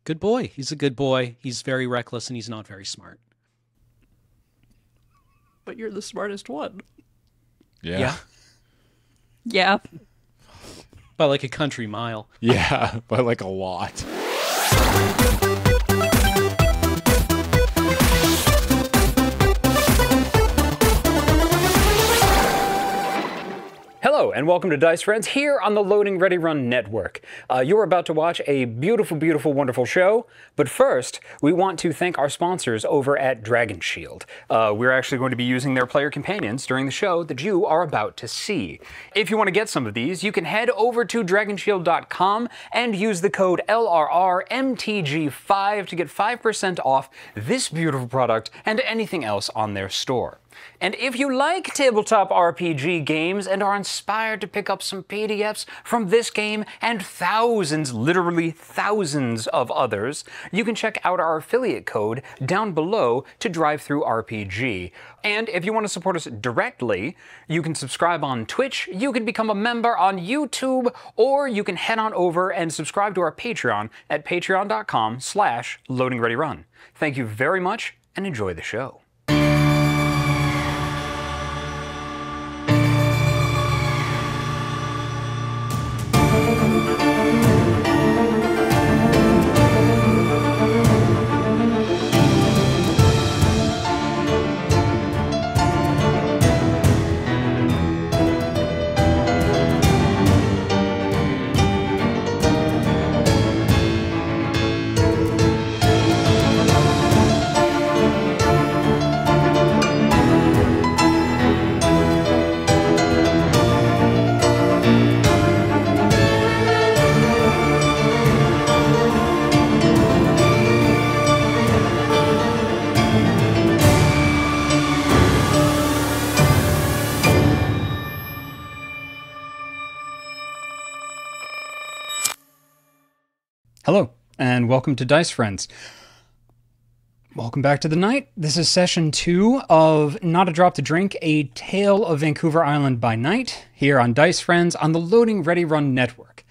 Good boy. He's a good boy. He's very reckless and he's not very smart. But you're the smartest one. Yeah. Yeah. By like a country mile. Yeah, by like a lot. Hello and welcome to Dice Friends here on the Loading Ready Run Network. You're about to watch a beautiful, beautiful, wonderful show, but first we want to thank our sponsors over at Dragon Shield. We're actually going to be using their player companions during the show that you are about to see. If you want to get some of these, you can head over to dragonshield.com and use the code LRRMTG5 to get 5% off this beautiful product and anything else on their store. And if you like tabletop RPG games and are inspired to pick up some PDFs from this game and thousands, literally thousands of others, you can check out our affiliate code down below to DriveThruRPG. And if you want to support us directly, you can subscribe on Twitch, you can become a member on YouTube, or you can head on over and subscribe to our Patreon at patreon.com/loadingreadyrun. Thank you very much and enjoy the show. Hello, and welcome to Dice Friends. Welcome back to the night. This is session 2 of Not a Drop to Drink, A Tale of Vancouver Island by Night, here on Dice Friends on the Loading Ready Run Network.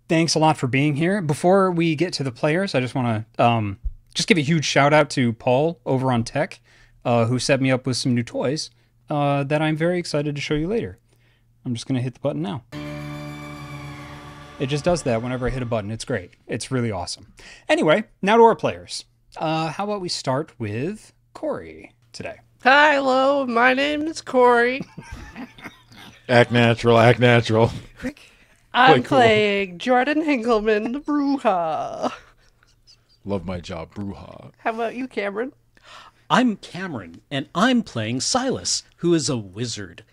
Thanks a lot for being here. Before we get to the players, I just want to just give a huge shout out to Paul over on Tech, who set me up with some new toys that I'm very excited to show you later. I'm just going to hit the button now. It just does that whenever I hit a button. It's great. It's really awesome. Anyway, now to our players. How about we start with Corey today? Hi, hello, my name is Corey. Act natural, act natural. I'm Cool. playing Jordynne Hatton, the Bruja. Love my job, Bruja. How about you, Cameron? I'm Cameron, and I'm playing Silas, who is a wizard.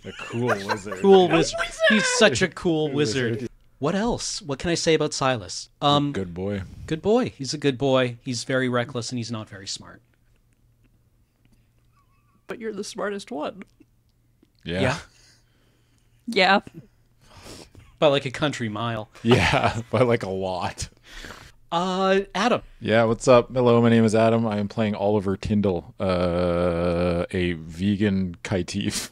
A cool wizard. Cool wizard. He's such a cool wizard. What else? What can I say about Silas? Good boy. Good boy. He's a good boy. He's very reckless and he's not very smart. But you're the smartest one. Yeah. Yeah. By like a country mile. Yeah, by like a lot. Adam. Yeah, what's up? Hello, my name is Adam. I am playing Oliver Tyndall, a vegan kaitif.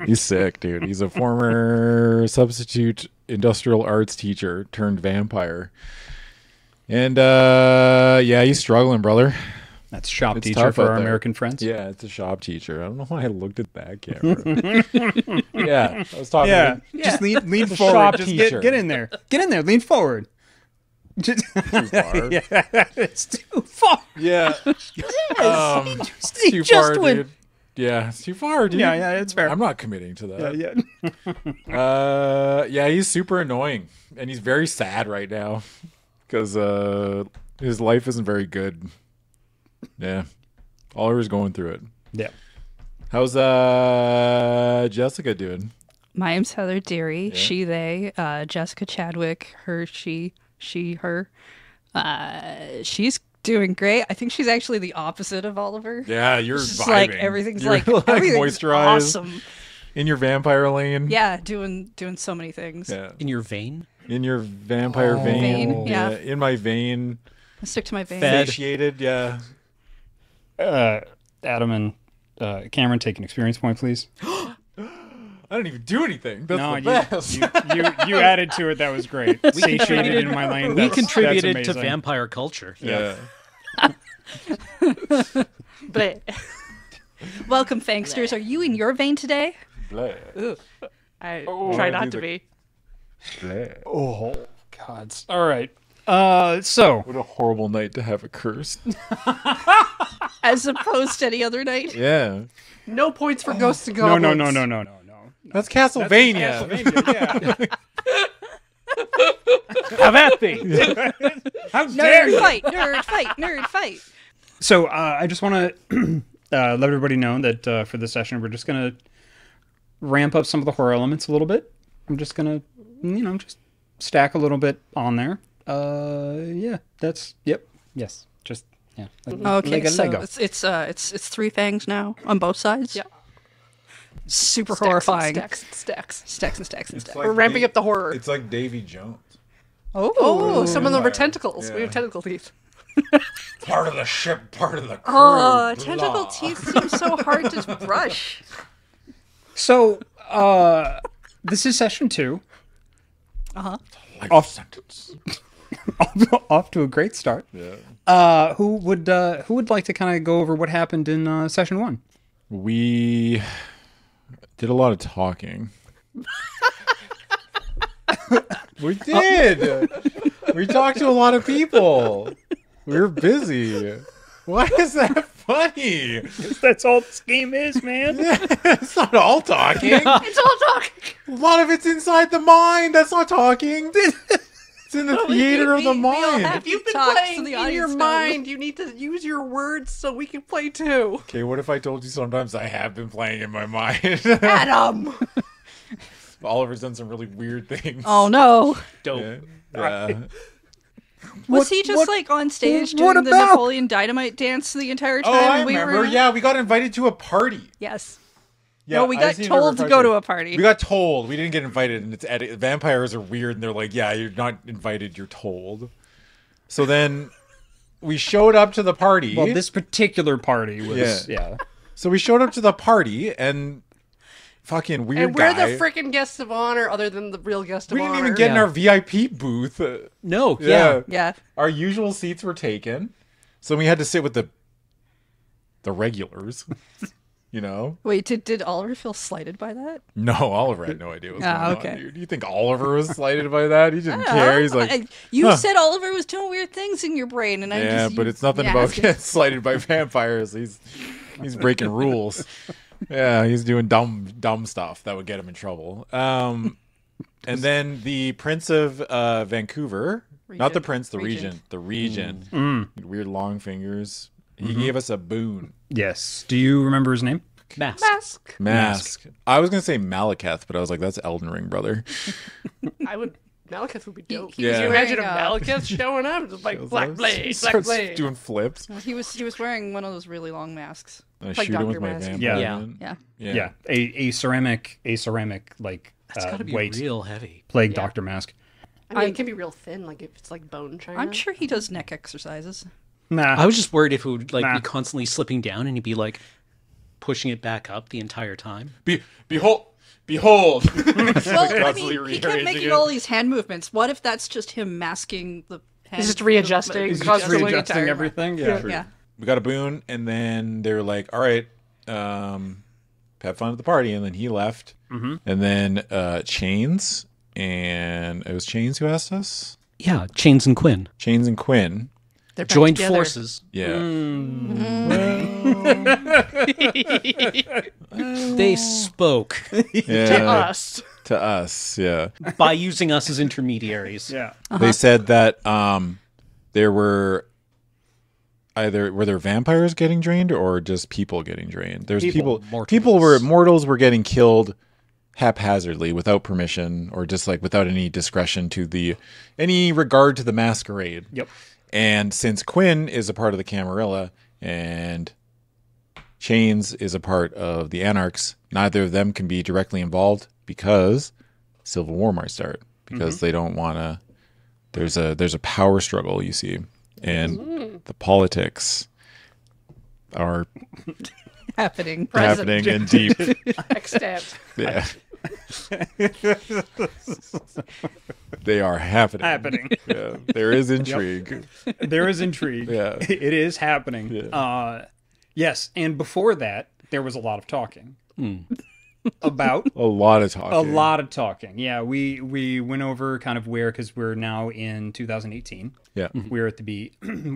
He's sick, dude. He's a former substitute industrial arts teacher turned vampire. And, yeah, he's struggling, brother. That's shop It's teacher tough for out our there. American friends. Yeah, it's a shop teacher. I don't know why I looked at that camera. Yeah, I was talking Yeah. to Just lean a forward. shop Just teacher. get in there. Get in there. Lean forward. Just, too far. yeah, it's too far. Yeah. It's Too far, dude. Yeah, it's too far, dude. Yeah, it's fair. I'm not committing to that. Yeah. Yeah, he's super annoying, and he's very sad right now because his life isn't very good. Yeah, Oliver's going through it. Yeah. How's Jessica doing? My name's Heather Deary. Yeah. She, they. Jessica Chadwick. Her, she, her. She's doing great. I think she's actually the opposite of Oliver. Yeah, you're It's just vibing. like everything's You're, like everything's moisturized awesome. in your vampire lane. Yeah, doing so many things. Yeah. In your vein? In your vampire vein. Vein, yeah. In my vein. I stick to my vein. Fed. Satiated, yeah. Adam and Cameron, take an experience point, please. I didn't even do anything. That's No, the best. you added to it. That was great. Satiated in my lane. We That's contributed to amazing. vampire culture. yeah. But Welcome, Fangsters. Are you in your vein today? Blah. I Oh, try I not do to the- be. Blah. Oh, gods. All right. So What a horrible night to have a curse. As opposed to any other night? Yeah. No points for ghosts and no, goblins. no. That's Castlevania. Have at thee. How dare Nerd you? fight, nerd fight, nerd fight. So I just want to let everybody know that for this session, we're just going to ramp up some of the horror elements a little bit. I'm just going to, just stack a little bit on there. Yeah, that's, yep, yes, just, yeah. Okay, Like a so Lego. it's three fangs now on both sides. Yeah. Super Stacks and horrifying. Stacks and stacks. Stacks and stacks and stacks. We're ramping up the horror. It's like Davy Jones. Oh, some of them are Vampire. tentacles. We Yeah. have tentacle teeth. Part of the ship, part of the crew. Oh, tentacle teeth seem so hard to brush. So, this is session 2. Life sentence. Off to a great start. Yeah. Who would like to kind of go over what happened in session 1? We did a lot of talking. We did. We talked to a lot of people. We were busy. Why is that funny? That's all this game is, man. It's not all talking. It's all talk. A lot of it's inside the mind. That's not talking. It's in the theater of the mind. If you've been Talks to playing the in audience your knows. mind, you need to use your words so we can play too. Okay, what if I told you sometimes I have been playing in my mind? Adam. Oliver's done some really weird things. Oh no. Dope. Yeah. Was he just like on stage what doing the about? Napoleon Dynamite dance the entire time? Oh, I and we remember. were... Yeah, we got invited to a party. Yes. Yeah, No, we I got seem told to remember go to that. a party. We got told. We didn't get invited, and it's vampires are weird, and they're like, "Yeah, you're not invited. You're told." So then we showed up to the party. Well, this particular party was, yeah. So we showed up to the party, and fucking weird And we're guy. the freaking guests of honor, other than the real guest of we didn't honor. even get in Yeah. our VIP booth. No, Yeah. Yeah. Our usual seats were taken, so we had to sit with the regulars. You know? Wait, did Oliver feel slighted by that? No, Oliver had no idea what was Ah, going okay. on, dude. You think Oliver was slighted by that? He didn't care. He's like, You said Oliver was doing weird things in your brain, and I yeah, just but it's nothing about getting slighted by vampires. He's breaking rules. Yeah, he's doing dumb stuff that would get him in trouble. And then the Prince of Vancouver, not the Prince, the Regent. The Regent. Weird long fingers. He gave us a boon. Yes. Do you remember his name? Mask. Mask. I was gonna say Malekith, but I was like, that's Elden Ring, brother. I would. Malekith would be dope. he was Could you imagine a wearing, Malekith showing up? Just like black blade, black Starts blade. doing flips. He was wearing one of those really long masks. And I Like shoot him with Dr. my Mask. vampire. Yeah. gun. Yeah. Yeah. A ceramic like That's gotta be weight real heavy. plague Dr. Mask. I mean, it can be real thin, like if it's like bone china. I'm sure he does neck exercises. Nah. I was just worried if it would like Nah. be constantly slipping down and he'd be like pushing it back up the entire time. Behold. Well, I constantly mean, he kept rearranging making it. all these hand movements. What if that's just him masking the hand? He's just readjusting. He's Just constantly readjusting entire- everything. Yeah. Yeah. We got a boon, and then they were like, all right, have fun at the party. And then he left. And then Chains, and it was Chains who asked us? Yeah, Chains and Quinn Chains and Quinn. They're back joined together. forces. Yeah. They spoke Yeah. Us. To us, yeah. by using us as intermediaries. Yeah. They said that there were were there vampires getting drained or just people getting drained? There's mortals were getting killed haphazardly without permission or just like without any discretion to any regard to the masquerade. Yep. And since Quinn is a part of the Camarilla and Chains is a part of the Anarchs, neither of them can be directly involved because Civil War might start because they don't want to. There's a power struggle, you see, and the politics are Happening. happening in deep. Extent. Yeah. They are happening. Happening. Yeah, there is intrigue. There is intrigue. Yeah. It is happening. Yeah. Yes, and before that, there was a lot of talking. About A lot of talking. a lot of talking. Yeah, we went over kind of where, because we're now in 2018. Yeah. We're at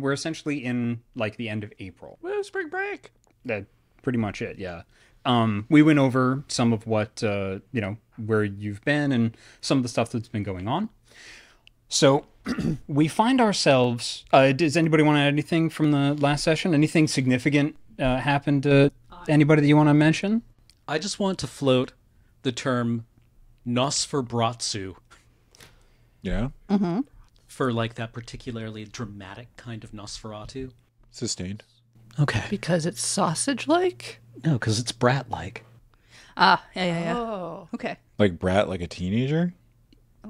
we're essentially in like the end of April. Woo, spring break. That's pretty much it. Yeah. We went over some of what where you've been and some of the stuff that's been going on. So we find ourselves. Does anybody want to add anything from the last session? Anything significant happened to anybody that you want to mention? I just want to float the term Nosferbratsu Yeah. for like that particularly dramatic kind of Nosferatu. Sustained. Okay. Because it's sausage-like? No, because it's brat-like. Yeah. Oh. Okay. Like brat, like a teenager?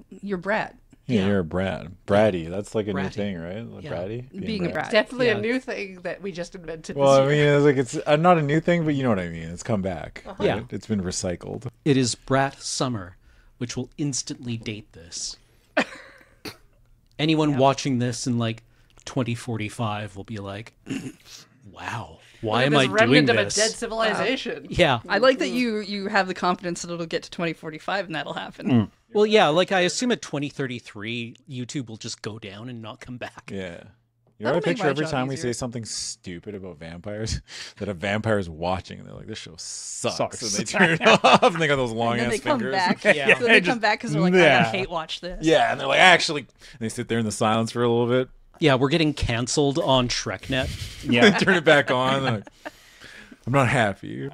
You're brat. Yeah, you're a brat. Bratty. That's like a new Bratty. thing, right? Like Yeah. Bratty? Being a brat. Definitely Yeah. a new thing that we just invented Well, I this year. mean, it's not a new thing, but you know what I mean. It's come back. Yeah. Right? It's been recycled. It is Brat Summer, which will instantly date this. Anyone watching this in like 2045 will be like, wow, why am This I doing remnant of a this? dead civilization. Yeah. I like that you have the confidence that it'll get to 2045 and that'll happen. Well, yeah, like I assume at 2033, YouTube will just go down and not come back. Yeah. You know That'll what I make picture my every job time we easier. say something stupid about vampires? That a vampire is watching and they're like, this show sucks. Sucks. And they turn it off and they got those long And then ass they come fingers. back. Yeah. So they come back because they're like, I Yeah. gotta hate watch this. Yeah, and they're like, actually. And they sit there in the silence for a little bit. Yeah, we're getting canceled on ShrekNet. Yeah. Turn it back on. They're like, I'm not happy.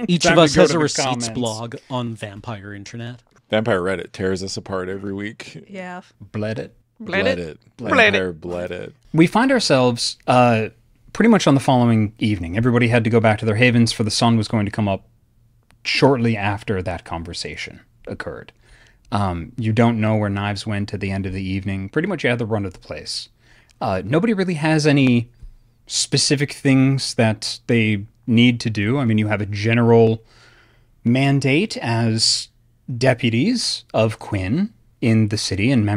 Each Time of to us go has to a the receipts comments. blog on Vampire Internet. Vampire Reddit tears us apart every week. Yeah. Bled it. Bled it. Vampire bled it. We find ourselves pretty much on the following evening. Everybody had to go back to their havens, for the sun was going to come up shortly after that conversation occurred. You don't know where Knives went at the end of the evening. Pretty much you had the run of the place. Nobody really has any specific things that they need to do. I mean, you have a general mandate as deputies of Quinn in the city and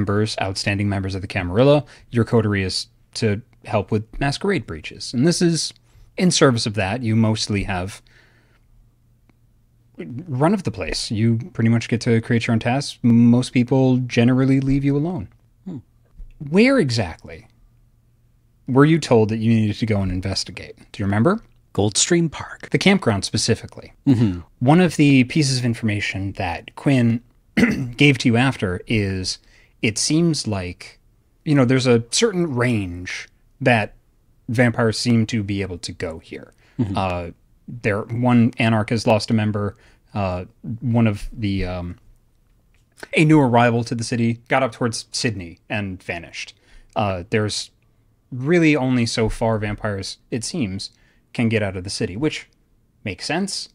outstanding members of the Camarilla. Your coterie is to help with masquerade breaches. And this is in service of that. You mostly have run of the place. You pretty much get to create your own tasks. Most people generally leave you alone. Where exactly were you told that you needed to go and investigate? Do you remember? Goldstream Park. The campground specifically. One of the pieces of information that Quinn gave to you after is, it seems like, there's a certain range that vampires seem to be able to go here. One anarch has lost a member. One of the a new arrival to the city got up towards Sydney and vanished. There's really only so far vampires, it seems, can get out of the city, which makes sense.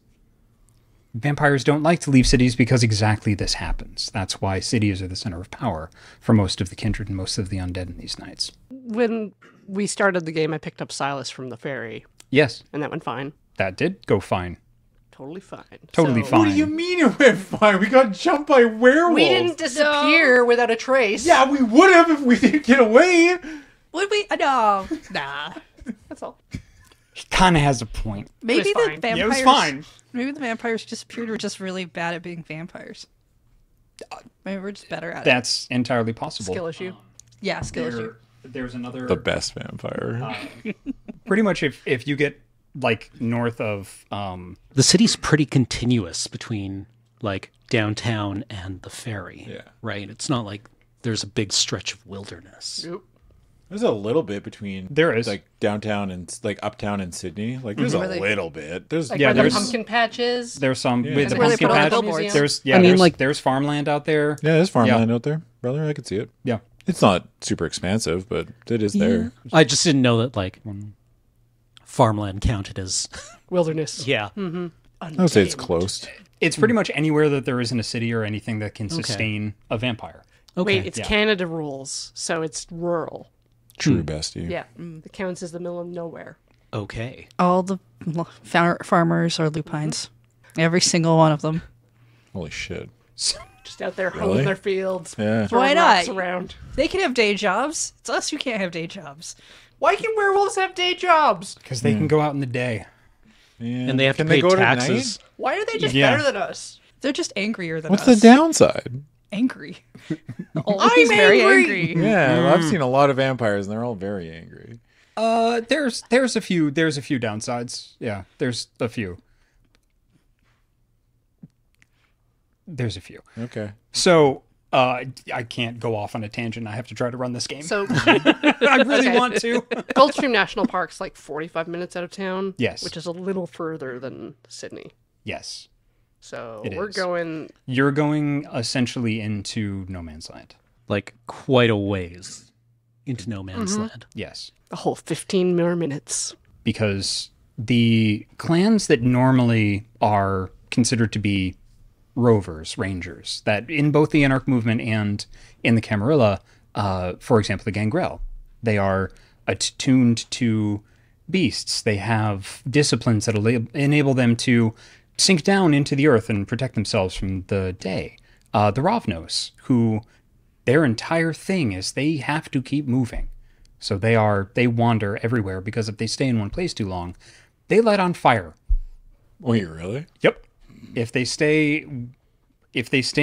Vampires don't like to leave cities because exactly this happens. That's why cities are the center of power for most of the kindred and most of the undead in these nights. When we started the game, I picked up Silas from the ferry, Yes, and that went fine. that did go fine. Totally fine. Totally So- fine. What do you mean it went fine? We got jumped by werewolves. We didn't disappear without a trace. Yeah, we would have if we didn't get away. Would we? No. Nah. That's all. He kind of has a point. Maybe the fine. vampires. Yeah, it was fine. Maybe the vampires disappeared. We're just really bad at being vampires. Maybe we're just better at it. That's entirely possible. Skill issue. Yeah, skill issue. There's another. The best vampire. Pretty much, if you get like north of The city's pretty continuous between like downtown and the ferry. Yeah. Right? It's not like there's a big stretch of wilderness. Nope. There's a little bit between There is. like downtown and like uptown and Sydney. Like there's a Where they- little bit. There's Like Yeah, where the there's- pumpkin patch is. there's some with the That's where they pumpkin put all the patch. billboards. There's I mean, like- there's farmland out there. yeah, there's farmland out there, brother. I could see it. Yeah. It's not super expansive, but it is there. I just didn't know that like farmland counted as Wilderness. yeah. I would say it's close. It's pretty much anywhere that there isn't a city or anything that can sustain a vampire. Okay. Wait, it's Yeah. Canada rules, so it's rural. True, bestie. Yeah. It counts as the middle of nowhere. Okay. All the farmers are lupines. Every single one of them. Holy shit. Just out there Really? hoeing their fields. Yeah. Throwing Why rocks not? around. They can have day jobs. It's us who can't have day jobs. Why can werewolves have day jobs? Because they can go out in the day. And they have to Can they pay go to taxes. Why are they just Yeah. better than us? They're just angrier than What's us. the downside? Angry. Always I'm very angry. angry. Yeah, well, I've seen a lot of vampires, and they're all very angry. There's a few downsides. Yeah, there's a few. There's a few. Okay. So I can't go off on a tangent. I have to try to run this game. So I really Okay. want to. Gulfstream National Park's like 45 minutes out of town. Yes. Which is a little further than Sydney. Yes, So It we're is. going. you're going essentially into no man's land. Like quite a ways into no man's land. Yes. A whole 15 more minutes. Because the clans that normally are considered to be rovers, rangers, that in both the Anarch movement and in the Camarilla, for example, the Gangrel, they are attuned to beasts. They have disciplines that enable them to sink down into the earth and protect themselves from the day. The Ravnos, who their entire thing is they have to keep moving. So they wander everywhere because if they stay in one place too long, they light on fire. Wait, really? Yep. If they stay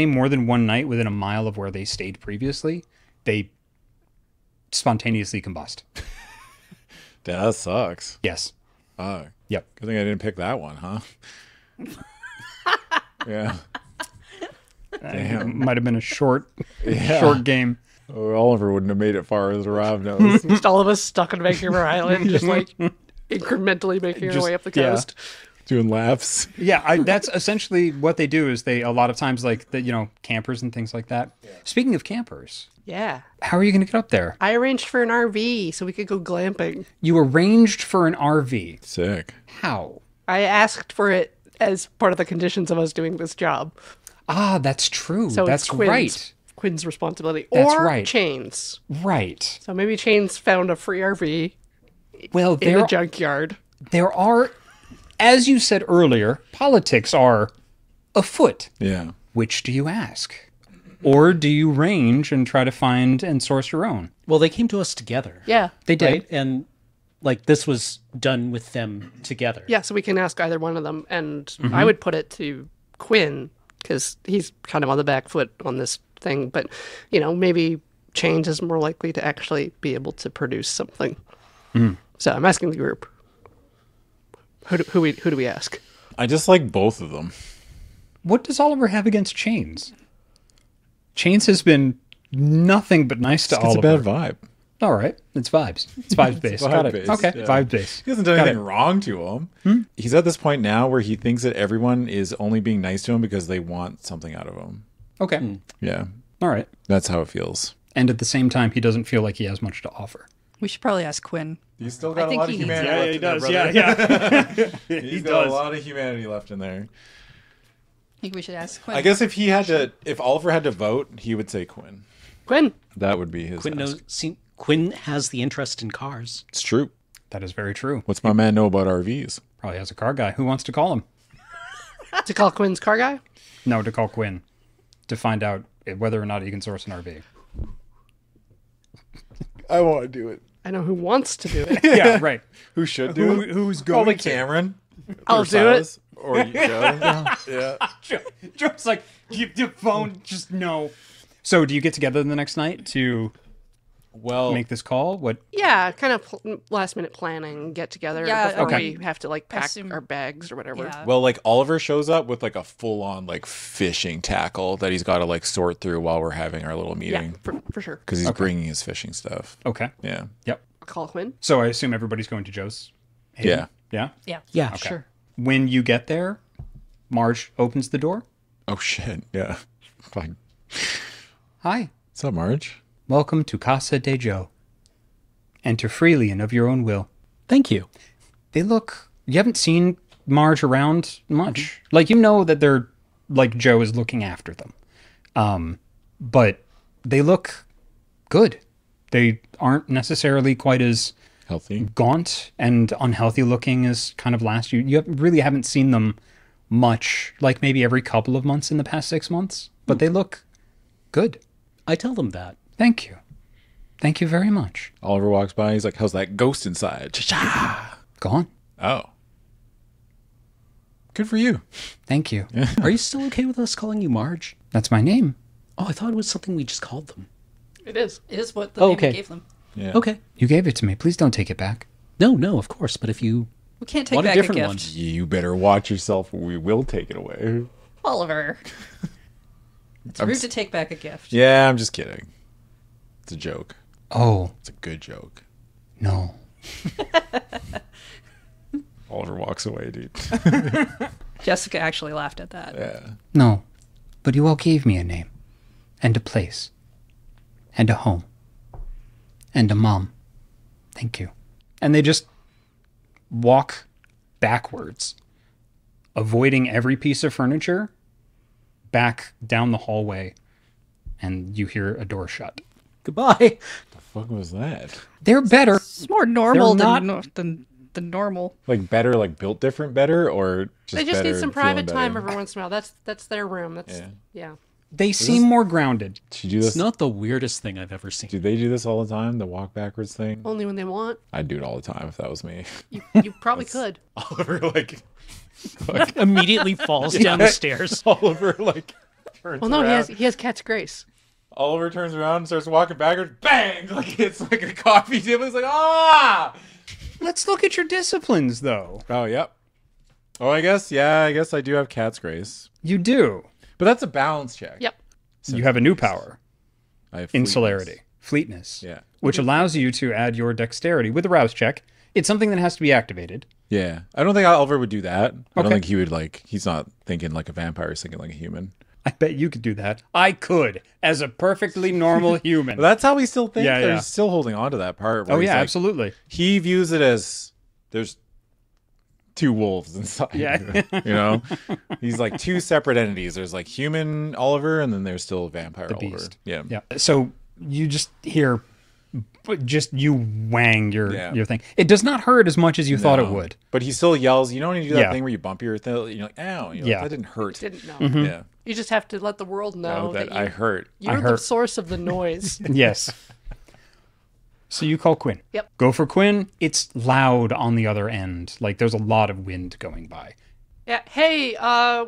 more than one night within a mile of where they stayed previously, they spontaneously combust. That sucks. Yes. Fuck. Yep. Good thing I didn't pick that one, huh? Yeah. Damn. Might have been a short Yeah. game. Oh, Oliver wouldn't have made it far as Rob knows. Just all of us stuck on Vancouver Island, just like incrementally making our way up the yeah. coast. Doing laps. Yeah, that's essentially what they do. Is they a lot of times like the campers and things like that. Speaking of campers, Yeah. how are you going to get up there? I arranged for an RV so we could go glamping. You arranged for an RV. Sick. How? I asked for it as part of the conditions of us doing this job. Ah, that's true. So That's it's Quinn's, right. Quinn's responsibility. That's or right. Chains. Right. So maybe Chains found a free RV Well, in there the junkyard. there are, as you said earlier, politics are afoot. Yeah. Which do you ask? Or do you range and try to find and source your own? Well, they came to us together. Yeah. They did. Right? And like this was done with them together. Yeah, so we can ask either one of them. And Mm-hmm. I would put it to Quinn because he's kind of on the back foot on this thing. But, maybe Chains is more likely to actually be able to produce something. Mm. So I'm asking the group. Who do we ask? I just like both of them. What does Oliver have against Chains? Chains has been nothing but nice to It's a Oliver. bad vibe. All right. It's vibes. It's vibes based. Got it. vibe-based, Okay. yeah. Vibe based. He hasn't done Got anything wrong to him. He's at this point now where he thinks that everyone is only being nice to him because they want something out of him. Okay. Yeah. All right. That's how it feels. And at the same time, he doesn't feel like he has much to offer. We should probably ask Quinn. He's still got a think lot of he needs humanity it. left in Yeah, there, yeah. He's got a lot of humanity left in there. I think we should ask Quinn. I guess if Oliver had to vote, he would say Quinn. Quinn. That would be his Quinn ask. knows. Quinn has the interest in cars. It's true. That is very true. What's my man know about RVs? Probably has a car guy. Who wants to call him? To call Quinn's car guy? No, to call Quinn to find out whether or not he can source an RV. I want to do it. I know who wants to do it. Yeah, right. Who should do it? Who's Probably going to? Cameron. I'll Or do Silas. Or you, Joe. Yeah. Joe's like, your phone, just no. So do you get together the next night to Well, make this call? What? Yeah, kind of last minute planning, get together Yeah, before okay. we have to like pack Assume- our bags or whatever. Yeah. well, like Oliver shows up with like a full on like fishing tackle that he's got to like sort through while we're having our little Yeah, meeting for sure. because he's bringing his fishing stuff. Okay. Yeah. Yep. I'll call Quinn. So I assume everybody's going to Joe's. Yeah. Yeah. Yeah. Yeah, Okay. sure. When you get there, Marge opens the door. Oh shit. Yeah. Fine. Hi. What's up, Marge? Welcome to Casa de Joe. Enter freely and of your own will. Thank you. You haven't seen Marge around much. Like, that they're, like, Joe is looking after them. But they look good. They aren't necessarily quite as Healthy. gaunt and unhealthy looking as kind of last year. You really haven't seen them much, like maybe every couple of months in the past 6 months, but they look good. I tell them that. Thank you. Thank you very much. Oliver walks by. He's like, "How's that ghost inside?" Cha-cha! Gone. Oh, good for you. Thank you. Are you still okay with us calling you Marge? That's my name. Oh, I thought it was something we just called them. It is. It is what the Oh, name we okay. gave them. Yeah. Okay. You gave it to me. Please don't take it back. No, of course. But if you We can't take want a back a different gift. one, You better watch yourself, or we will take it away. Oliver. It's rude to take back a gift. Yeah, I'm just kidding. It's a joke. Oh, It's a good joke. no. Oliver walks away, dude. Jessica actually laughed at that. Yeah. No. But you all gave me a name. And a place. And a home. And a mom. Thank you. And they just walk backwards, avoiding every piece of furniture, back down the hallway, and you hear a door shut. goodbye. The fuck was that? They're better. It's more normal They're than normal. Like better, like built different, better, or just They just better need some and feeling private time better? every once in a while. That's their room. That's Yeah. yeah. They seem more grounded. Should you do It's this? not the weirdest thing I've ever seen. Do they do this all the time? The walk backwards thing? Only when they want. I'd do it all the time if that was me. You probably could. Oliver like Immediately falls down the stairs. Oliver like turns Well, no, around. he has cat's grace. Oliver turns around and starts walking backwards. Bang! Like it's like a coffee table. He's like, ah! Let's look at your disciplines, though. Oh, yep. Oh, I guess I do have cat's grace. You do. But that's a balance check. Yep. You have a new power. I have Insularity. Fleetness. Yeah. Which allows you to add your dexterity with a rouse check. It's something that has to be activated. Yeah. I don't think Oliver would do that. I don't Okay. think he would he's not thinking like a vampire, he's thinking like a human. I bet you could do that. I could, as a perfectly normal human. But that's how we still think. Yeah, They're yeah. still holding on to that part. Where Oh, he's yeah, like- absolutely. He views it as there's two wolves inside. Yeah. You know? He's like two separate entities. There's like human Oliver, and then there's still vampire The Oliver. beast. Yeah. Yeah. So you just hear, just you wang your Yeah. thing. It does not hurt as much as you thought it No. would. But he still yells. You know when you do that Yeah. thing where you bump your thing, you're like, ow. You're Yeah. like, that didn't hurt. Didn't know. Mm-hmm. Yeah. You just have to let the world know No, that that I hurt. you're the hurt. source of the noise. Yes. So you call Quinn. Yep. Go for Quinn. It's loud on the other end. Like there's a lot of wind going by. Yeah. Hey,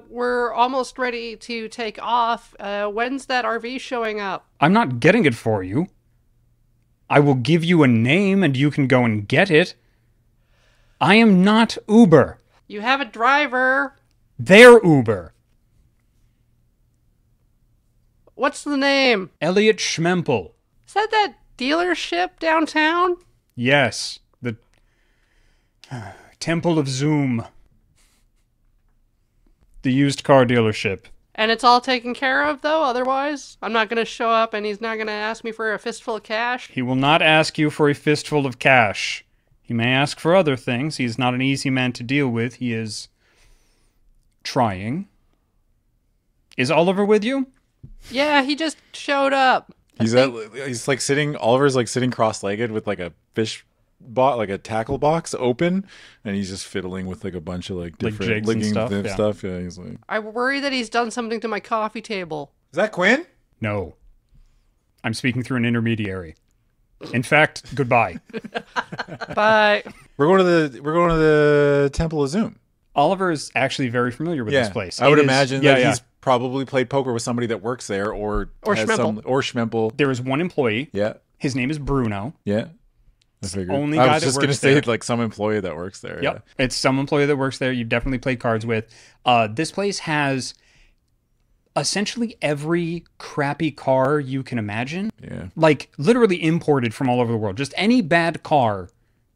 we're almost ready to take off. When's that RV showing up? I'm not getting it for you. I will give you a name and you can go and get it. I am not Uber. You have a driver. They're Uber. What's the name? Elliot Schmempel. Is that dealership downtown? Yes. The Temple of Zoom. The used car dealership. And it's all taken care of, though, otherwise? I'm not going to show up and he's not going to ask me for a fistful of cash? He will not ask you for a fistful of cash. He may ask for other things. He is not an easy man to deal with. He is trying. Is Oliver with you? Yeah, he just showed up. He's like sitting. Oliver's like sitting cross-legged with like a fish box, like a tackle box open, and he's just fiddling with like a bunch of like different jigs and stuff, yeah. stuff. Yeah, he's like, I worry that he's done something to my coffee table. is that Quinn? No. I'm speaking through an intermediary. In fact, goodbye. But We're going to the Temple of Zoom. Oliver is actually very familiar with this place. I would It is- imagine yeah, that yeah. he's probably played poker with somebody that works there, or has Schmempel. or Schmempel. There is one employee. Yeah, His name is Bruno. yeah. I figured. only I guy was that just gonna works say there. like some employee that works there. Yep. It's some employee that works there. You've definitely played cards with. This place has essentially every crappy car you can imagine. Yeah. Like literally imported from all over the world. Just any bad car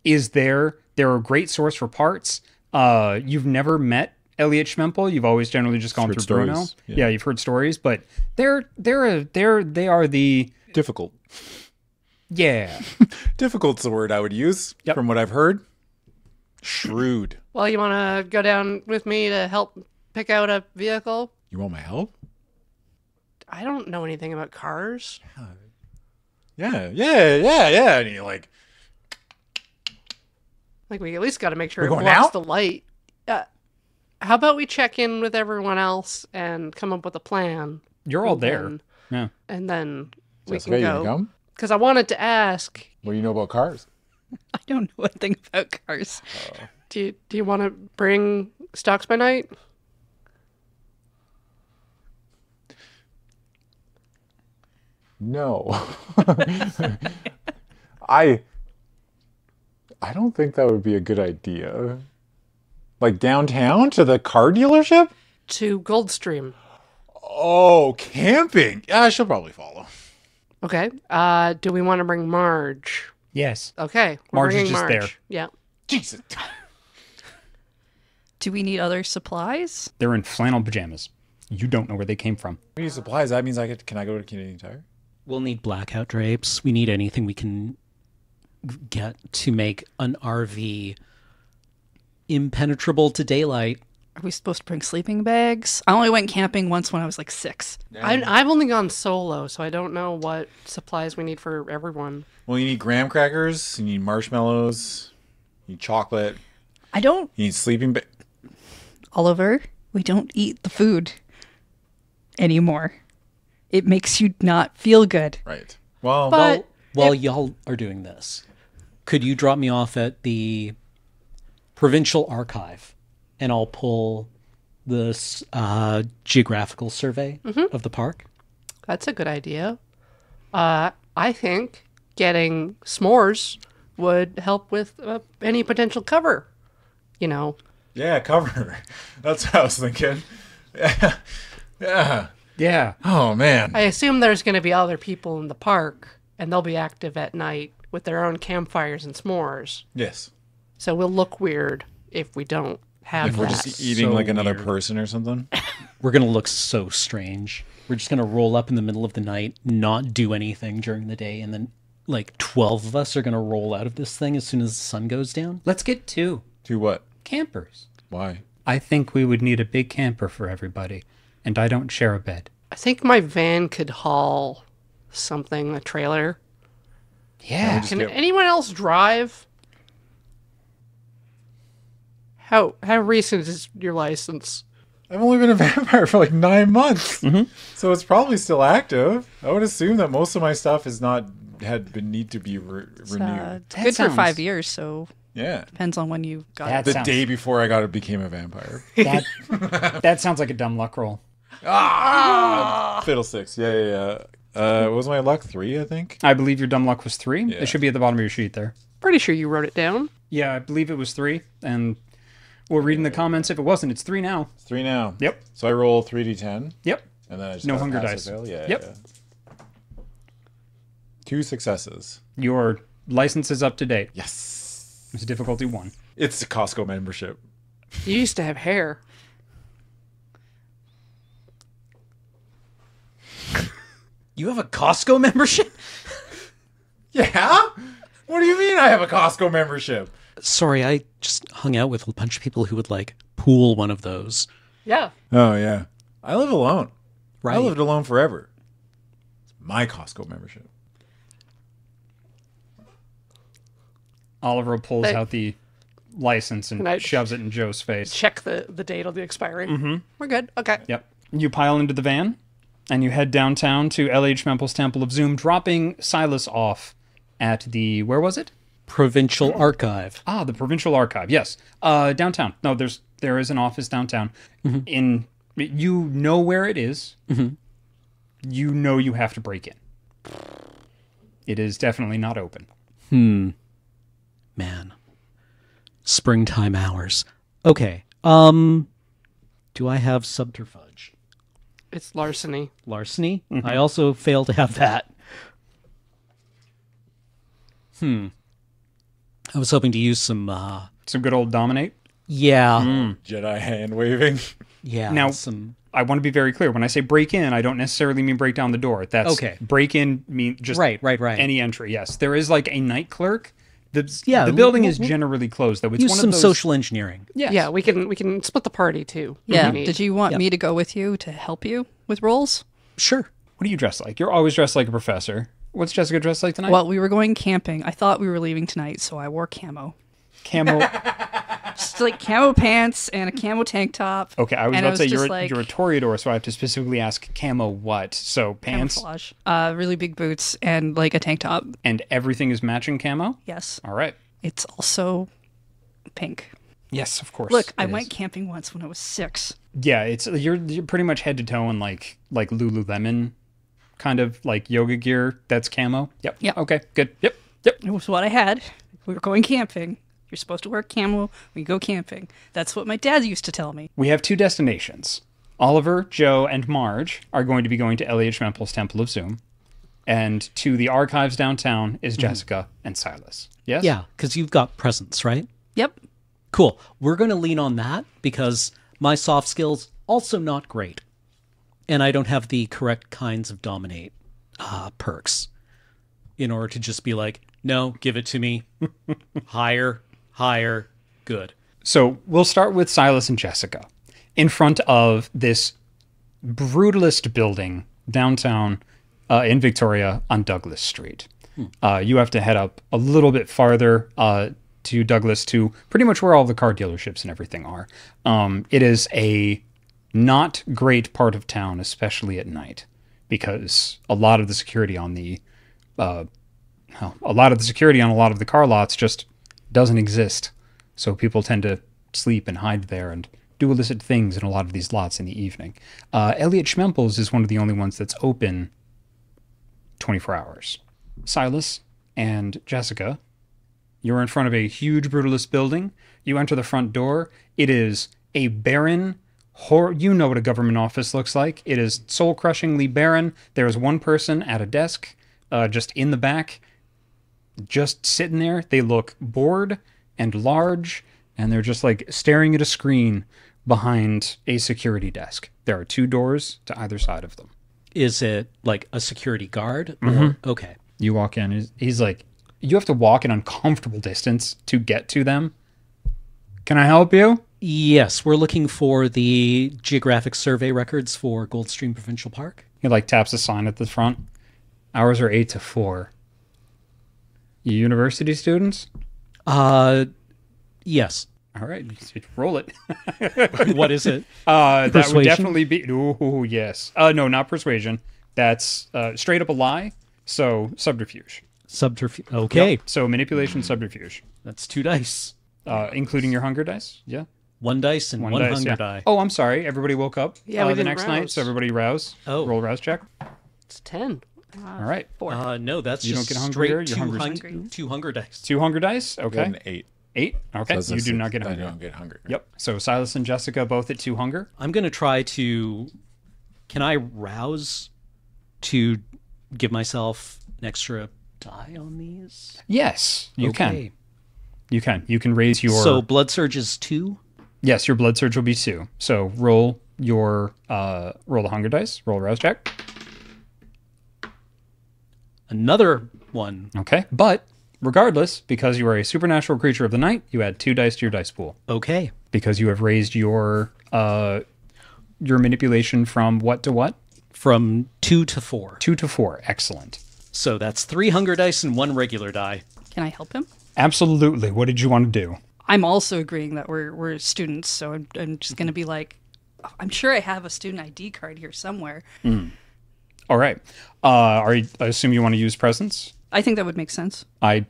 is there. They're a great source for parts. You've never met Elliot Schmempel. You've always generally just gone Heard through Bruno. stories. Yeah. Yeah. You've heard stories, but they are the Difficult. yeah. Difficult's the word I would use Yep. from what I've heard. Shrewd. well, you want to go down with me to help pick out a vehicle? You want my help? I don't know anything about cars. Yeah. And you're like, Like, we at least got to make sure We're it going blocks out? the light. How about we check in with everyone else and come up with a plan? You're all and there. then- Yeah. And then we Jessica, can you go. gonna come? Because I wanted to ask, What do you know about cars? I don't know a thing about cars. do you want to bring Stocks by Night? No. I don't think that would be a good idea. Like downtown to the car dealership? To Goldstream. Oh, camping. Yeah, she'll probably follow. Okay. Do we want to bring Marge? Yes. Okay. Marge is bringing just there. Yeah. Jesus. Do we need other supplies? They're in flannel pajamas. You don't know where they came from. We need supplies. That means can I go to Canadian Tire? We'll need blackout drapes. We need anything we can get to make an RV impenetrable to daylight. Are we supposed to bring sleeping bags? I only went camping once when I was like 6. I've only gone solo, so I don't know what supplies we need for everyone. Well, you need graham crackers. You need marshmallows. You need chocolate. I don't, You need sleeping bag. Oliver, we don't eat the food anymore. It makes you not feel good. Right. Well, But While y'all are doing this, could you drop me off at the provincial archive and I'll pull this geographical survey of the park? that's a good idea. I think getting s'mores would help with any potential cover. You know, yeah, cover. That's what I was thinking. Yeah. Yeah. Yeah. Oh, man. I assume there's going to be other people in the park, and they'll be active at night with their own campfires and s'mores. Yes. So we'll look weird if we don't have If we're that. just eating so like another weird. person or something. We're going to look so strange. We're just going to roll up in the middle of the night, not do anything during the day, and then like 12 of us are going to roll out of this thing as soon as the sun goes down. Let's get 2 To what? campers. Why? I think we would need a big camper for everybody, and I don't share a bed. I think my van could haul something, a trailer. Yeah. just Can get- anyone else drive? How recent is your license? I've only been a vampire for like 9 months. So it's probably still active. I would assume that most of my stuff is not need to be renewed. It's That good for sounds- 5 years, so Yeah. depends on when you got That it. The sounds- day before I became a vampire. that sounds like a dumb luck roll. Fiddlesticks. Yeah. What was my luck? 3, I think. I believe your dumb luck was 3. Yeah. It should be at the bottom of your sheet there. Pretty sure you wrote it down. Yeah, I believe it was 3, and we'll read in the comments if it wasn't. It's 3 now. 3 now. Yep. So I roll 3d10, Yep. and then I just No got a hunger passive dice. fail. Yeah. Yep. Yeah. 2 successes. Your license is up to date. Yes. It's difficulty 1. It's a Costco membership. You used to have hair. You have a Costco membership? Yeah? What do you mean I have a Costco membership? Sorry, I just hung out with a bunch of people who would like pool one of those. Yeah. Oh, yeah. I live alone. Right. I lived alone forever. It's my Costco membership. Oliver pulls Hey. out the license and Can I- shoves it in Joe's face. Check the date on the expiry. Mm-hmm. We're good. Okay. Yep. You pile into the van, and you head downtown to L.H. Memple's Temple of Zoom, dropping Silas off at the, where was it? Provincial archive. Ah, the Provincial Archive. Yes. Downtown. No, there is an office downtown. You know where it is. You know you have to break in. It is definitely not open. Man. Springtime hours. Okay. Do I have subterfuge? It's larceny. Larceny? I also fail to have that. I was hoping to use some Some good old dominate. yeah. Jedi hand waving. Yeah. Now- some I want to be very clear. When I say break in, I don't necessarily mean break down the door. That's Okay. Break in mean just Right. any entry. Yes, there is like a night clerk. Yeah, the building is we'll- generally closed though. It's use one some of those, social engineering. Yes. Yeah, we can split the party too. if Yeah. we need. Did you want Yep. me to go with you to help you with rolls? Sure. What do you dress like? You're always dressed like a professor. What's Jessica dressed like tonight? Well, we were going camping. I thought we were leaving tonight, so I wore camo. Camo. Just like camo pants and a camo tank top. Okay, I was And about to say just you're a Toreador, so I have to specifically ask camo what? So pants camouflage. Really big boots and like a tank top. and everything is matching camo? Yes. All right. It's also pink. Yes, of course. Look, I it went is. camping once when I was 6. Yeah, you're pretty much head to toe in like Lululemon kind of like yoga gear that's camo. Yep. Yep. Okay, good. Yep. It was what I had. We were going camping. You're supposed to wear camo when you go camping. That's what my dad used to tell me. We have 2 destinations. Oliver, Joe, and Marge are going to be going to L.H. Memple's Temple of Zoom. And to the archives downtown is Jessica and Silas. Yes? Yeah, because you've got presents, right? Yep. Cool. We're going to lean on that because my soft skills also not great. And I don't have the correct kinds of dominate perks in order to just be like, no, give it to me. Higher, good. So we'll start with Silas and Jessica in front of this brutalist building downtown in Victoria on Douglas Street. You have to head up a little bit farther to Douglas, to pretty much where all the car dealerships and everything are. It is a not great part of town, especially at night, because a lot of the security on a lot of the car lots just doesn't exist. So people tend to sleep and hide there and do illicit things in a lot of these lots in the evening. Elliot Schmempel's is one of the only ones that's open 24 hours. Silas and Jessica, you're in front of a huge brutalist building. You enter the front door. It is a barren, you know what a government office looks like. It is soul-crushingly barren. There is one person at a desk, just in the back, just sitting there. They look bored and large, and they're just like staring at a screen behind a security desk. There are 2 doors to either side of them. Is it like a security guard? Or, okay. You walk in, he's like, you have to walk an uncomfortable distance to get to them. Can I help you? Yes, we're looking for the geographic survey records for Goldstream Provincial Park. He like taps a sign at the front. Hours are 8 to 4. You university students? Yes. All right, roll it. What is it? That would Persuasion? definitely be. Ooh, yes. No, not persuasion. That's straight up a lie. So subterfuge. Subterfuge. Okay. Yep. So manipulation, subterfuge, That's 2 dice. including your hunger dice. Yeah. 1 dice and 1 dice, hunger yeah. die. Oh, I'm sorry. Everybody woke up. Yeah, we the didn't next night. rouse. So everybody rouse. Oh. Roll rouse check. It's 10. All right. 4. No, that's You just don't get hungrier, straight you're hungry. 2 hunger dice. 2 hunger dice. I got Okay. an 8. 8. Okay. So You that's do a not 6. get I hungry. don't get hungry. Yep. So Silas and Jessica both at 2 hunger. I'm going to try to... Can I rouse to give myself an extra die on these? Yes, you can. Okay. You can. You can raise your. So blood surge is 2? Yes, your blood surge will be 2. So roll your roll the hunger dice. Roll a rouse check. Another 1. Okay. But regardless, because you are a supernatural creature of the night, you add 2 dice to your dice pool Okay. because you have raised your manipulation from what to what? From 2 to 4. 2 to 4. Excellent. So that's 3 hunger dice and 1 regular die. Can I help him? Absolutely. What did you want to do? I'm also agreeing that we're students, so I'm just going to be like, I'm sure I have a student ID card here somewhere. All right. I assume you want to use presence? I think that would make sense. I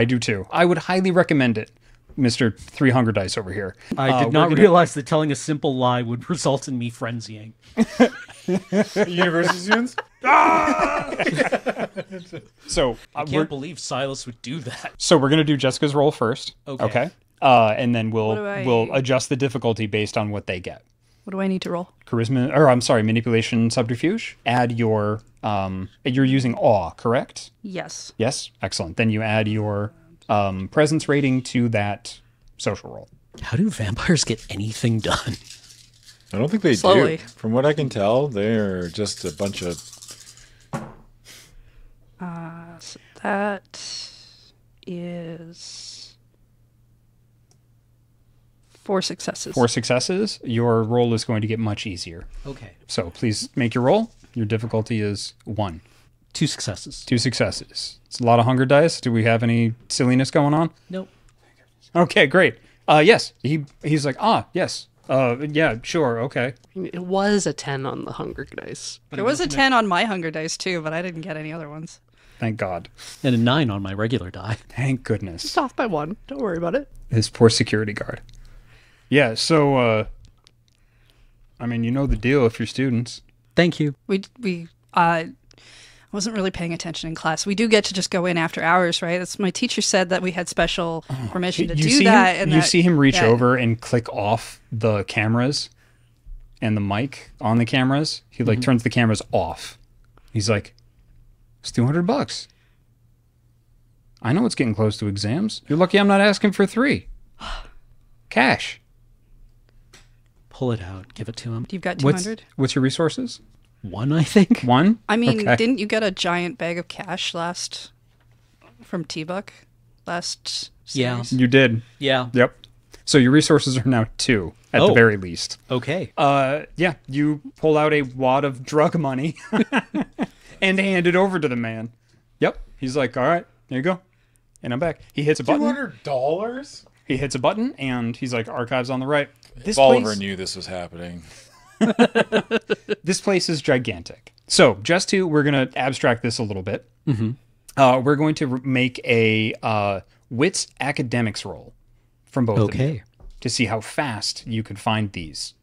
do too. I would highly recommend it, Mr. 3 hunger dice over here. I did not realize that telling a simple lie would result in me frenzying. University students? So I can't believe Silas would do that. we're gonna do Jessica's roll first. Okay. And then What do I- we'll adjust the difficulty based on what they get. What do I need to roll? Charisma, or I'm sorry, manipulation, subterfuge. Add your you're using awe, correct? Yes. Yes, excellent. Then you add your presence rating to that social roll. How do vampires get anything done? I don't think they Slowly. do. From what I can tell, they're just a bunch of... So that is 4 successes. 4 successes. Your roll is going to get much easier. Okay. So please make your roll. Your difficulty is 1. 2 successes. 2 successes. It's a lot of hunger dice. Do we have any silliness going on? Nope. Okay, great. Yes. He's like, yes. Yeah, sure, okay. It was a 10 on the hunger dice. There was a 10 on my hunger dice too, but I didn't get any other ones. Thank God. And a 9 on my regular die. Thank goodness. It's off by 1. Don't worry about it. His poor security guard. Yeah, so, I mean, you know the deal if you're students. Thank you. We wasn't really paying attention in class. We do get to just go in after hours, right? That's my teacher said that we had special permission to do that. And you see him reach over and click off the cameras and the mic on the cameras. He like turns the cameras off. He's like, it's $200. I know it's getting close to exams. You're lucky I'm not asking for 3. Cash. Pull it out. Give it to him. You've got 200? What's your resources? 1, I think. 1? I mean, Okay. didn't you get a giant bag of cash from T-Buck last Yeah. series? You did. Yeah. Yep. So your resources are now 2 at the very least. Okay. Yeah, you pull out a wad of drug money and hand it over to the man. Yep. He's like, all right, there you go. And I'm back. He hits a button. $200? He hits a button and he's like, archives on the right. This Oliver place, knew this was happening. this place is gigantic. So we're going to abstract this a little bit. We're going to make a wits academics roll from both of you to see how fast you could find these.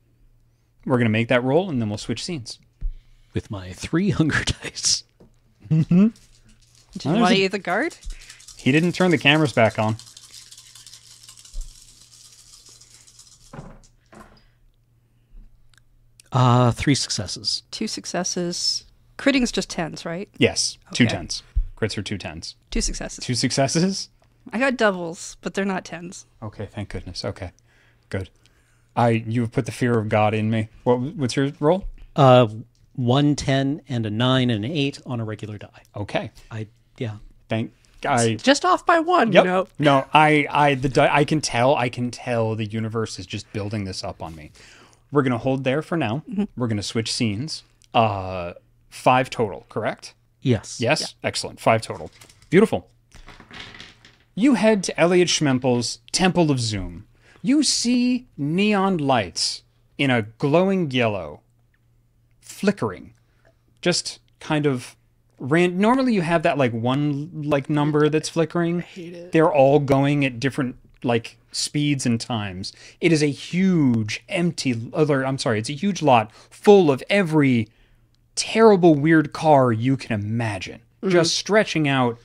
We're going to make that roll and then we'll switch scenes. With my 3 hunger dice. Did you want to eat the guard? He didn't turn the cameras back on. Three successes. 2 successes. Critting's just 10s, right? Yes, 2 Okay. 10s. Crits are 2 10s. 2 successes. 2 successes? I got doubles, but they're not 10s. Okay, thank goodness. Okay, good. You have put the fear of God in me. What's your roll? 1 10 and a 9 and an 8 on a regular die. Okay, Just off by 1, Yep. you know. No, I can tell the universe is just building this up on me. We're gonna hold there for now. We're gonna switch scenes. 5 total, correct? Yes. Yes? Yeah. Excellent. 5 total. Beautiful. You head to Elliot Schmempel's Temple of Zoom. You see neon lights in a glowing yellow, flickering, just kind of normally you have that like one like number that's flickering. I hate it. They're all going at different like speeds and times. It is a huge it's a huge lot full of every terrible weird car you can imagine, just stretching out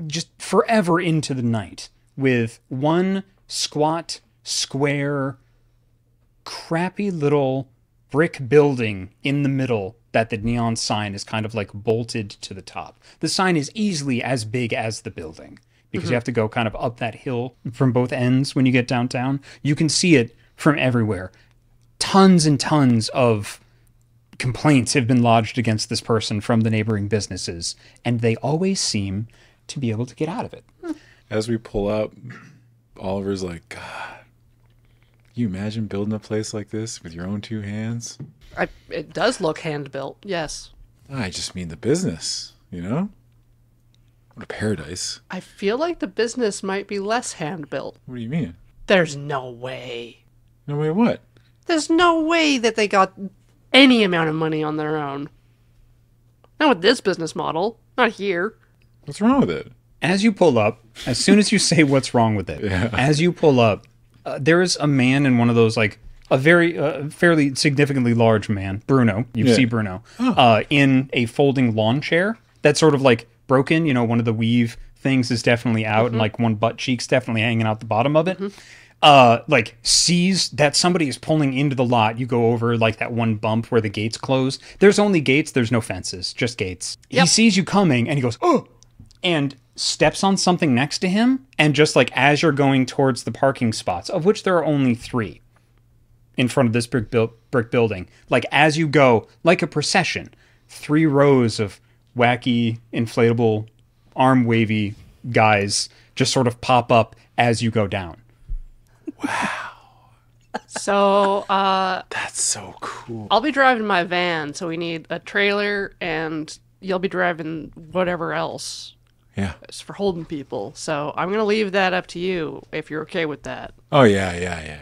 just forever into the night with one squat, square, crappy little brick building in the middle that the neon sign is kind of like bolted to the top. The sign is easily as big as the building because you have to go kind of up that hill from both ends when you get downtown. You can see it from everywhere. Tons and tons of complaints have been lodged against this person from the neighboring businesses, and they always seem to be able to get out of it. As we pull up, Oliver's like, God, can you imagine building a place like this with your own 2 hands? It does look hand-built, yes. I just mean the business, you know? What a paradise. I feel like the business might be less hand-built. What do you mean? There's no way. No way what? There's no way that they got any amount of money on their own. Not with this business model. Not here. What's wrong with it? As you pull up, as soon as you say what's wrong with it, as you pull up, there is a man in one of those, like, a very fairly significantly large man, Bruno, you see Bruno, in a folding lawn chair that's sort of like broken, you know, one of the weave things is definitely out and like one butt cheek's definitely hanging out the bottom of it. Like sees that somebody is pulling into the lot. You go over like that one bump where the gates close. There's only gates. There's no fences, just gates. He sees you coming and he goes, oh, and steps on something next to him. And just like as you're going towards the parking spots, of which there are only 3 in front of this brick building, like as you go, like a procession, 3 rows of wacky, inflatable, arm wavy guys just sort of pop up as you go down. Wow. So, That's so cool. I'll be driving my van, so we need a trailer, and you'll be driving whatever else. Yeah. It's for holding people. So I'm gonna leave that up to you if you're okay with that. Oh yeah.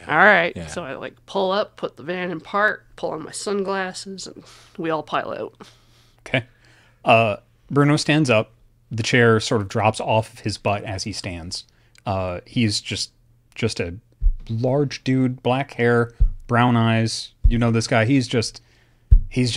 All right. Yeah. So I like pull up, put the van in park, pull on my sunglasses, and we all pile out. Okay. Bruno stands up. The chair sort of drops off of his butt as he stands. He's just a large dude, black hair, brown eyes. You know this guy. He's just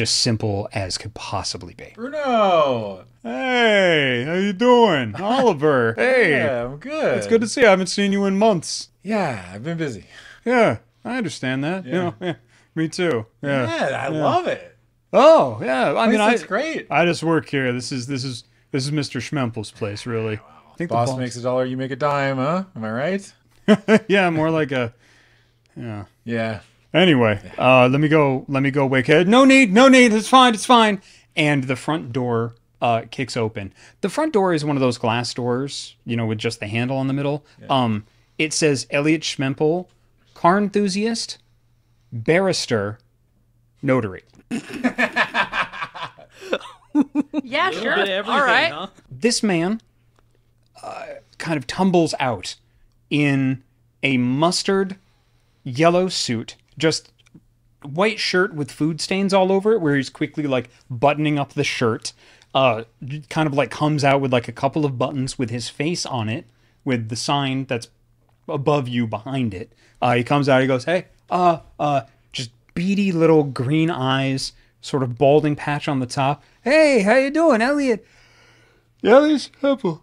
simple as could possibly be. Bruno. Hey, how you doing? Oliver. Hey. Yeah, I'm good. It's good to see you. I haven't seen you in months. Yeah, I've been busy. Yeah, I understand that. Yeah. Yeah, me too. Yeah. Yeah, I love it. Oh, yeah. I mean, It's great. I just work here. This is Mr. Schmempel's place, really. I think the Boss makes $1, you make a dime, huh? Am I right? Yeah, more like a. Yeah. Yeah. Anyway, let me go wake head. No need. It's fine. And the front door kicks open. The front door is one of those glass doors, with just the handle in the middle. Yeah. It says Elliot Schmempel, car enthusiast, barrister, notary. Yeah, sure. Bit of everything, All right. huh? This man kind of tumbles out in a mustard yellow suit, just white shirt with food stains all over it, where he's quickly like buttoning up the shirt. Kind of like comes out with like a couple of buttons with his face on it, with the sign that's above you behind it. He comes out, he goes, hey, just beady little green eyes, sort of balding patch on the top. Hey, how you doing, Elliot? Elliot Schmempel.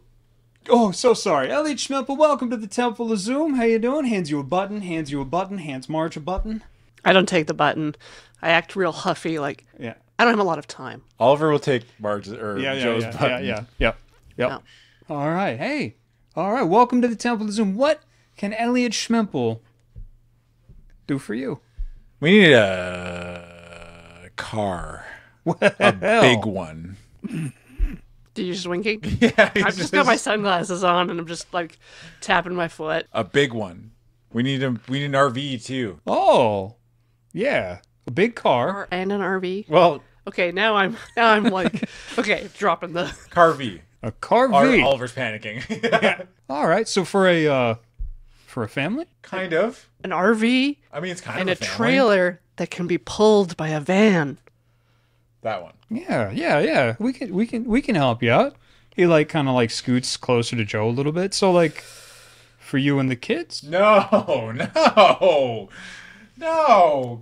Oh, so sorry. Elliot Schmempel, welcome to the Temple of Zoom. How you doing? Hands you a button, hands Marge a button. I don't take the button. I act real huffy, like Yeah. I don't have a lot of time. Oliver will take Marge's or Joe's button. Yep. No. All right. Hey. All right. Welcome to the Temple of Zoom. What can Elliot Schmempel do for you? We need a car. A big one. Do you just winking? Yeah. I've just got my sunglasses on and I'm just like tapping my foot. A big one. We need an RV too. Oh, yeah. A big car. And an RV. Well, Okay, now I'm like okay, dropping the car V. A car V. Oliver's panicking. All right. So for a family? Kind of. an RV I mean, it's kind and of a family. trailer that can be pulled by a van. That one. Yeah. We can help you out. He like kind of like scoots closer to Joe a little bit. So like for you and the kids? No,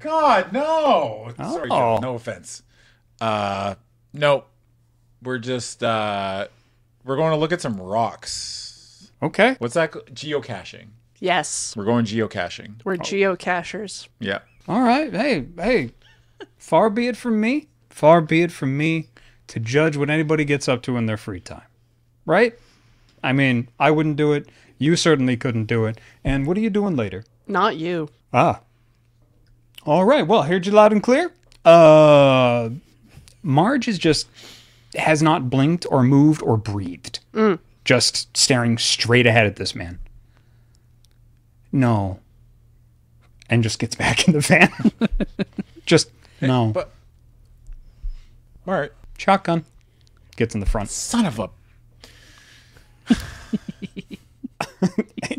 God, no. Sorry, Joe. No offense. No. We're just we're going to look at some rocks. Okay. What's that? Geocaching. Yes, We're going geocaching. we're geocachers. Yeah. All right. Hey. Far be it from me to judge what anybody gets up to in their free time. Right? I mean, I wouldn't do it. You certainly couldn't do it. And what are you doing later? Not you. Ah. All right. Well, heard you loud and clear. Marge has not blinked or moved or breathed. Just staring straight ahead at this man. No. And just gets back in the van. Just, no. But Mart, Shotgun. Gets in the front. son of a.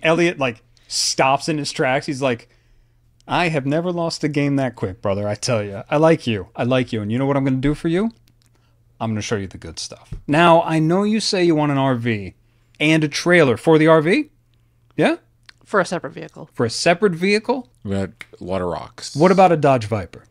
Elliot, like, stops in his tracks. He's like, I have never lost a game that quick, brother. I tell you. I like you. And you know what I'm going to do for you? I'm going to show you the good stuff. Now, I know you say you want an RV and a trailer for the RV. Yeah? For a separate vehicle. For a separate vehicle? We had a lot of rocks. What about a Dodge Viper?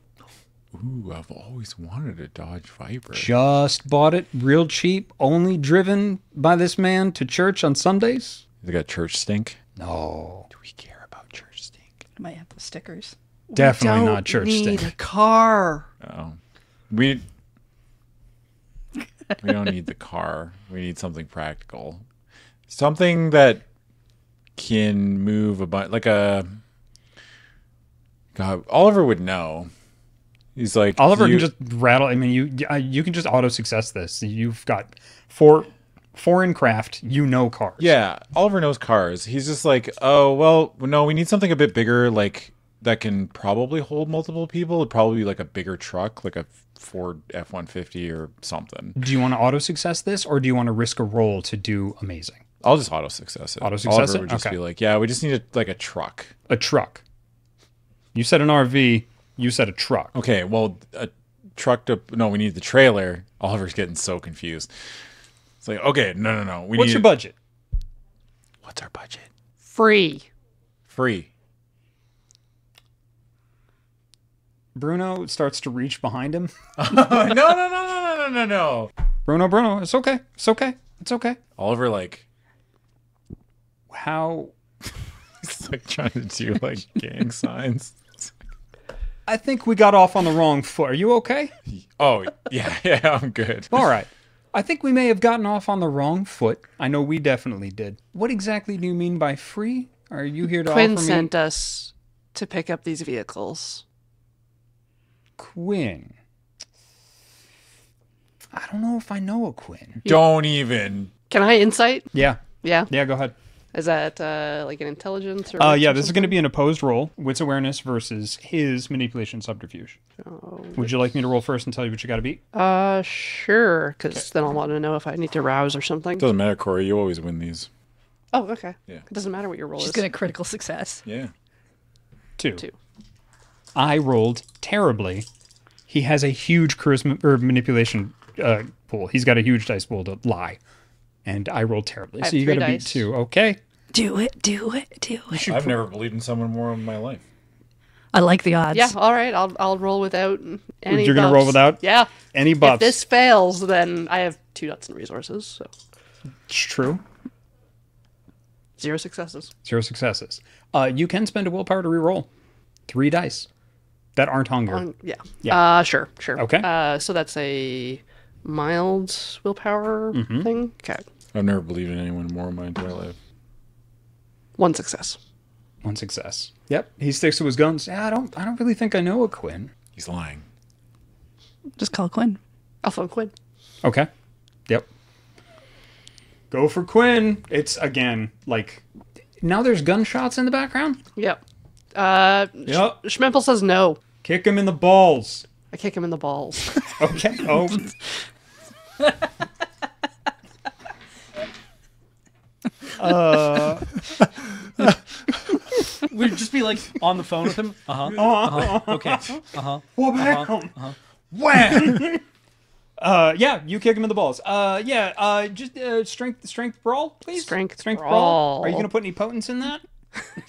Ooh, I've always wanted a Dodge Viper. Just bought it real cheap, only driven by this man to church on Sundays? They got church stink. No. Do we care about church stink? I might have the stickers. Definitely Don't not church need stink. a car. Oh, we don't need the car. We need something practical, something that can move a bunch, like a. God, Oliver would know. He's like Oliver can just rattle. I mean, you can just auto success this. You've got foreign craft. You know cars. Yeah, Oliver knows cars. He's just like, oh well, no, we need something a bit bigger, like that can probably hold multiple people. It'd probably be like a bigger truck, like a Ford F-150 or something. Do you want to auto success this, or do you want to risk a roll to do amazing? I'll just auto success it. Auto success Oliver it? would just Okay. be like, yeah, we just need like a truck. A truck. You said an RV. You said a truck. Okay, well, a truck to no, we need the trailer. Oliver's getting so confused. It's like, okay, no. What's your budget? What's our budget? Free. Free. Bruno starts to reach behind him. No. Bruno, it's okay. It's okay. Oliver like How? he's like trying to do like gang signs. I think we got off on the wrong foot. Are you okay? Oh yeah, I'm good. All right. I think we may have gotten off on the wrong foot. I know we definitely did. What exactly do you mean by free? Are you here to Quinn offer me... sent us to pick up these vehicles. Quinn. I don't know if I know a Quinn. Don't even. Can I insight? Yeah. Yeah. Yeah, go ahead. Is that like an intelligence or? Yeah, this is going to be an opposed roll. Wits awareness versus his manipulation subterfuge. Would you like me to roll first and tell you what you got to beat? Sure. Because then I'll want to know if I need to rouse or something. Doesn't matter, Corey. You always win these. Oh, okay. Yeah. It doesn't matter what your roll She's is. gonna critical success. Yeah. 2. 2. I rolled terribly. He has a huge charisma or manipulation pool. He's got a huge dice pool to lie. And I rolled terribly. I So have you got 3 to beat dice. 2. Okay. Do it. I've never believed in someone more in my life. I like the odds. Yeah. All right. I'll roll without any. You're gonna roll buffs. without? Yeah. Any If buffs? this fails, then I have 2 nuts and resources. So It's true. 0 successes. 0 successes. You can spend a willpower to reroll 3 dice that aren't hunger. Yeah. Yeah. Sure. Okay. So that's a mild willpower Mm-hmm. thing. Okay. I've never believed in anyone more in my entire life. 1 success. 1 success. Yep. He sticks to his guns. Yeah, I don't really think I know a Quinn. He's lying. Just call Quinn. I'll phone Quinn. Okay. Yep. Go for Quinn. It's again like now there's gunshots in the background. Yep. Yep. Schmempel says no. Kick him in the balls. I kick him in the balls. Okay. Oh. We'd just be like on the phone with him. Okay. Wham! Wham! Yeah, you kick him in the balls. Just strength brawl, please. Strength brawl. brawl. Are you gonna put any potence in that?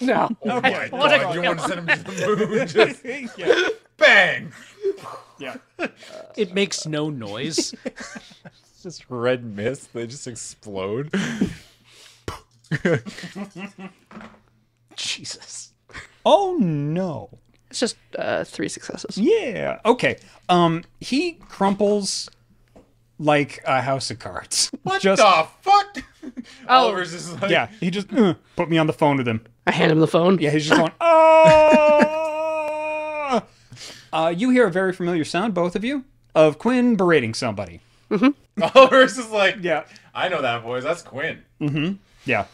No. Oh my What a- God, you want to send him to the moon? Just Yeah. bang! Yeah. It makes no noise. It's just red mist. They just explode. Jesus. Oh no. It's just 3 successes. Yeah. Okay. He crumples like a house of cards. What Just, the fuck? Oliver's just like, Yeah. He just put me on the phone with him. I hand him the phone. Yeah. He's just going. Oh. You hear a very familiar sound, both of you, of Quinn berating somebody. Oliver's just like, Yeah. I know that voice. That's Quinn. Yeah.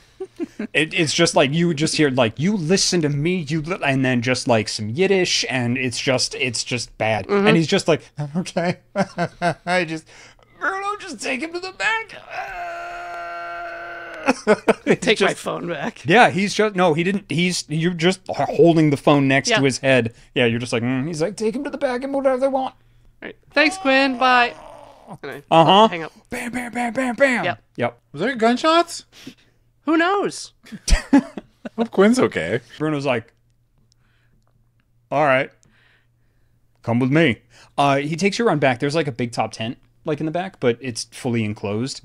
It's just like you just hear like you listen to me, and then just like some Yiddish, and it's just bad. And he's just like, okay, Bruno, just take him to the back. Take my phone back. Yeah, he's just no, he didn't. You're just holding the phone next Yeah. to his head. Yeah, you're just like, he's like, take him to the back and whatever they want. Right. Thanks, Quinn. Bye. And I hang up. Bam, bam, bam, bam, bam. Yep. Was there gunshots? Who knows? Hope Quinn's okay. Bruno's like, all right, come with me. He takes you around back. There's like a big top tent like in the back, but it's fully enclosed.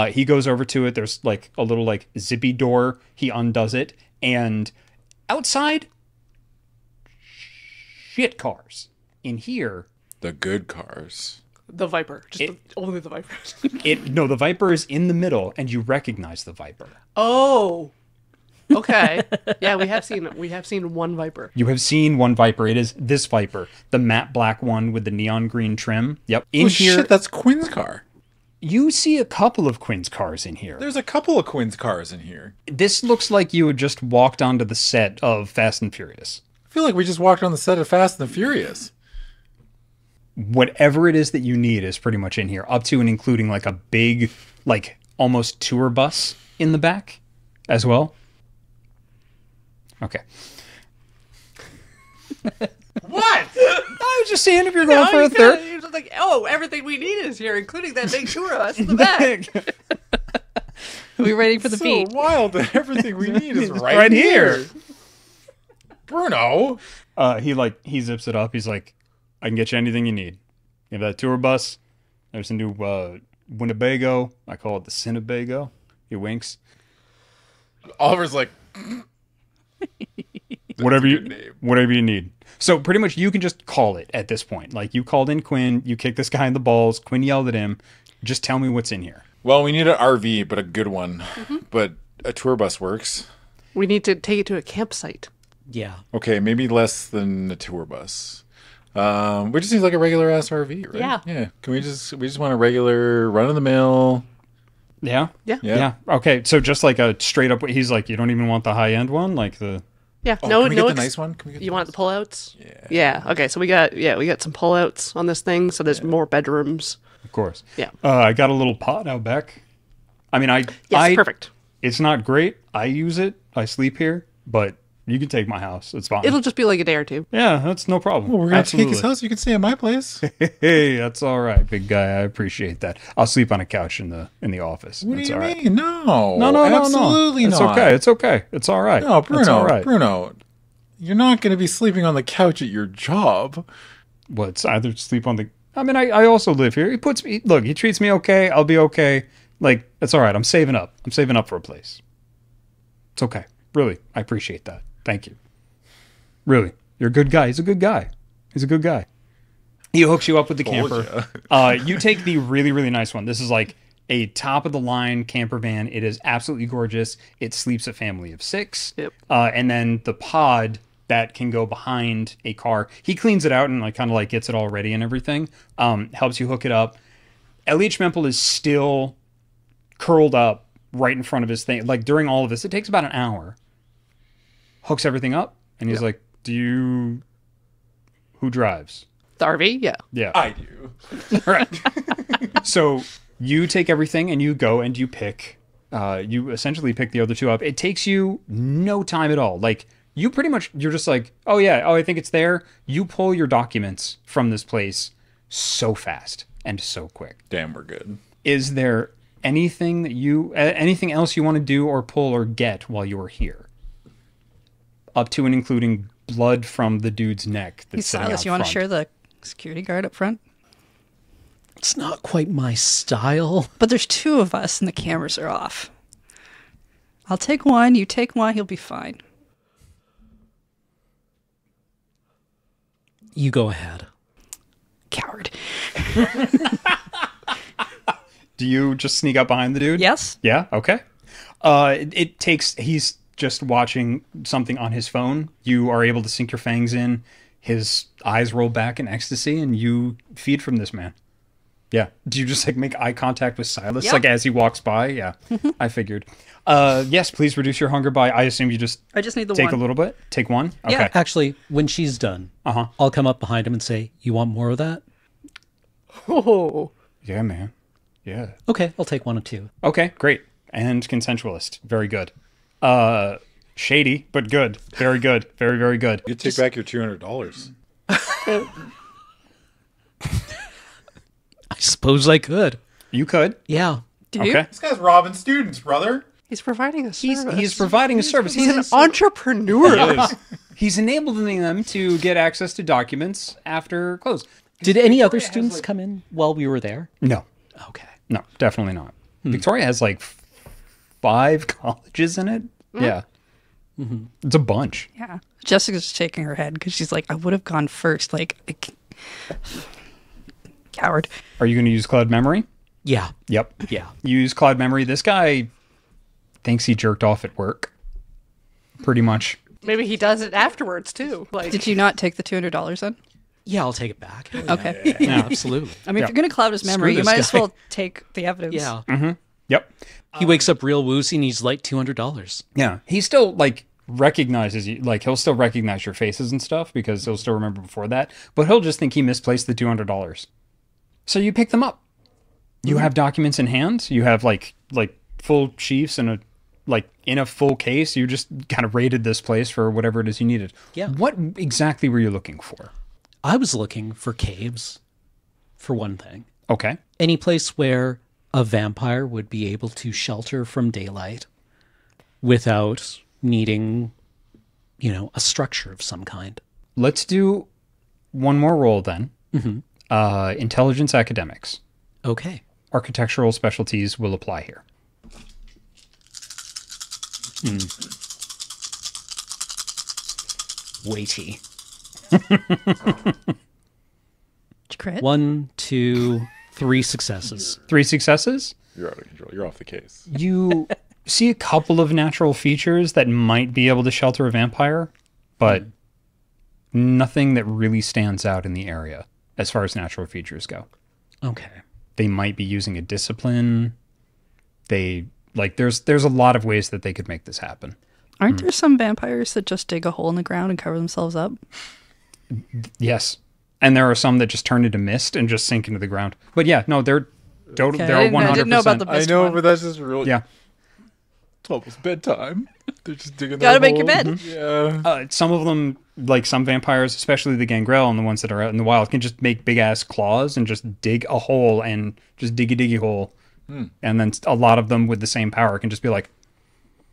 He goes over to it. There's like a little like zippy door. He undoes it, and outside, shit cars. In here, The good cars. The Viper. Just only the Viper. the Viper is in the middle, and you recognize the Viper. Oh. Okay. Yeah, we have seen one Viper. You have seen one Viper. It is this Viper, the matte black one with the neon green trim. Yep. In Oh here, shit, that's Quinn's car. you see a couple of Quinn's cars in here. There's a couple of Quinn's cars in here. This looks like you had just walked onto the set of Fast and Furious. feel like we just walked on the set of Fast and the Furious. Whatever it is that you need is pretty much in here, up to and including like a big, like almost tour bus in the back as well. Okay. What? I was just seeing if you're going for a third. He was like, oh, everything we need is here, including that big tour bus in the back. We're waiting for the So beat. wild that everything we need is right here. Bruno. He zips it up. He's like, I can get you anything you need. You have that tour bus. There's a new Winnebago. I call it the Cinnebago. He winks. Oliver's like, Whatever a good name. whatever you need. So pretty much you can just call it at this point. Like you called in Quinn, you kicked this guy in the balls, Quinn yelled at him, just tell me what's in here. well, we need an RV, but a good one. But a tour bus works. We need to take it to a campsite. Yeah. Okay, maybe less than a tour bus. We just need like a regular ass RV, right? Yeah. Yeah. Can we just want a regular run of the mill? Yeah? Yeah. Yeah. Okay, so just like a straight up, he's like, you don't even want the high end one? Like the... Yeah. Oh, no, can we no. get the nice one? Can we get You the want nice the pullouts? Yeah. Yeah. Okay. So we got some pullouts on this thing. So there's more bedrooms. Of course. Yeah. I got a little pot out back. I mean, Yes. Perfect. It's not great. I use it. I sleep here, but you can take my house. It's fine. It'll just be like a day or two. Yeah, that's no problem. Well, we're gonna Absolutely. take his house. You can stay at my place. Hey, that's all right, big guy. I appreciate that. I'll sleep on a couch in the office. What That's do you all right. mean? No. No, absolutely It's not. okay. It's okay. It's all right. No, It's Bruno. all right. Bruno, you're not going to be sleeping on the couch at your job. Well, it's either sleep on the. I mean, I also live here. He puts me. Look, he treats me okay. I'll be okay. Like it's all right. I'm saving up. I'm saving up for a place. It's okay. Really, I appreciate that. Thank you. Really, you're a good guy. He's a good guy. He's a good guy. He hooks you up with the camper. You take the really, really nice one. This is like a top of the line camper van. It is absolutely gorgeous. It sleeps a family of 6. Yep. And then the pod that can go behind a car. He cleans it out and like kind of like gets it all ready and everything. Helps you hook it up. Elliot Schmempel is still curled up right in front of his thing. Like during all of this, it takes about an hour. Hooks everything up, and he's like, who drives? The RV. Yeah. Yeah. I do. All right. So you take everything and you go and you pick, you essentially pick the other two up. It takes you no time at all. Like you pretty much, you're just like, oh yeah, I think it's there. You pull your documents from this place so fast and so quick. Damn, we're good. Is there anything anything else you want to do or pull or get while you are here? Up to and including blood from the dude's neck. Hey, That's sitting Silas, out you want to front. share the security guard up front? It's not quite my style. But there's 2 of us and the cameras are off. I'll take one, you take one, he'll be fine. You go ahead. Coward. Do you just sneak up behind the dude? Yes? Yeah, okay. He's just watching something on his phone. You are able to sink your fangs in. His eyes roll back in ecstasy, and you feed from this man. Yeah. Do you just like make eye contact with Silas Yeah. like as he walks by? Yeah, I figured. Yes, please reduce your hunger by. I assume you just I just need the take one. a little bit. Take one. Okay. Yeah. Actually, when she's done, I'll come up behind him and say, "You want more of that?" Oh. Yeah, man. Yeah. Okay, I'll take 1 or 2. Okay, great. And consensualist. Very good. Shady, but good. Very good. Very, very good. You take back your $200. I suppose I could. You could. Yeah. Do you? Okay. This guy's robbing students, brother. He's providing a service. He's providing a service. He's an entrepreneur. He's enabling them to get access to documents after close. Did any other students come in while we were there? No. Okay. No, definitely not. Victoria has like 5 colleges in it. Yeah. It's a bunch. Yeah. Jessica's shaking her head because she's like, I would have gone first. Like, coward. Are you going to use cloud memory? Yeah. Yep. Yeah. Use cloud memory. This guy thinks he jerked off at work. Pretty much. Maybe he does it afterwards too. Like, Did you not take the $200 then? Yeah, I'll take it back. Okay. Yeah, absolutely. I mean, if you're going to cloud his memory, you this might as guy. well take the evidence. Yeah. Yep. He wakes up real woozy and he's like $200. Yeah. He's still like recognizes you. Like, he'll still recognize your faces and stuff because he'll still remember before that. But he'll just think he misplaced the $200. So you pick them up. You have documents in hand. You have like full chiefs and in a full case. You just kind of raided this place for whatever it is you needed. Yeah. What exactly were you looking for? I was looking for caves, for one thing. Okay. Any place where a vampire would be able to shelter from daylight without needing, a structure of some kind. Let's do one more roll then. Intelligence academics. Okay. Architectural specialties will apply here. Weighty. Did you crit? 1, 2, 3 successes. 3 successes. You're out of control. You're off the case. You see a couple of natural features that might be able to shelter a vampire, but nothing that really stands out in the area as far as natural features go. Okay. They might be using a discipline. There's a lot of ways that they could make this happen. Aren't there some vampires that just dig a hole in the ground and cover themselves up? Yes. And there are some that just turn into mist and just sink into the ground. But yeah, no, they're Okay, they're 100%. I didn't know about the mist one. but that's just real. Yeah. It's almost bedtime. They're just digging. Gotta their make your hole. bed. Yeah. Some of them, like some vampires, especially the gangrel and the ones that are out in the wild, can just make big ass claws and just dig a hole and just diggy hole. And then a lot of them with the same power can just be like,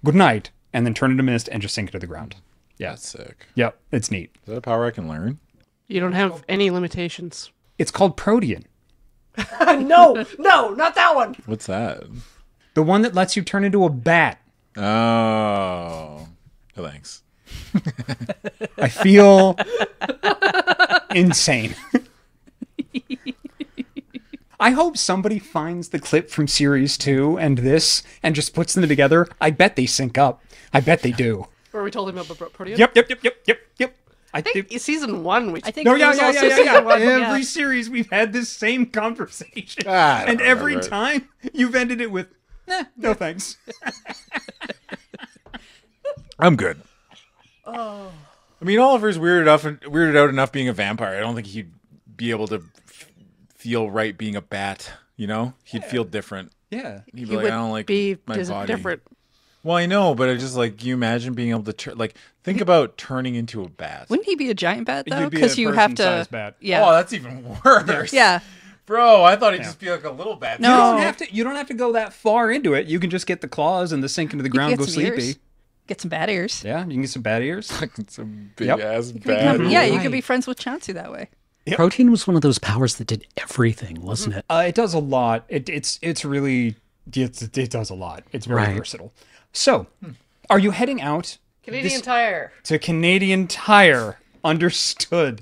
good night, and then turn into mist and just sink into the ground. Yeah. That's sick. Yep. It's neat. Is that a power I can learn? You don't have any limitations. It's called Protean. No, not that one. What's that? The one that lets you turn into a bat. Oh, thanks. I feel insane. I hope somebody finds the clip from series 2 and this and just puts them together. I bet they sync up. I bet they do. Where we told him about Protean? Yep. I think season 1 we... I think No, it yeah. was also season one, yeah. Every series we've had this same conversation. I don't And every remember. time you've ended it with, no thanks. I'm good. Oh. I mean, Oliver's weirded out enough being a vampire. I don't think he'd be able to feel right being a bat. He'd feel different. Yeah. He'd be He like, would I don't like be my body. different. Well, I know, but I just like, you imagine being able to think about turning into a bat. Wouldn't he be a giant bat though? You'd be Because a you have to. person-sized bat. Yeah. Oh, that's even worse. Yeah. Bro, I thought he'd just be like a little bat. No. You don't have to go that far into it. You can just get the claws and the sink into the ground, get go some sleepy. ears. Get some bat ears. Yeah, you can get some bat ears. Some big Yep. ass You bat. become- yeah, you Right. could be friends with Chauncey that way. Protein was one of those powers that did everything, wasn't it? It does a lot. It really does a lot. It's very Right. versatile. So, are you heading out Canadian Tire. to Canadian Tire? Understood.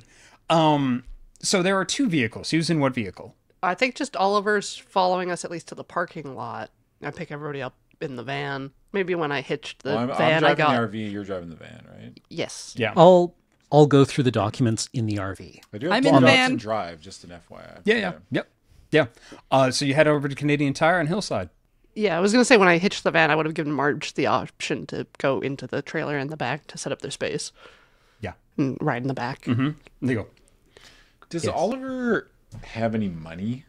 So there are 2 vehicles. Who's in what vehicle? I think just Oliver's following us at least to the parking lot. I pick everybody up in the van. Maybe when I hitched the I'm van, I driving got... the RV, you're driving the van, right? Yes. Yeah. I'll go through the documents in the RV. I do have I'm two in the bucks van. and drive, just an FYI. Yeah. So you head over to Canadian Tire on Hillside. Yeah, I was going to say when I hitched the van, I would have given Marge the option to go into the trailer in the back to set up their space. Yeah. And ride in the back. There you go. Does Oliver have any money?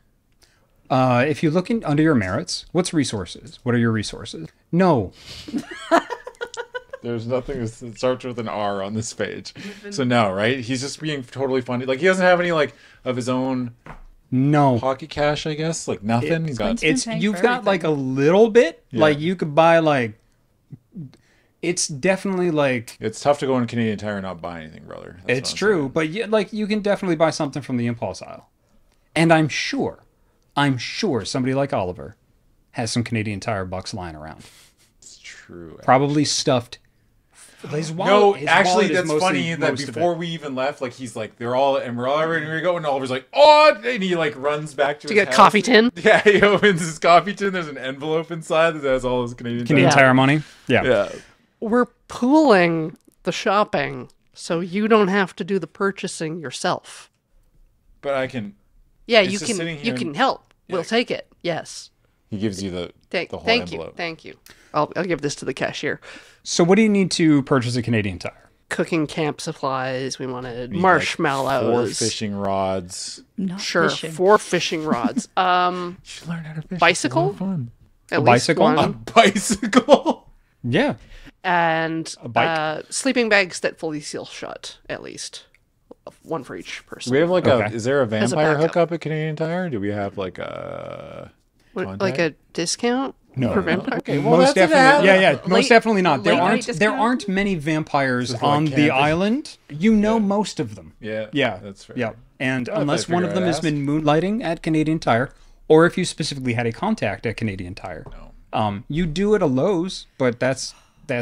If you look under your merits, what's resources? What are your resources? No. There's nothing that starts with an R on this page. So no, right? He's just being totally funded. Like, he doesn't have any, of his own No. pocket cash, I guess? Nothing? He's got... Quince- paying You've for got everything. a little bit. Yeah. Like you could buy it's definitely It's tough to go in Canadian Tire and not buy anything, brother. That's it's what I'm true, saying. but you can definitely buy something from the impulse aisle. And I'm sure somebody like Oliver has some Canadian Tire bucks lying around. It's true. Probably stuffed. His No, wallet- his actually, wallet is that's mostly funny that most of before it. we even left, he's like, they're all, and we're all ready to go, and Oliver's like, oh, and he runs back to To his get a house. coffee tin? Yeah, he opens his coffee tin. There's an envelope inside that has all his Canadian Canadian Tire. Tire money. Yeah. Yeah. We're pooling the shopping so you don't have to do the purchasing yourself. But I can. Yeah, It's you just can sitting here you and- can help. Yeah. We'll take it. Yes. He gives you the whole Thank envelope. you. Thank you. I'll give this to the cashier. So what do you need to purchase a Canadian Tire? Cooking camp supplies. We wanted Need, like, marshmallows. 4 fishing rods. Not Sure, fishing. 4 fishing rods. You should learn how to fish. Bicycle? It's a lot of fun. At least bicycle? one. A bicycle. Yeah. And bike? sleeping bags that fully seal shut, at least. One for each person. Do we have like Okay. is there a As a vampire backup. hookup at Canadian Tire? Do we have like a What, like a discount No. for vampire? Okay, well, Most that's definitely. an Yeah, ad. yeah. Most definitely not. There late night aren't. There discount? aren't many vampires Just like on the camping. island. You know most of them. Yeah, Yeah. that's fair. Yeah. And I unless one of figured them I'd has ask. been moonlighting at Canadian Tire, or if you specifically had a contact at Canadian Tire, you do it a Lowe's, but that's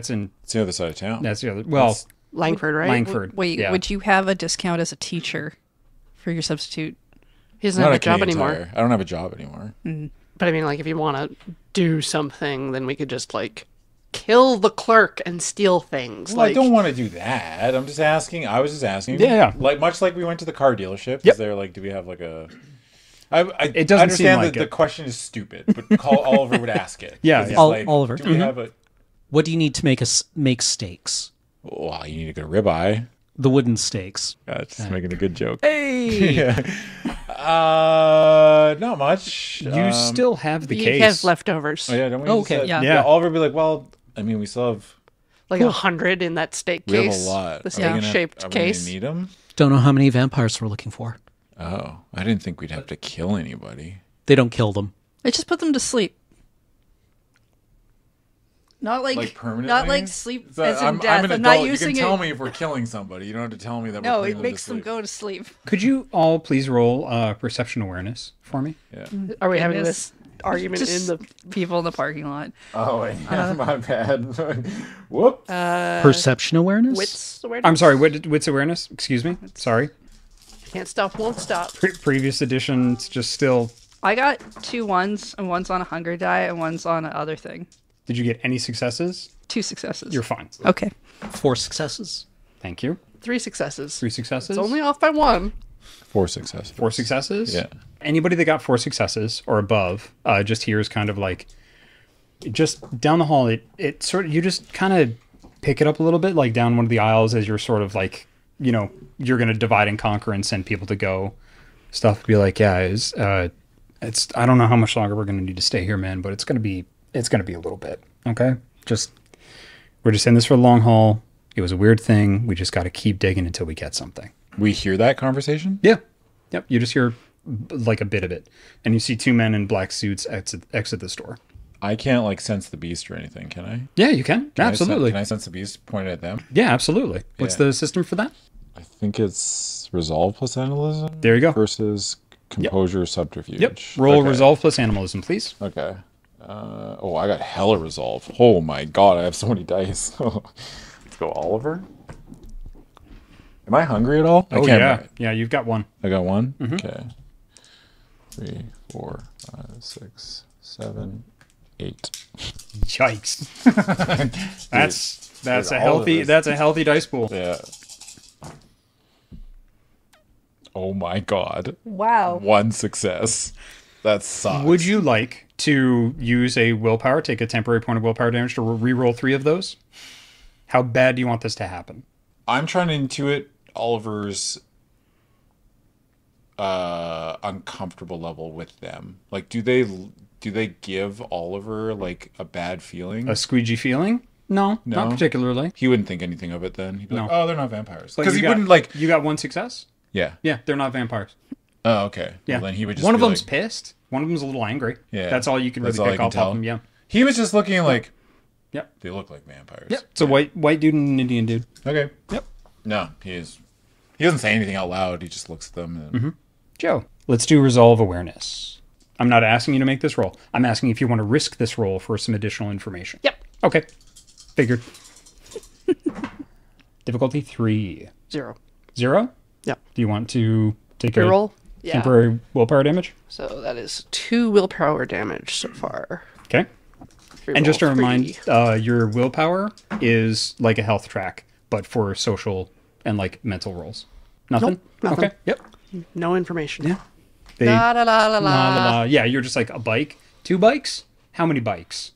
in It's the other side of town. that's the other. Well, Langford, right? Langford. Wait, yeah. would you have a discount as a teacher for your substitute? He doesn't Not have a a job Canadian anymore. Tire. I don't have a job anymore. But I mean, like, if you want to do something, then we could just, like, kill the clerk and steal things. Well, like, I don't want to do that. I'm just asking. I was just asking. Yeah, yeah. Like much like we went to the car dealership. Yep. Is there like, do we have like a? It doesn't I understand seem like that the it. question is stupid, but Oliver would ask it. Yeah, 'Cause he's yeah. like, Oliver. Do we have a? What do you need to make steaks? Well, you need a good ribeye. The wooden steaks. That's making a good joke. Hey! Yeah. Not much. You still have the you case. have leftovers. Oh, yeah, don't we? Oh, just okay, said- yeah. Yeah. Oliver would be like, well, I mean, we still have. Like 100 in that steak We have case. a lot. This Are we gonna have- shaped are we gonna case. need them? Don't know how many vampires we're looking for. Oh, I didn't think we'd have to kill anybody. They don't kill them. I just put them to sleep. Not like Permanently? not like sleep So as in I'm death. an I'm adult. not using You can tell it. me if we're killing somebody. You don't have to tell me that. No, we're it putting makes to them sleep. go to sleep. Could you all please roll perception awareness for me? Yeah. Are we having Goodness. this argument Just in the people in the parking lot. Oh, wait. My bad. Whoop. Perception awareness? wits awareness? I'm sorry. Wits awareness. Excuse me. Sorry. Can't stop, won't stop. Previous editions just still. I got 2 ones, and one's on a hunger die, and one's on another thing. Did you get any successes? 2 successes. You're fine. okay. 4 successes. Thank you. 3 successes. 3 successes. It's only off by 1. 4 successes. 4 successes. Yeah. Anybody that got 4 successes or above, just here's kind of like, just down the hall. It sort of, you just kind of pick it up a little bit, like down one of the aisles as you're sort of like, you know, you're gonna divide and conquer and send people to go. Stuff be like, yeah, it's I don't know how much longer we're gonna need to stay here, man, but it's gonna be a little bit. Okay, we're just in this for the long haul. It was a weird thing. We just got to keep digging until we get something. We hear that conversation? Yeah. Yep. You just hear like a bit of it, and you see 2 men in black suits exit the store. I can't like sense the beast or anything, can I? Yeah, you can. Absolutely. Can I sense the beast pointed at them? Yeah, absolutely. What's Yeah. the system for that? I think it's resolve plus animalism. There you go. Versus composure subterfuge. Yep. Roll Okay. resolve plus animalism, please. Okay. I got hella resolve. Oh my god, I have so many dice. Let's go, Oliver. Am I hungry at all? I Oh can't yeah, remember. yeah. You've got 1. I got 1? Mm-hmm. Okay. 3, 4, 5, 6, 7, 8. Yikes. That's dude, a all of healthy. this. That's a healthy dice pool. Yeah. Oh my god. Wow. 1 success. That sucks. Would you like to use a willpower, take a temporary point of willpower damage to re-roll 3 of those? How bad do you want this to happen? I'm trying to intuit Oliver's uncomfortable level with them. Like, do they give Oliver like a bad feeling? A squeegee feeling? No, not No? particularly. He wouldn't think anything of it then. He'd be like, No. "Oh, they're not vampires." But Because you he got- wouldn't like. You got 1 success? Yeah. Yeah, they're not vampires. Oh, okay. Yeah. Well, then he would just. One of be them's like, pissed. One of them's a little angry. Yeah. That's all you can That's really all pick I can off tell. of them. Yeah. He was just looking like. Yep. They look like vampires. Yep. It's a white dude and an Indian dude. Okay. Yep. No, he is. He doesn't say anything out loud. He just looks at them. And, Joe, let's do resolve awareness. I'm not asking you to make this roll. I'm asking if you want to risk this roll for some additional information. Yep. Okay. Figured. Difficulty 3. 0. 0? Yep. Do you want to take Reroll? a Yeah. temporary willpower damage? So that is 2 willpower damage so far. Okay. And just to remind, your willpower is like a health track, but for social and like mental rolls. Nothing? Nope, nothing. Okay. Yep. No information. Yeah. They, La la la la la, la, la. la. Yeah, you're just like a bike. 2 bikes? How many bikes?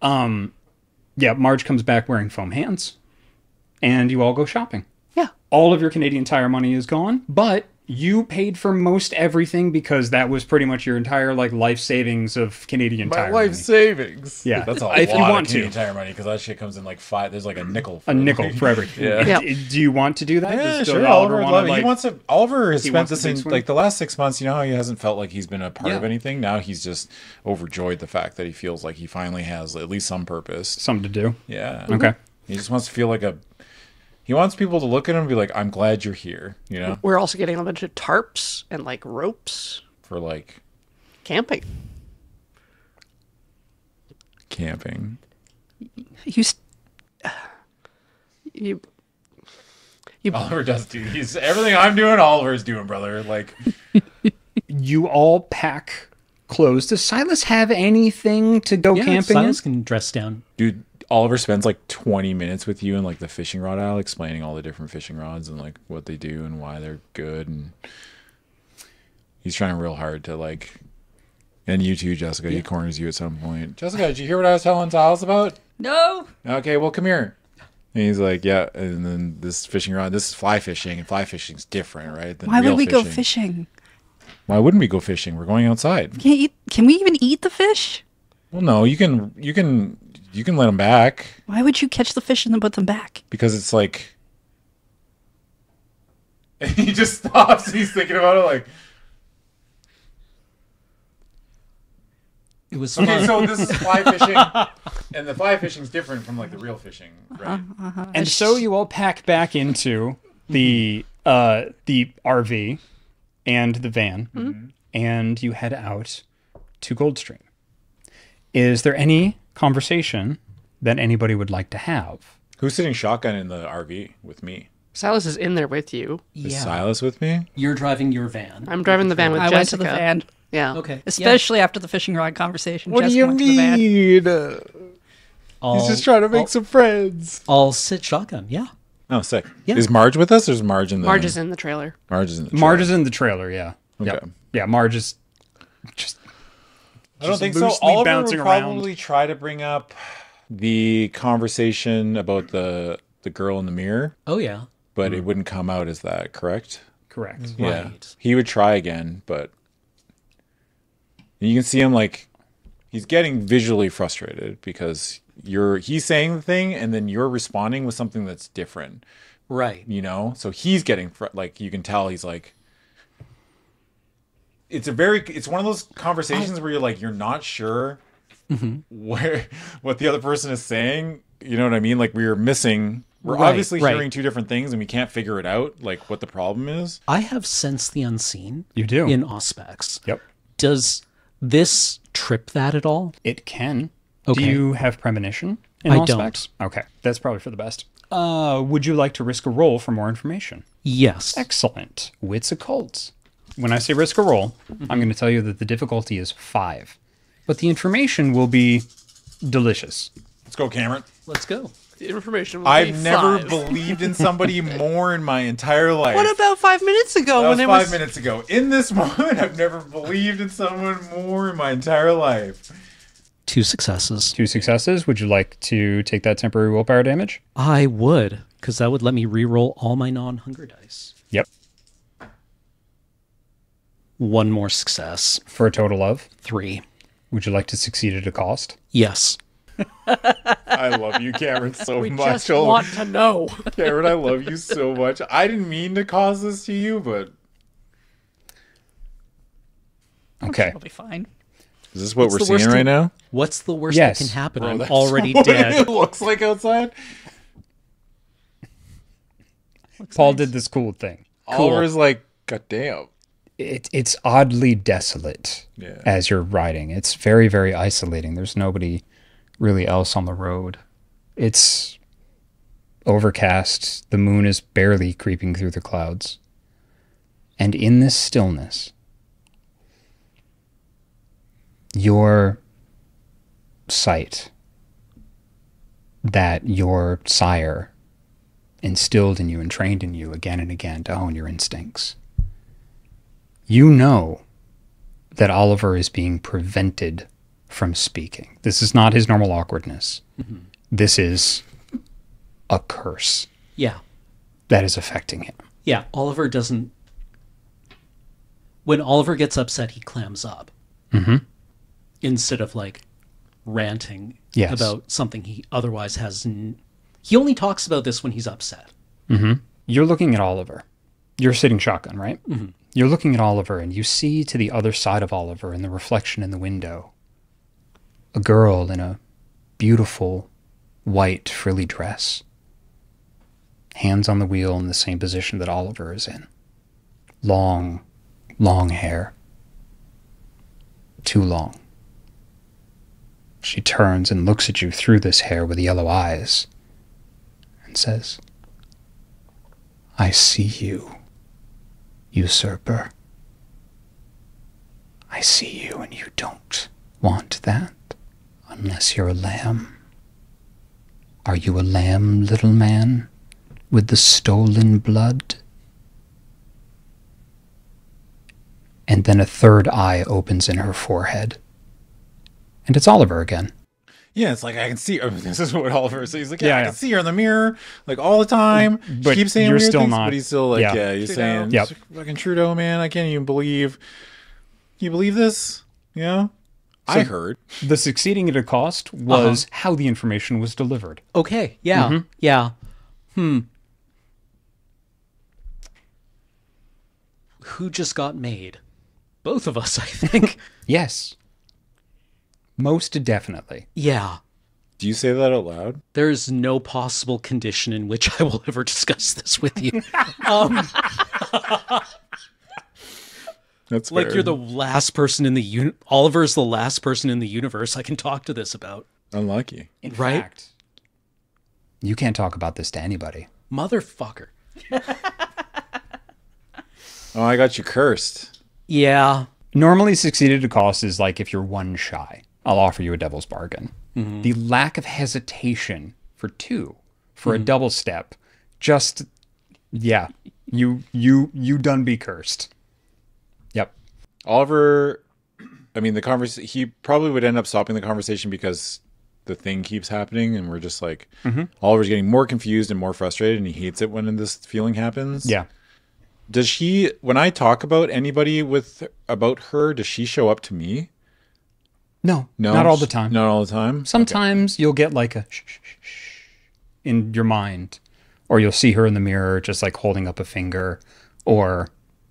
Yeah, Marge comes back wearing foam hands, and you all go shopping. Yeah. All of your Canadian Tire money is gone, but you paid for most everything because that was pretty much your entire life savings of Canadian My Tire life money. savings. Yeah, That's a if lot you want of Canadian to. Tire money because that shit comes in like five. There's like a nickel. For A nickel for everything. Yeah. Yeah. Do you want to do that? Yeah, Does sure. Oliver Oliver would wanna, love it. He wants to. Oliver has he spent wants this the big in swing? like the last 6 months. You know how he hasn't felt like he's been a part of Yeah. anything. Now he's just overjoyed the fact that he feels like he finally has at least some purpose. something to do? Yeah. Okay. He just wants to feel like a. He wants people to look at him and be like, "I'm glad you're here." You know, We're also getting a bunch of tarps and like ropes. for like Camping. camping. You s- You Oliver does do. He's everything I'm doing. Oliver's doing, brother. Like, You all pack clothes. Does Silas have anything to go Yeah, camping Silas in? can dress down. dude, Oliver spends like 20 minutes with you in like the fishing rod aisle, explaining all the different fishing rods and like what they do and why they're good, and he's trying real hard to like. And you too, Jessica. He corners you at some point. Jessica, did you hear what I was telling Silas about? No. Okay, well, come here. And he's like, yeah. And then this fishing rod, this is fly fishing, and fly fishing's different, right? Than Why real would we go fishing? Why wouldn't we go fishing? We're going outside. Can't eat. Can we even eat the fish? Well, no, you can let them back Why would you catch the fish and then put them back? because it's like. He just stops. He's thinking about it like. It was Okay, fun. so this is fly fishing, and the fly fishing's different from like the real fishing, right? And so you all pack back into the RV and the van, and you head out to Goldstream. Is there any conversation that anybody would like to have? Who's sitting shotgun in the RV with me? Silas is in there with you. Is Yeah. Silas with me? You're driving your van. I'm driving the van with I Jessica. went to the van, Yeah. Okay. especially after the fishing rod conversation. What do Jessica you went to the van. mean? He's just trying to make some friends. I'll sit shotgun. Yeah. Oh, sick. Yeah. Is Marge with us, or is Marge in the? Marge is in the trailer. Marge is in the. Marge is in the trailer, yeah. Okay. Yep. Yeah, Marge is just I don't just think so. loosely Oliver bouncing would around. probably try to bring up the conversation about the girl in the mirror, Oh yeah. but it wouldn't come out as that. Correct? correct. Yeah. Right. He would try again, but you can see him like he's getting visually frustrated because he's saying the thing and then you're responding with something that's different, Right. you know? So he's getting like you can tell he's like it's one of those conversations where you're like you're not sure what the other person is saying, you know what I mean? Like we're Right, obviously right. hearing two different things and we can't figure it out like what the problem is. I have sensed the unseen. You do. In Auspex. Yep. Does this trip that at all? It can. Okay. Do you have premonition in I all don't. specs? Okay. That's probably for the best. Would you like to risk a roll for more information? Yes. Excellent. Wits occult. When I say risk a roll, I'm going to tell you that the difficulty is 5. But the information will be delicious. Let's go, Cameron. Let's go. The information will I've be never 5. believed in somebody more in my entire life. What about 5 minutes ago that when was it 5 was minutes ago. In this moment, I've never believed in someone more in my entire life. 2 successes. 2 successes. Would you like to take that temporary willpower damage? I would, because that would let me re-roll all my non-hunger dice. Yep. 1 more success. For a total of? 3. Would you like to succeed at a cost? Yes. I love you, Cameron, so we much. just want to know. Cameron, I love you so much. I didn't mean to cause this to you, but Okay. It'll be fine. is this what What's we're the seeing worst right thing- now? What's the worst Yes. that can happen? Bro, I'm that's already what dead. It looks like outside. Paul did this cool thing. Oliver's like, God damn. It's oddly desolate Yeah. as you're riding. It's very, very isolating. There's nobody really else on the road. It's overcast. The moon is barely creeping through the clouds. And in this stillness, your sight that your sire instilled in you and trained in you again and again to hone your instincts. You know that Oliver is being prevented from speaking. This is not his normal awkwardness. This is a curse Yeah. that is affecting him. Yeah. Oliver doesn't. When Oliver gets upset, he clams up. Instead of like ranting Yes. about something he otherwise has. He only talks about this when he's upset. You're looking at Oliver. You're sitting shotgun, right? You're looking at Oliver, and you see to the other side of Oliver, in the reflection in the window, a girl in a beautiful white frilly dress. Hands on the wheel in the same position that Oliver is in. Long, long hair. Too long. She turns and looks at you through this hair with yellow eyes and says, "I see you, usurper. I see you, and you don't want that unless you're a lamb. Are you a lamb, little man, with the stolen blood?" And then a third eye opens in her forehead. And it's Oliver again. Yeah, it's like I can see her. This is what Oliver says. He's like, Yeah, I yeah. can see her in the mirror, like all the time. But She keeps saying you're weird still things, not- but he's still like, yeah. yeah, he's Trudeau. saying, Yep. fucking Trudeau, man, I can't even believe. Can you believe this? Yeah, I heard. The succeeding at a cost was how the information was delivered. Okay. Yeah. Yeah. Who just got made? Both of us, I think. Yes. Most definitely. Yeah. Do you say that out loud? There is no possible condition in which I will ever discuss this with you. That's Like fair. you're the last person in the Oliver's the last person in the universe I can talk to this about. Unlucky. In Right? fact, you can't talk about this to anybody. Motherfucker. Oh, I got you cursed. Yeah. Normally, succeeded at a cost is like if you're one shy, I'll offer you a devil's bargain. The lack of hesitation for two, for a double step, just, yeah, you done be cursed. Yep. Oliver, I mean, the conversation, he probably would end up stopping the conversation because the thing keeps happening and we're just like, Oliver's getting more confused and more frustrated and he hates it when this feeling happens. Yeah. Does she, when I talk about anybody about her, does she show up to me? No, No, not all the time. Not all the time. Sometimes you'll get like a shh, shh, shh, shh in your mind, or you'll see her in the mirror just like holding up a finger, or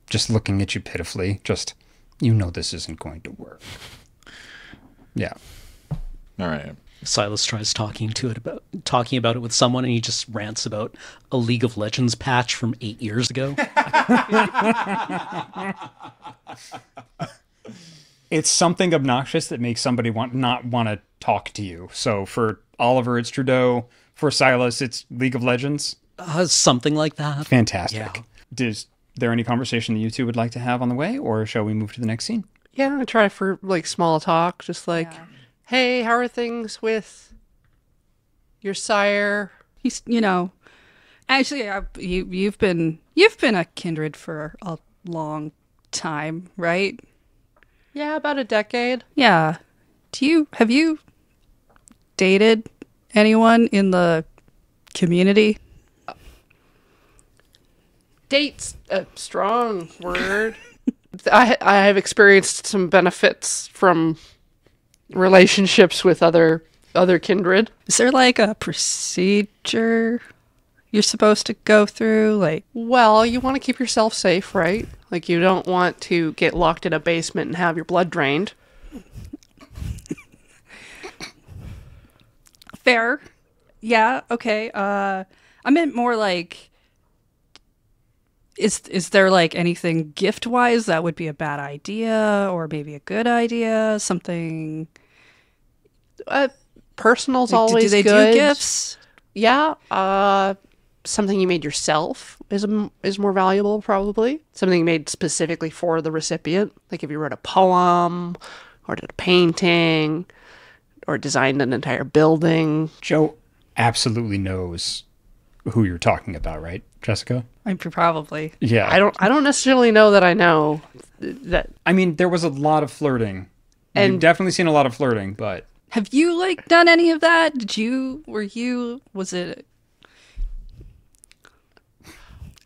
just looking at you pitifully. Just, you know, this isn't going to work. Yeah. All right. Silas tries talking about it with someone and he just rants about a League of Legends patch from 8 years ago. It's something obnoxious that makes somebody not want to talk to you. So for Oliver, it's Trudeau. For Silas, it's League of Legends. Something like that. Fantastic. Yeah. Is there any conversation that you two would like to have on the way, or shall we move to the next scene? Yeah, I try for like small talk, just like, hey, how are things with your sire? He's, actually, you've been a kindred for a long time, right? Yeah, about a decade. Yeah. Have you dated anyone in the community? Date's a strong word. I have experienced some benefits from relationships with other kindred. Is there like a procedure you're supposed to go through? Like, Well, you want to keep yourself safe, right? Like, you don't want to get locked in a basement and have your blood drained. fair. Yeah, okay. I meant more like, is there like anything gift wise that would be a bad idea or maybe a good idea? Something Personal's like, always do they good. do gifts? Yeah. Something you made yourself is more valuable, probably. Something made specifically for the recipient. Like if you wrote a poem or did a painting or designed an entire building. Joe absolutely knows who you're talking about, right, Jessica? Probably. Yeah. I don't necessarily know that I know that. I mean, there was a lot of flirting You've definitely seen a lot of flirting, but Have you like done any of that? Was it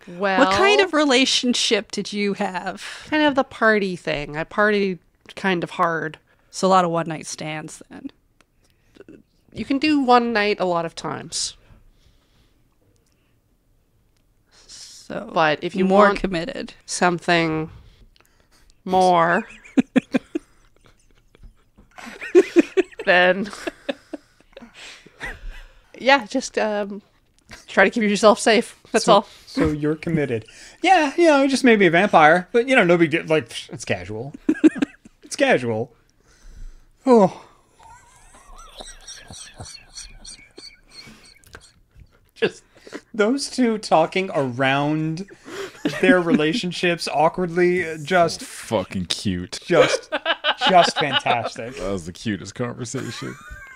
Well, what kind of relationship did you have? kind of the party thing. I partied kind of hard. So a lot of one night stands then. You can do one night a lot of times. So But if you more want committed. something more, then yeah, just try to keep yourself safe. That's all. so you're committed. Yeah, just maybe a vampire, but no big deal. Like, it's casual. It's casual. Oh. Just those two talking around their relationships awkwardly, just Fucking cute. fantastic. That was the cutest conversation.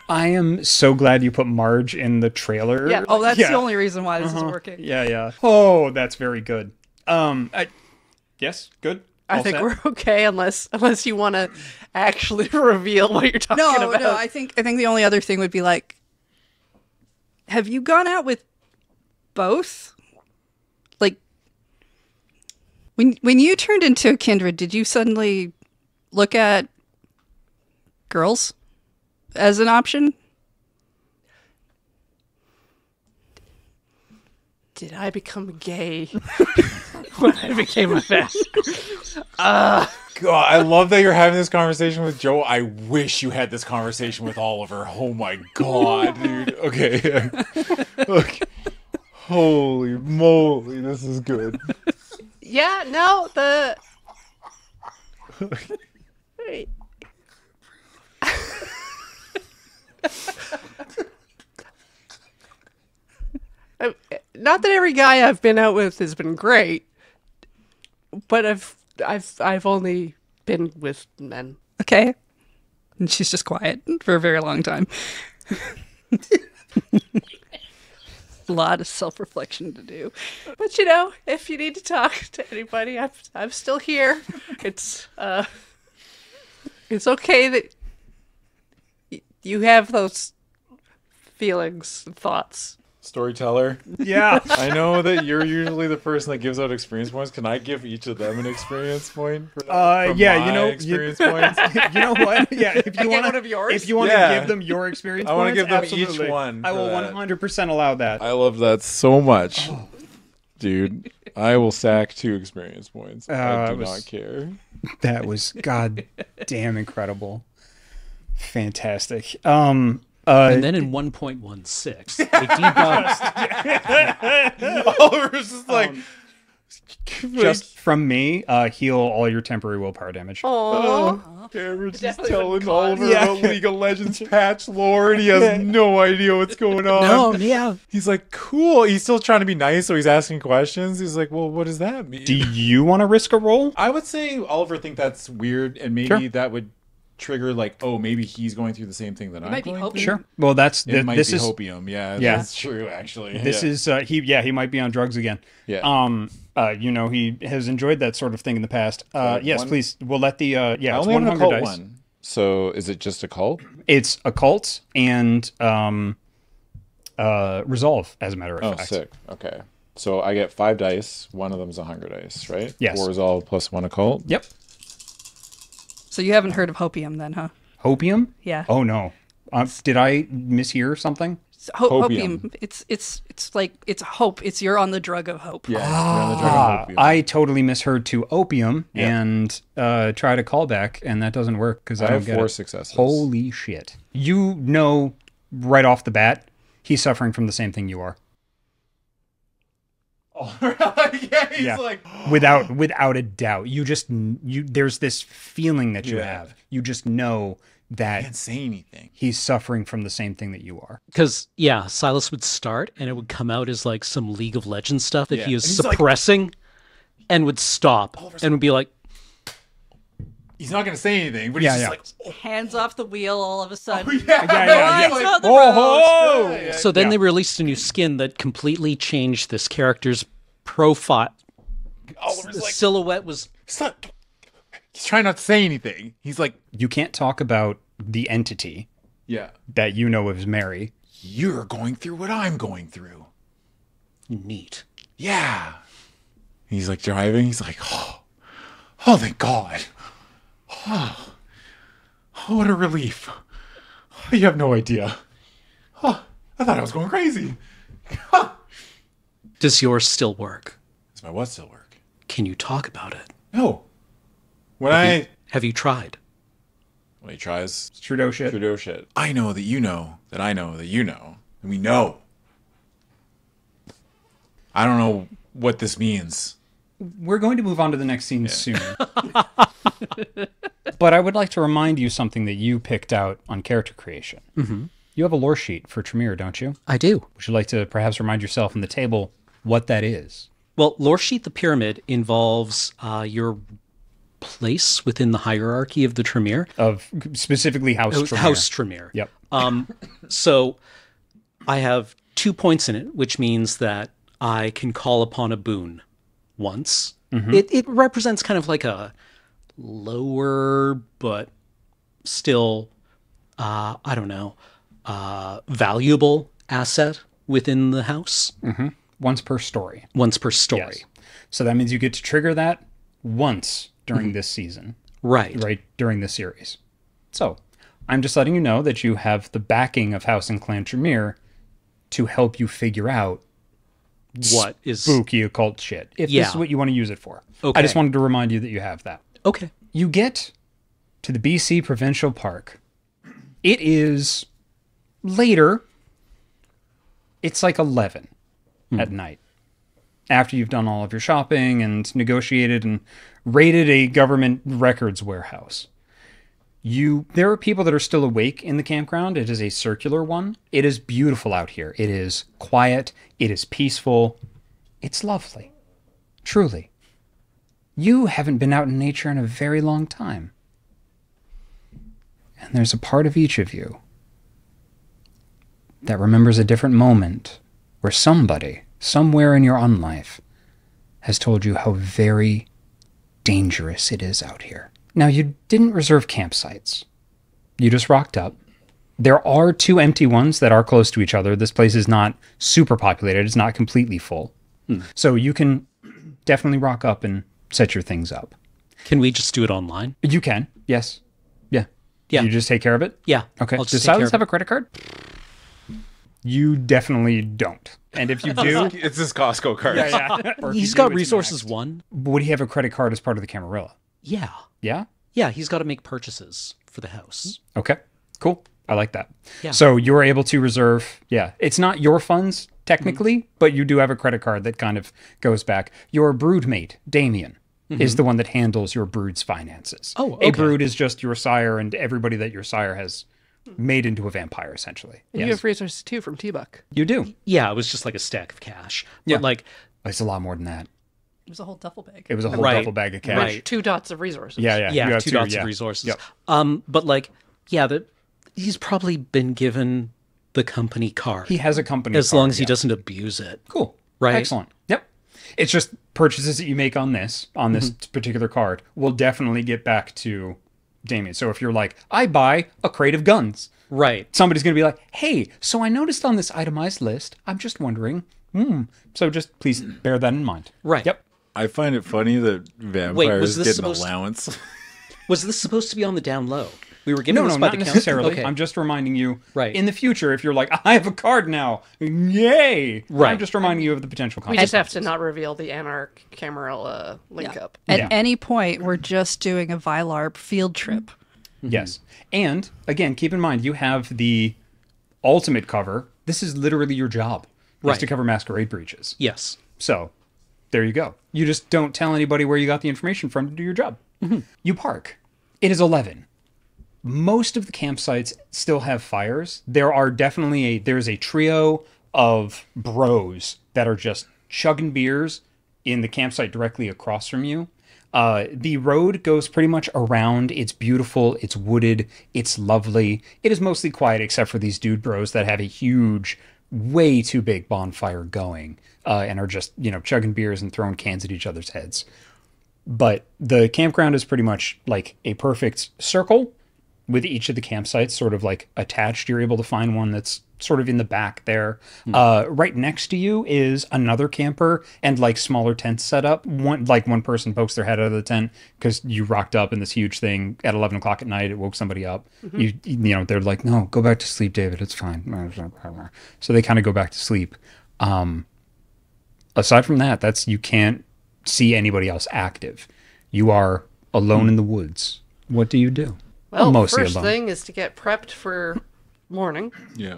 I am so glad you put Marge in the trailer. Yeah. Oh, that's the only reason why this is working. Yeah. Oh, that's very good. Yes, good. I All think set? we're okay unless you want to actually reveal what you're talking about. No, I think the only other thing would be like, have you gone out with both? Like, when you turned into a kindred, did you suddenly look at girls as an option? Did I become gay when I became a vampire? God, I love that you're having this conversation with Joe. I wish you had this conversation with Oliver. Oh my God, dude. Okay. Look. Holy moly, this is good. Yeah, no, Wait. Not that every guy I've been out with has been great, but I've only been with men. Okay. And she's just quiet for a very long time. A lot of self-reflection to do. But if you need to talk to anybody, I'm still here. It's okay that you have those feelings and thoughts. Storyteller. Yeah. I know that you're usually the person that gives out experience points. Can I give each of them an experience point? For that? From yeah, my you experience points. You know what? Yeah, if you want one of yours? if you want to Yeah. give them your experience I wanna points, give them each absolutely. one I for will that. 100% allow that. I love that so much. Dude, I will sack 2 experience points. I do not care. That was god damn incredible. Fantastic. And then in 1.16, they debuffed. Oliver's just like, just from me, heal all your temporary willpower damage. Oh, Cameron's just definitely telling wouldn't Oliver cause- about League of Legends patch lore, and he has no idea what's going on. No, yeah. He's like, cool. He's still trying to be nice, so he's asking questions. He's like, well, what does that mean? Do you want to risk a roll? I would say Oliver think that's weird, and maybe Sure. that would trigger like, oh, maybe he's going through the same thing that I'm might be going hoping. through. Sure. Well, this Might is be hopium. Yeah, Yeah. that's true. Actually, this yeah. is he might be on drugs again. Yeah. He has enjoyed that sort of thing in the past. Yes, one- please. We'll let the I it's only have one an hunger occult dice. one. So is it just occult? It's occult and resolve, as a matter of Oh, fact. sick. Okay. So I get 5 dice. One of them is a hunger dice, right? Yes. 4 resolve plus 1 occult. Yep. So you haven't heard of hopium then, huh? Hopium? Yeah. Oh no. Did I mishear something? Hopium. Hopium. It's like it's hope. It's you're on the drug of hope. Yeah. you're on the drug of opium. I totally misheard to opium and tried a callback, and that doesn't work because I I don't have get 4 it. successes. Holy shit! You know right off the bat, he's suffering from the same thing you are, Yeah, he's Yeah. like, without a doubt. There's this feeling that you Yeah. have. You just know I that can't say anything. he's suffering from the same thing that you are. Because, yeah, Silas would start and it would come out as like some League of Legends stuff that Yeah. he was And he's like- suppressing and would stop and would be like, He's not going to say anything, but Yeah, he's yeah. just like, Hands off the wheel all of a sudden. Yeah. It's on the Oh, road. ho! Yeah. so then Yeah. they released a new skin that completely changed this character's profile. Oliver's The like, silhouette was stop. He's trying not to say anything. He's like, You can't talk about the entity yeah, that you know is Mary. you're going through what I'm going through. Neat. Yeah. He's like driving. He's like, oh, thank God. Oh, what a relief. You have no idea. Oh, I thought I was going crazy. Does yours still work? Does my what still work? Can you talk about it? No. When Have you tried? he tries It's Trudeau shit. Trudeau shit. I know that you know that I know that you know. And we know. I don't know what this means. We're going to move on to the next scene soon. But I would like to remind you something that you picked out on character creation. Mm-hmm. You have a lore sheet for Tremere, don't you? I do. Would you like to perhaps remind yourself on the table what that is? Well, Lore Sheet the Pyramid involves your place within the hierarchy of the Tremere. Of specifically House Tremere. House Tremere. Yep. So I have 2 points in it, which means that I can call upon a boon once. Mm-hmm. It represents kind of like a lower, but still, I don't know, valuable asset within the house. Mm-hmm. Once per story. Once per story. Yes. So that means you get to trigger that once during this season. Right. Right during the series. So I'm just letting you know that you have the backing of House and Clan Tremere to help you figure out What is... spooky occult shit. If this is what you want to use it for. Okay. I just wanted to remind you that you have that. Okay. You get to the BC Provincial Park. It is later. It's like 11 at night. After you've done all of your shopping and negotiated and raided a government records warehouse. There are people that are still awake in the campground. It is a circular one. It is beautiful out here. It is quiet. It is peaceful. It's lovely. Truly. You haven't been out in nature in a very long time. And there's a part of each of you that remembers a different moment where somebody, somewhere in your own life, has told you how very dangerous it is out here. Now, you didn't reserve campsites. You just rocked up. There are 2 empty ones that are close to each other. This place is not super populated. It's not completely full. So you can definitely rock up and set your things up. Can we just do it online? You can. Yes. Yeah. Yeah. You just take care of it? Yeah. Okay. I'll just Does take care Silas of have a credit card? You definitely don't. And if you do... It's his Costco card. or if He's you got do, it's resources maxed. 1. Would he have a credit card as part of the Camarilla? Yeah. Yeah? Yeah, he's got to make purchases for the house. Okay. Cool. I like that. Yeah. So you're able to reserve... Yeah. It's not your funds, technically, but you do have a credit card that kind of goes back. Your broodmate, Damien, is the one that handles your brood's finances. Oh, A okay. brood is just your sire and everybody that your sire has made into a vampire, essentially. And you have resources too from T-Buck. You do. Yeah, it was just like a stack of cash. But Yeah. like, It's a lot more than that. It was a whole duffel bag. It was a whole Right. duffel bag of cash. Right. 2 dots of resources. Yeah, yeah. yeah, You have 2 dots yeah. of resources. Yep. But like, yeah, he's probably been given the company card. He has a company as card, long as he yeah. doesn't abuse it. Cool. Right. Excellent. Yep. It's just purchases that you make on this particular card will definitely get back to Damien. So if you're like, I buy a crate of guns, Right. somebody's going to be like, hey, so I noticed on this itemized list, I'm just wondering. So just please bear that in mind. Right. Yep. I find it funny that vampires this get an supposed- allowance. Was this supposed to be on the down low? We were given No, this no, by not the council? necessarily. Okay. I'm just reminding you, Right. in the future, if you're like, I have a card now, yay! Right. I'm just reminding you of the potential We consequences. just have to not reveal the Anarch Camarilla link up. At Yeah. any point, we're just doing a Vylarp field trip. Yes. And, again, keep in mind, you have the ultimate cover. This is literally your job, is Right. to cover masquerade breaches. Yes. So, there you go. You just don't tell anybody where you got the information from to do your job. You park. It is 11. Most of the campsites still have fires. There's a trio of bros that are just chugging beers in the campsite directly across from you. The road goes pretty much around. It's beautiful. It's wooded. It's lovely. It is mostly quiet except for these dude bros that have a huge, way too big bonfire going and are just, chugging beers and throwing cans at each other's heads. But the campground is pretty much like a perfect circle with each of the campsites sort of like attached. You're able to find one that's sort of in the back there. Right next to you is another camper and like smaller tents set up. One person pokes their head out of the tent because you rocked up in this huge thing at 11 o'clock at night. It woke somebody up. You know, they're like, no, go back to sleep, David. It's fine. So they kind of go back to sleep. Aside from that, you can't see anybody else active. You are alone in the woods. What do you do? Well, mostly first alone. thing is to get prepped for morning. Yeah.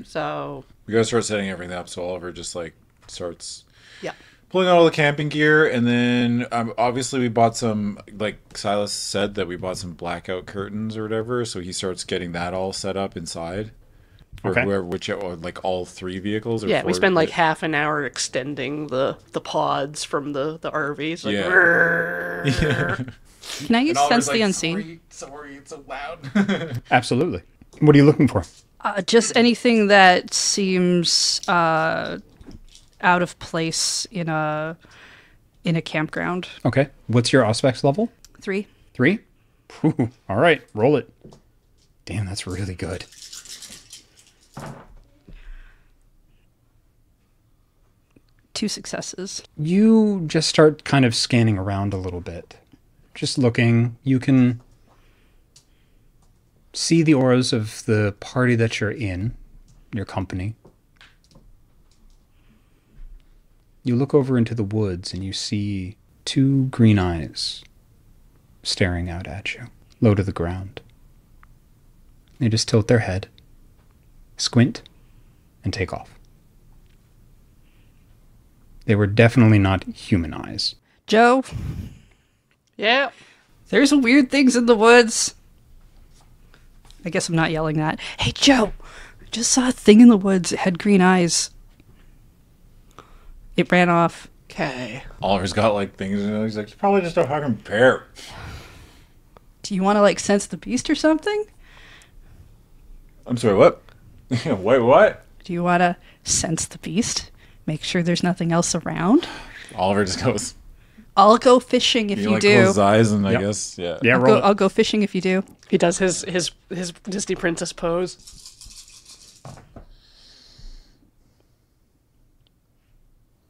So, We gotta start setting everything up. So Oliver just like starts yeah. pulling out all the camping gear, and then obviously we bought some, like Silas said, that we bought some blackout curtains or whatever. So he starts getting that all set up inside. Okay. Or like all three vehicles. Or Yeah, we four, spend like half an hour extending the pods from the RVs. Like, Yeah. "Rrrr." Can I use sense the unseen? Sorry, it's so loud. Absolutely. What are you looking for? Just anything that seems out of place in a campground. Okay. What's your Auspex level? 3. 3? Whew. All right. Roll it. Damn, that's really good. Two successes. You just start kind of scanning around a little bit. Just looking. You can see the auras of the party that you're in, your company. You look over into the woods and you see 2 green eyes staring out at you, low to the ground. They just tilt their head, squint, and take off. They were definitely not human eyes. Joe, Yeah. there's weird things in the woods. I guess I'm not yelling that. Hey, Joe, I just saw a thing in the woods. It had green eyes. It ran off. Okay. Oliver's got like things, and he's like, it's probably just a fucking bear. Do you want to, like, sense the beast or something? I'm sorry, what? Wait, what? Do you want to sense the beast? Make sure there's nothing else around? Oliver just goes. I'll go fishing if He you like do. closes his eyes, and I Yep. guess Yeah, I'll roll go, it. I'll go fishing if you do. He does his Disney princess pose.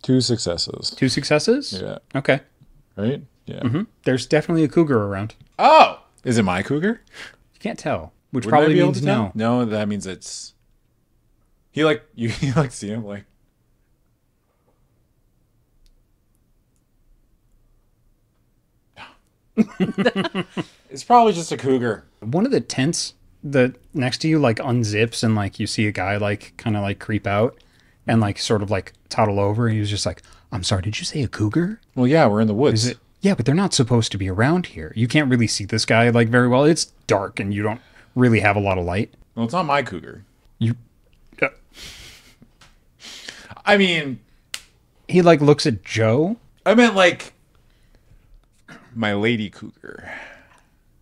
2 successes. 2 successes? Yeah. Okay. Right? Yeah. There's definitely a cougar around. Oh! Is it my cougar? You can't tell, which Wouldn't I probably be able means to tell? no. No, that means it's. He like you like see him like. It's probably just a cougar. One of the tents that next to you like unzips and like you see a guy like kind of like creep out and like sort of like toddle over. And he was just like, I'm sorry, did you say a cougar? Well, yeah, we're in the woods. Is it? Yeah, but they're not supposed to be around here. You can't really see this guy like very well. It's dark and you don't really have a lot of light. Well, it's not my cougar. You, I mean, he like looks at Joe. I meant like my lady cougar.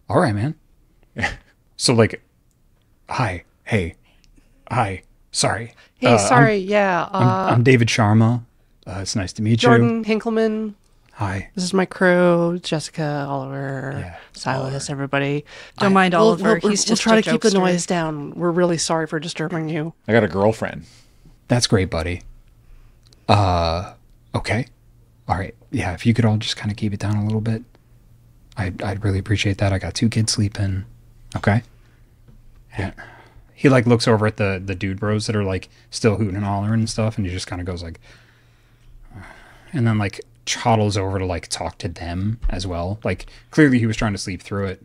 All right, man. So like, hi, hey, hi, sorry. Hey, sorry. Yeah. I'm David Sharma. It's nice to meet you. Jordynne Hinkleman. Hi. This is my crew. Jessica, Oliver, Yeah, Silas, everybody. Don't mind Oliver. He's We'll just try a to keep the jokester. noise down. We're really sorry for disturbing you. I got a girlfriend. That's great, buddy. Okay. All right. Yeah, if you could all just kind of keep it down a little bit. I'd really appreciate that. I got 2 kids sleeping. Okay. Yeah. He like looks over at the dude bros that are like still hooting and hollering and stuff, and he just kind of goes like, and then like toddles over to like talk to them as well. Like clearly he was trying to sleep through it.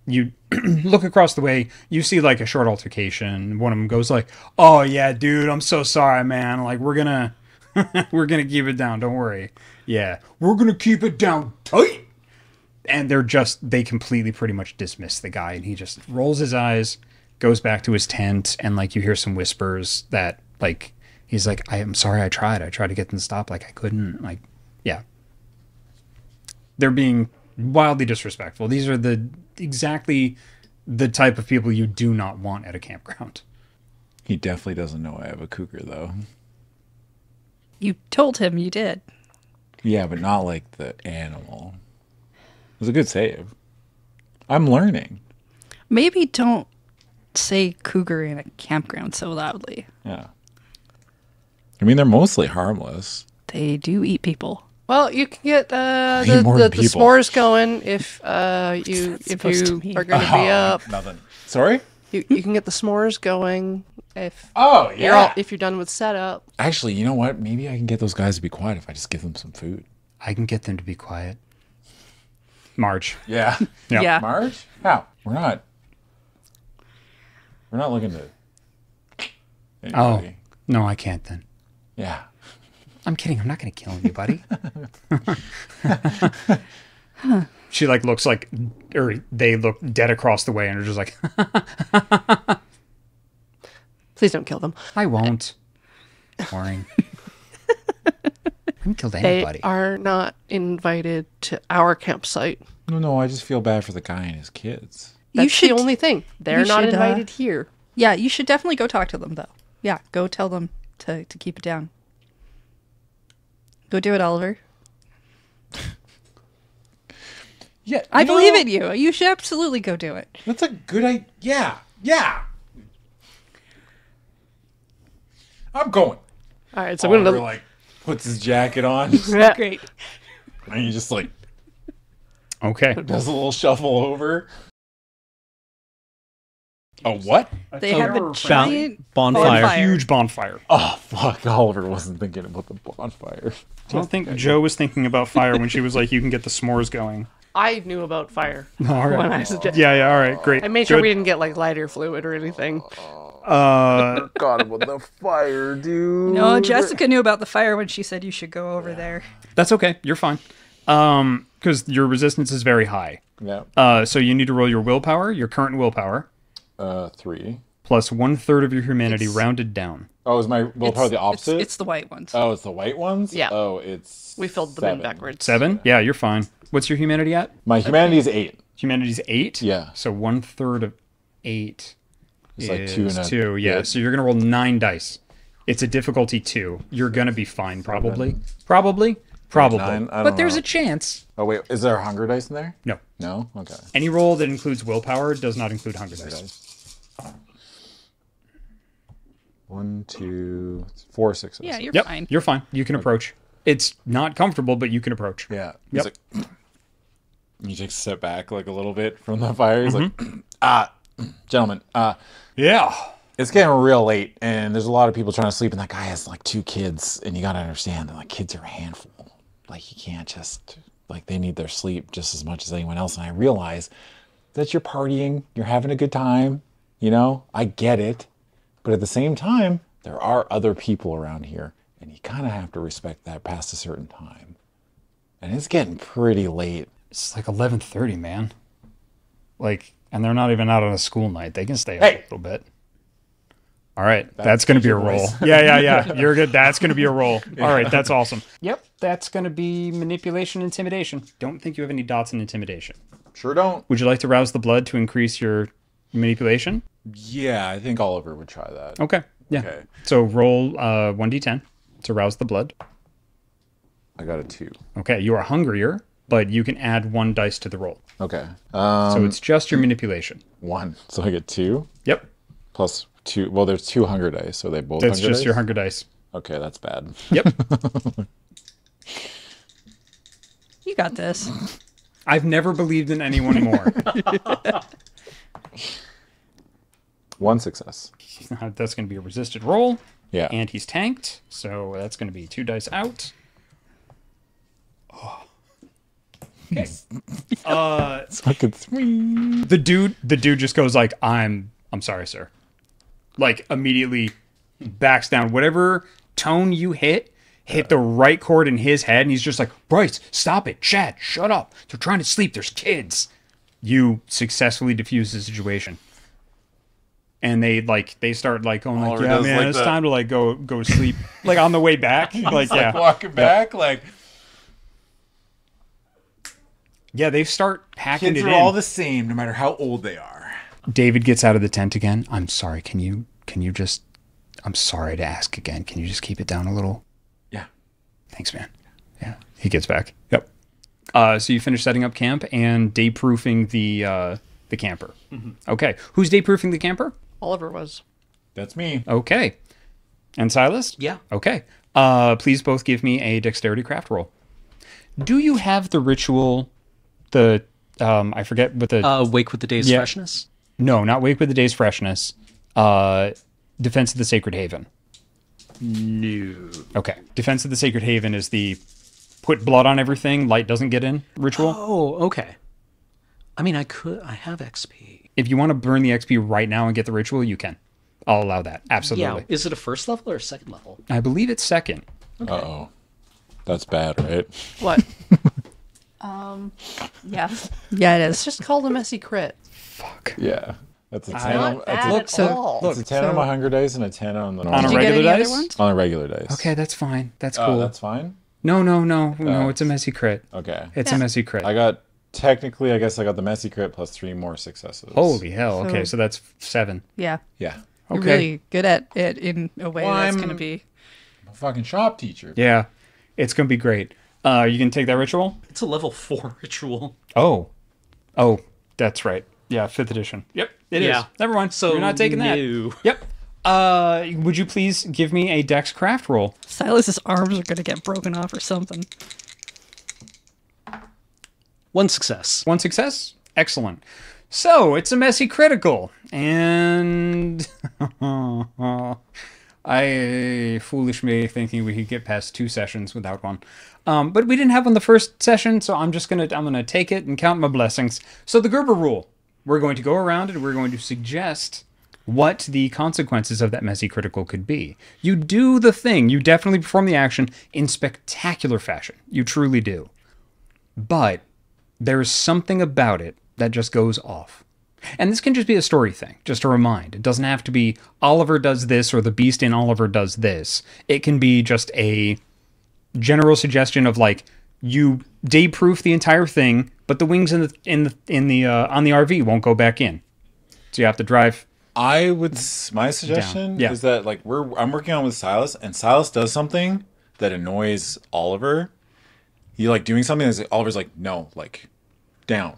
You look across the way, you see like a short altercation. One of them goes like, "Oh yeah, dude, I'm so sorry, man. Like we're gonna keep it down. Don't worry. Yeah, we're gonna keep it down tight." And they completely pretty much dismiss the guy, and he just rolls his eyes, goes back to his tent, and like you hear some whispers that like he's like, I'm sorry, I tried to get them to stop, like I couldn't, like, yeah. They're being wildly disrespectful. These are exactly the type of people you do not want at a campground. He definitely doesn't know I have a cougar, though. You told him you did. Yeah, but not like the animal. was a good save. I'm learning. Maybe don't say cougar in a campground so loudly. Yeah. I mean, they're mostly harmless. They do eat people. Well, you can get more the people. s'mores going if you supposed to mean? are going to be up. Nothing. Sorry? You can get the s'mores going if Oh, if you're done with setup. Actually, you know what? Maybe I can get those guys to be quiet if I just give them some food. I can get them to be quiet. Marge. Yeah. Yep. Yeah. Marge? How? We're not looking to Oh, anybody. no, I can't then. Yeah. I'm kidding. I'm not going to kill anybody. She like looks like, or they look dead across the way and are just like, Please don't kill them. I won't. Boring. I haven't killed They anybody. are not invited to our campsite. No, I just feel bad for the guy and his kids. That's the only thing. They're you not should, invited here. Yeah, you should definitely go talk to them, though. Yeah, go tell them to keep it down. Go do it, Oliver. Yeah. I believe in you. You should absolutely go do it. That's a good idea. Yeah. Yeah. I'm going. All right, so Oliver, I'm gonna like, puts his jacket on. yeah. Great. And he just, like, Okay. does a little shuffle over. A what? They have a giant bonfire. Huge bonfire. Oh, fuck. Oliver wasn't thinking about the bonfire. I don't think Joe was thinking about fire when she was like, you can get the s'mores going. I knew about fire All right. when I suggested. Yeah, all right, great. I made sure Good. we didn't get like lighter fluid or anything. God, about the fire, dude. No, Jessica knew about the fire when she said you should go over there. That's okay. You're fine. Because your resistance is very high. Yeah. So you need to roll your willpower, your current willpower, 3. plus 1/3 of your humanity rounded down. Oh, is my willpower the opposite? It's the white ones. Oh, it's the white ones? Yeah. Oh, it's We filled them 7. in backwards. 7? Yeah, you're fine. What's your humanity at? My humanity is 8. Humanity's 8? Yeah. So 1/3 of 8 It's like is 2 and a 2. Yeah, so you're going to roll 9 dice. It's a difficulty 2. You're going to be fine, probably. Probably. 9? I don't But there's know. a chance. Oh, wait. Is there a hunger dice in there? No. No? Okay. Any roll that includes willpower does not include hunger dice. 1, 2, 4 6. Yeah, you're Yep, fine. you're fine. You can approach. It's not comfortable, but you can approach. Yeah. Yep. He's like, he takes a step back like a little bit from the fire. He's Mm-hmm. like, gentlemen, Yeah. it's getting real late, and there's a lot of people trying to sleep, and that guy has like 2 kids, and you got to understand that like kids are a handful. Like you can't just like they need their sleep just as much as anyone else. And I realize that you're partying, you're having a good time, you know, I get it, but at the same time, there are other people around here, and you kind of have to respect that past a certain time. And it's getting pretty late. It's like 11:30, man. Like, and they're not even out on a school night. They can stay up Hey! a little bit. All right, that's going to be a your roll. voice. Yeah. You're good. That's going to be a roll. All right, that's awesome. Yep, that's going to be manipulation, intimidation. Don't think you have any dots in intimidation. Sure don't. Would you like to rouse the blood to increase your manipulation? Yeah, I think Oliver would try that. Okay. Yeah. Okay. So roll 1d10 to rouse the blood. I got a 2. Okay, you are hungrier, but you can add 1 dice to the roll. Okay. So it's just your manipulation. 1. So I get 2 Yep. plus 2. Well, there's 2 hunger dice, so they both That's hunger just dice? your hunger dice. Okay, that's bad. Yep. You got this. I've never believed in anyone more. 1 success. That's going to be a resisted roll. Yeah. And he's tanked, so that's going to be 2 dice out. Oh. Okay. It's fucking sweet. The dude just goes like, I'm sorry, sir. Like immediately backs down. Whatever tone you hit the right chord in his head, and he's just like, Bryce, stop it. Chad, shut up. They're trying to sleep. There's kids. You successfully diffuse the situation. And they start like going like, Oliver yeah, does, man, like, it's the- time to like go sleep. Like on the way back. Like, yeah. Walking back, like Yeah, they start hacking kids it are in. all the same, no matter how old they are. David gets out of the tent again. I'm sorry. Can you just, I'm sorry to ask again. Can you just keep it down a little? Yeah. Thanks, man. Yeah. He gets back. Yep. So you finish setting up camp and day-proofing the camper. Okay. Who's day-proofing the camper? Oliver was. That's me. Okay. And Silas? Yeah. Okay. Please both give me a dexterity craft roll. Do you have the ritual, I forget what the... Wake with the day's Yeah. freshness? No, not Wake with the Day's Freshness. Defense of the Sacred Haven. No. Okay. Defense of the Sacred Haven is the put blood on everything, light doesn't get in ritual. Oh, okay. I mean, I have XP. If you want to burn the XP right now and get the ritual, you can. I'll allow that. Absolutely. Yeah. Is it a first level or a second level? I believe it's second. Uh-oh. That's bad, right? What? Yeah. Yeah, it is. It's just called a messy crit. Fuck. Yeah. That's a 10 Not on, bad it's at a, all. it's a 10 on my hunger dice and a 10 on the On normal. a Did you get regular any dice? other ones? On a regular dice. Okay, that's fine. That's Oh, cool. that's fine? No, it's a messy crit. Okay. It's a messy crit. I got, technically, I guess I got the messy crit plus 3 more successes. Holy hell. Okay, so that's 7. Yeah. Yeah. You're Okay. really good at it in a way Well, that's I'm- going to be... I'm a fucking shop teacher. Yeah. It's going to be great. You can take that ritual? It's a level 4 ritual. Oh, that's right. Yeah, 5th edition. Yep, it is. Yeah. Never mind. So you're not taking that. no. Yep. Would you please give me a dex craft roll? Silas's arms are going to get broken off or something. 1 success. 1 success? Excellent. So, it's a messy critical. And I foolish me thinking we could get past 2 sessions without one. But we didn't have one the first session, so I'm gonna take it and count my blessings. So the Gerber rule. We're going to go around and we're going to suggest what the consequences of that messy critical could be. You do the thing. You definitely perform the action in spectacular fashion. You truly do. But there's something about it that just goes off. And this can just be a story thing, just a remind. It doesn't have to be Oliver does this or the beast in Oliver does this. It can be just a general suggestion of like you day-proof the entire thing, but the wings on the RV won't go back in. So you have to drive. My suggestion Yeah. is that like I'm working on with Silas, and Silas does something that annoys Oliver. He like doing something that's Oliver's like, no, like down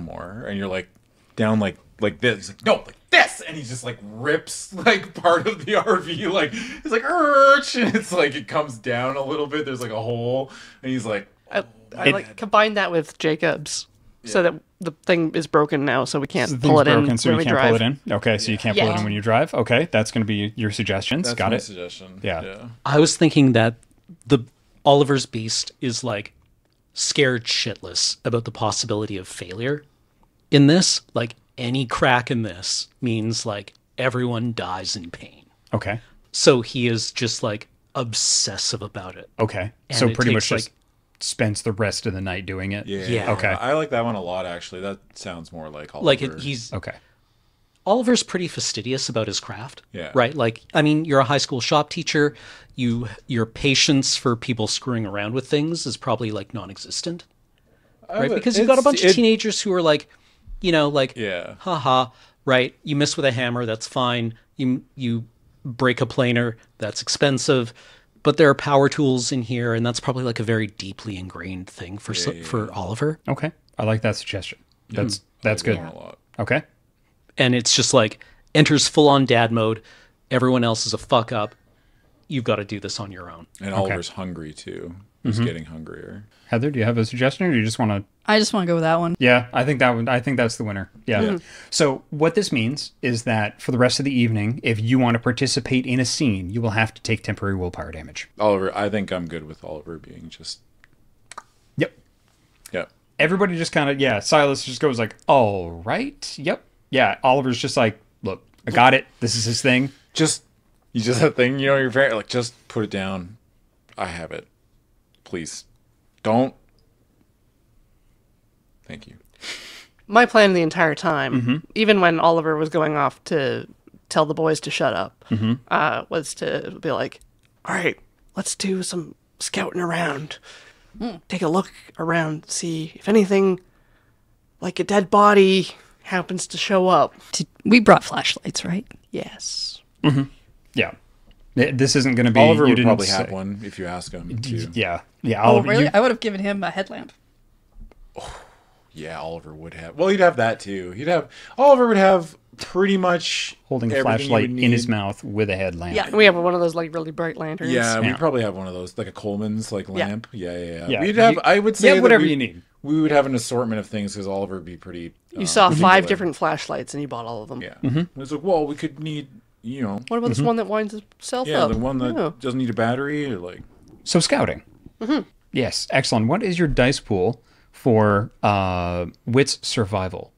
more, and you're like down like this. He's like, no, like this, and he just like rips like part of the RV, like he's like, Urch! And it's like it comes down a little bit. There's like a hole, and he's like, I like combine that with Jacob's so that the thing is broken now, so we can't The pull thing's it in broken, so when you we can't drive. pull it in. Okay, so you can't pull it in when you drive. Okay, that's going to be your suggestions. that's Got my it. suggestion. Yeah. I was thinking that the Oliver's beast is like scared shitless about the possibility of failure. In this, like any crack in this means like everyone dies in pain. Okay. So he is just like obsessive about it. Okay. And So it pretty takes, much just like- spends the rest of the night doing it. Yeah. Yeah. Okay. I like that one a lot, actually. That sounds more like Oliver. Like he's Okay. Oliver's pretty fastidious about his craft. Yeah. Right? Like, I mean, you're a high school shop teacher. Your patience for people screwing around with things is probably like non-existent. Right? Because you've got a bunch of teenagers who are like, like, Yeah. haha, right? You miss with a hammer, that's fine. You break a planer, that's expensive. But there are power tools in here, and that's probably like a very deeply ingrained thing for Oliver. Okay. I like that suggestion. That's good. A lot. Okay. And it's just like enters full on dad mode. Everyone else is a fuck up. You've got to do this on your own. And Oliver's hungry too. He's getting hungrier. Heather, do you have a suggestion, or do you just want to? I just want to go with that one. Yeah, I think that's the winner. Yeah. So what this means is that for the rest of the evening, if you want to participate in a scene, you will have to take temporary willpower damage. Oliver, I think I'm good with Oliver being just. Yep. Yeah. Everybody just kind of Silas just goes like, all right, yep, yeah. Oliver's just like, look, I got it. This is his thing. You just that thing, your parent like just put it down. I have it. Please, don't. Thank you. My plan the entire time, even when Oliver was going off to tell the boys to shut up, was to be like, all right, let's do some scouting around. Take a look around, see if anything like a dead body happens to show up. We brought flashlights, right? Yes. Yeah. This isn't going to be. Oliver you would didn't probably say- have one if you ask him too. Yeah. Oh, Oliver, really? you- I would have given him a headlamp. Yeah, Oliver would have. Well, he'd have that too. Oliver would have pretty much Holding a everything flashlight you would in his need. mouth with a headlamp. Yeah, we have one of those like really bright lanterns. Yeah, Yeah. we probably have one of those, like a Coleman's like lamp. Yeah. Yeah, We'd have. I would say that whatever you need. We would have an assortment of things because Oliver would be pretty. You saw five particular. different flashlights and you bought all of them. Yeah, it's like, well, we could need, What about this one that winds itself yeah, up? the one that Oh. doesn't need a battery, or like. So scouting. Yes, excellent. What is your dice pool for wits survival?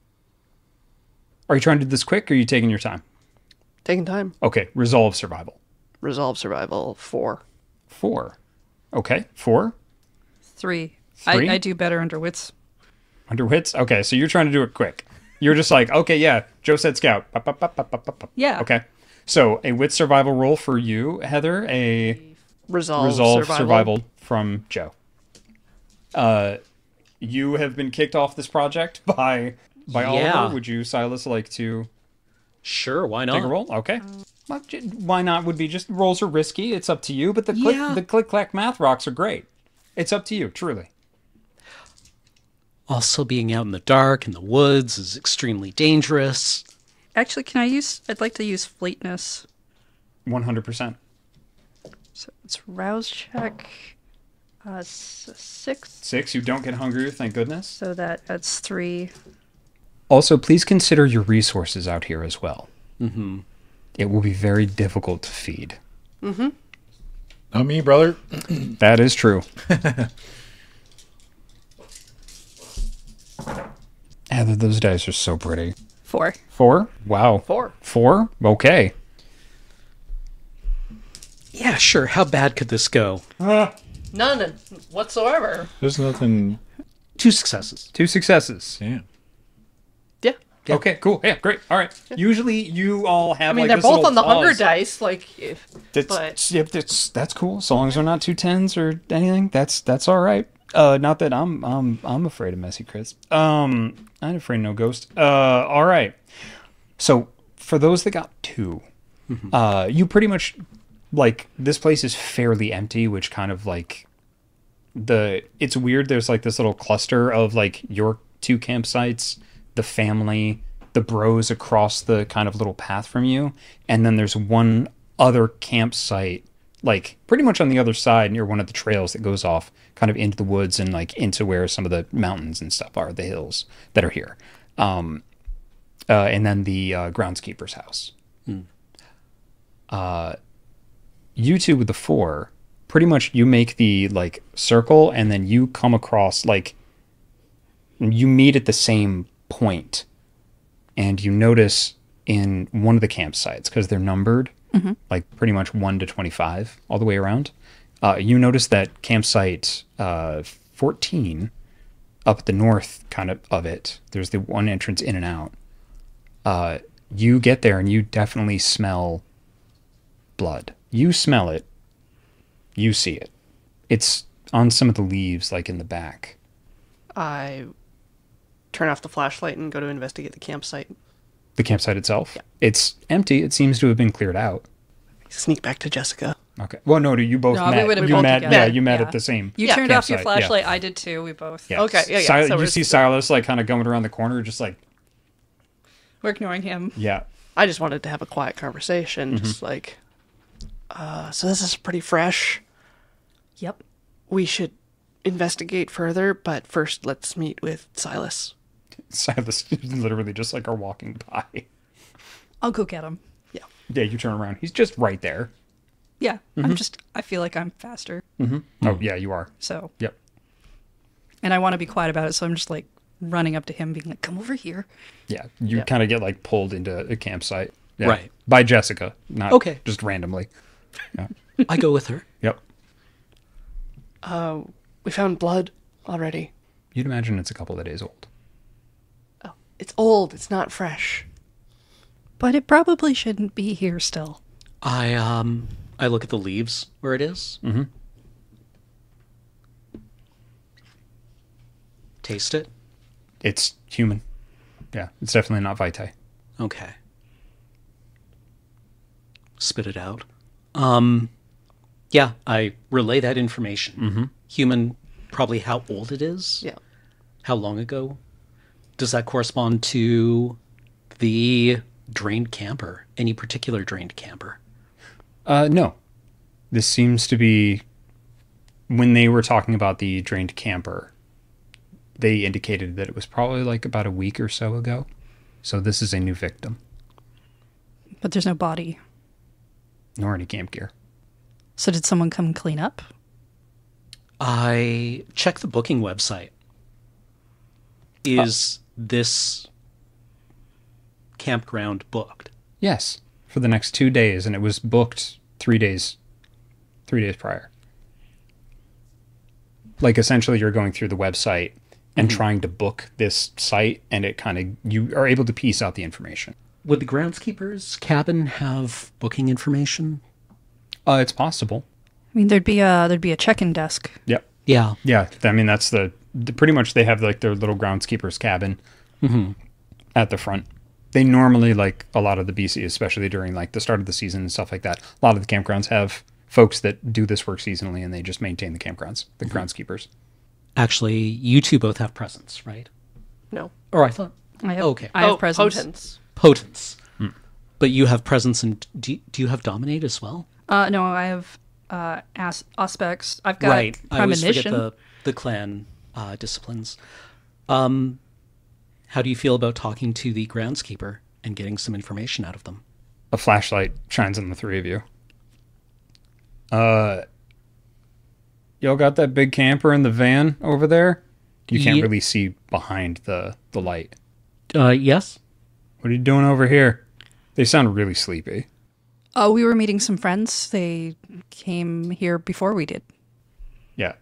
Are you trying to do this quick, or are you taking your time? Taking time. Okay, resolve survival. Resolve survival 4. 4. Okay, 4. 3. Three? I do better under wits. Under wits? Okay, so you're trying to do it quick. You're just like, okay, yeah, Joe said scout. Pop, pop, pop, pop, pop, pop, pop. Yeah. Okay. So a wits survival roll for you, Heather. A Resolve survival from Joe. You have been kicked off this project by Yeah. Oliver. Would you, Silas, like to Sure, why take a not? roll? Okay. Well, why not would be just rolls are risky. It's up to you. But Yeah. the click clack math rocks are great. It's up to you, truly. Also, being out in the dark in the woods is extremely dangerous. Actually, I'd like to use fleetness. 100%. So it's rouse check. 6. 6. You don't get hungrier, thank goodness. So that's 3. Also, please consider your resources out here as well. Mm-hmm. It will be very difficult to feed. Not me, brother. That is true. Heather, those dice are so pretty. 4. 4? Wow. 4. 4? Okay. Yeah, sure. How bad could this go? None whatsoever. There's nothing. 2 successes. 2 successes. Yeah. Yeah. Okay, cool. Yeah, great. All right. Usually you all have I mean, like they're this both little on the hunger pause. dice. Like, if, but Yep, that's cool. So long as they're not 2 10s or anything, that's all right. Not that I'm afraid of messy crits. I'm afraid of no ghost. All right. So for those that got 2, you pretty much like this place is fairly empty, which kind of like it's weird. There's like this little cluster of like your 2 campsites, the family, the bros across the kind of little path from you, and then there's one other campsite like pretty much on the other side near one of the trails that goes off kind of into the woods and like into where some of the mountains and stuff are, the hills that are here. And then the groundskeeper's house. You two with the 4, pretty much you make the like circle and then you come across like you meet at the same point and you notice in one of the campsites, because they're numbered, like pretty much 1 to 25 all the way around. You notice that campsite 14 up at the north kind of it, there's the one entrance in and out. You get there and you definitely smell blood. You smell it. You see it. It's on some of the leaves, like in the back. I turn off the flashlight and go to investigate the campsite. The campsite itself? Yeah. It's empty. It seems to have been cleared out. Sneak back to Jessica. Okay. Well, no, you both No, we met. would've You both met. together. Yeah, you met Yeah. at the same. You Yeah. turned off your campsite, yeah. flashlight. I did too. We both. Yeah. Okay, yeah. So You we're- see Silas like kind of going around the corner, just like, We're ignoring him. yeah. I just wanted to have a quiet conversation, just like, so this is pretty fresh. Yep. We should investigate further, but first let's meet with Silas. Silas literally just like are walking by. I'll go get him. Yeah, you turn around. He's just right there. Yeah. I feel like I'm faster. Oh, yeah, you are. So, Yep. and I want to be quiet about it. So I'm just like running up to him being like, come over here. Yeah, you kind of get like pulled into a campsite. Yeah. Right. By Jessica, not Okay. just randomly. I go with her. Yep. We found blood already. You'd imagine it's a couple of days old. Oh, it's old. It's not fresh. But it probably shouldn't be here still. I look at the leaves where it is. Mm-hmm. Taste it. It's human. Yeah, it's definitely not vitae. Okay. Spit it out. Yeah, I relay that information. Human, probably how old it is. Yeah. How long ago Does that correspond to the drained camper? Any particular drained camper? No. This seems to be, when they were talking about the drained camper, they indicated that it was probably like about a week or so ago. So this is a new victim. But there's no body. Nor any camp gear. So did someone come clean up? I checked the booking website. Is this campground booked? Yes, for the next 2 days, and it was booked 3 days prior. Like, essentially, you're going through the website and trying to book this site, and it kind of, you are able to piece out the information. Would the groundskeeper's cabin have booking information? It's possible. I mean, there'd be a check-in desk. Yep. Yeah. Yeah, I mean, that's pretty much they have like their little groundskeeper's cabin at the front. They normally, like a lot of the BC, especially during like the start of the season and stuff like that, a lot of the campgrounds have folks that do this work seasonally, and they just maintain the campgrounds, the groundskeepers. Actually, you two both have presents, right? No. Or I thought... I have, Okay. I have presents. Potence. Potence. But you have presents, and do you have dominate as well? No, I have aspects. I've got Right. I always premonition. forget the clan disciplines. How do you feel about talking to the groundskeeper and getting some information out of them? A flashlight shines on the three of you. Y'all got that big camper in the van over there? You can't really see behind the light. Yes. What are you doing over here? They sound really sleepy. Oh, we were meeting some friends. They came here before we did. Yeah.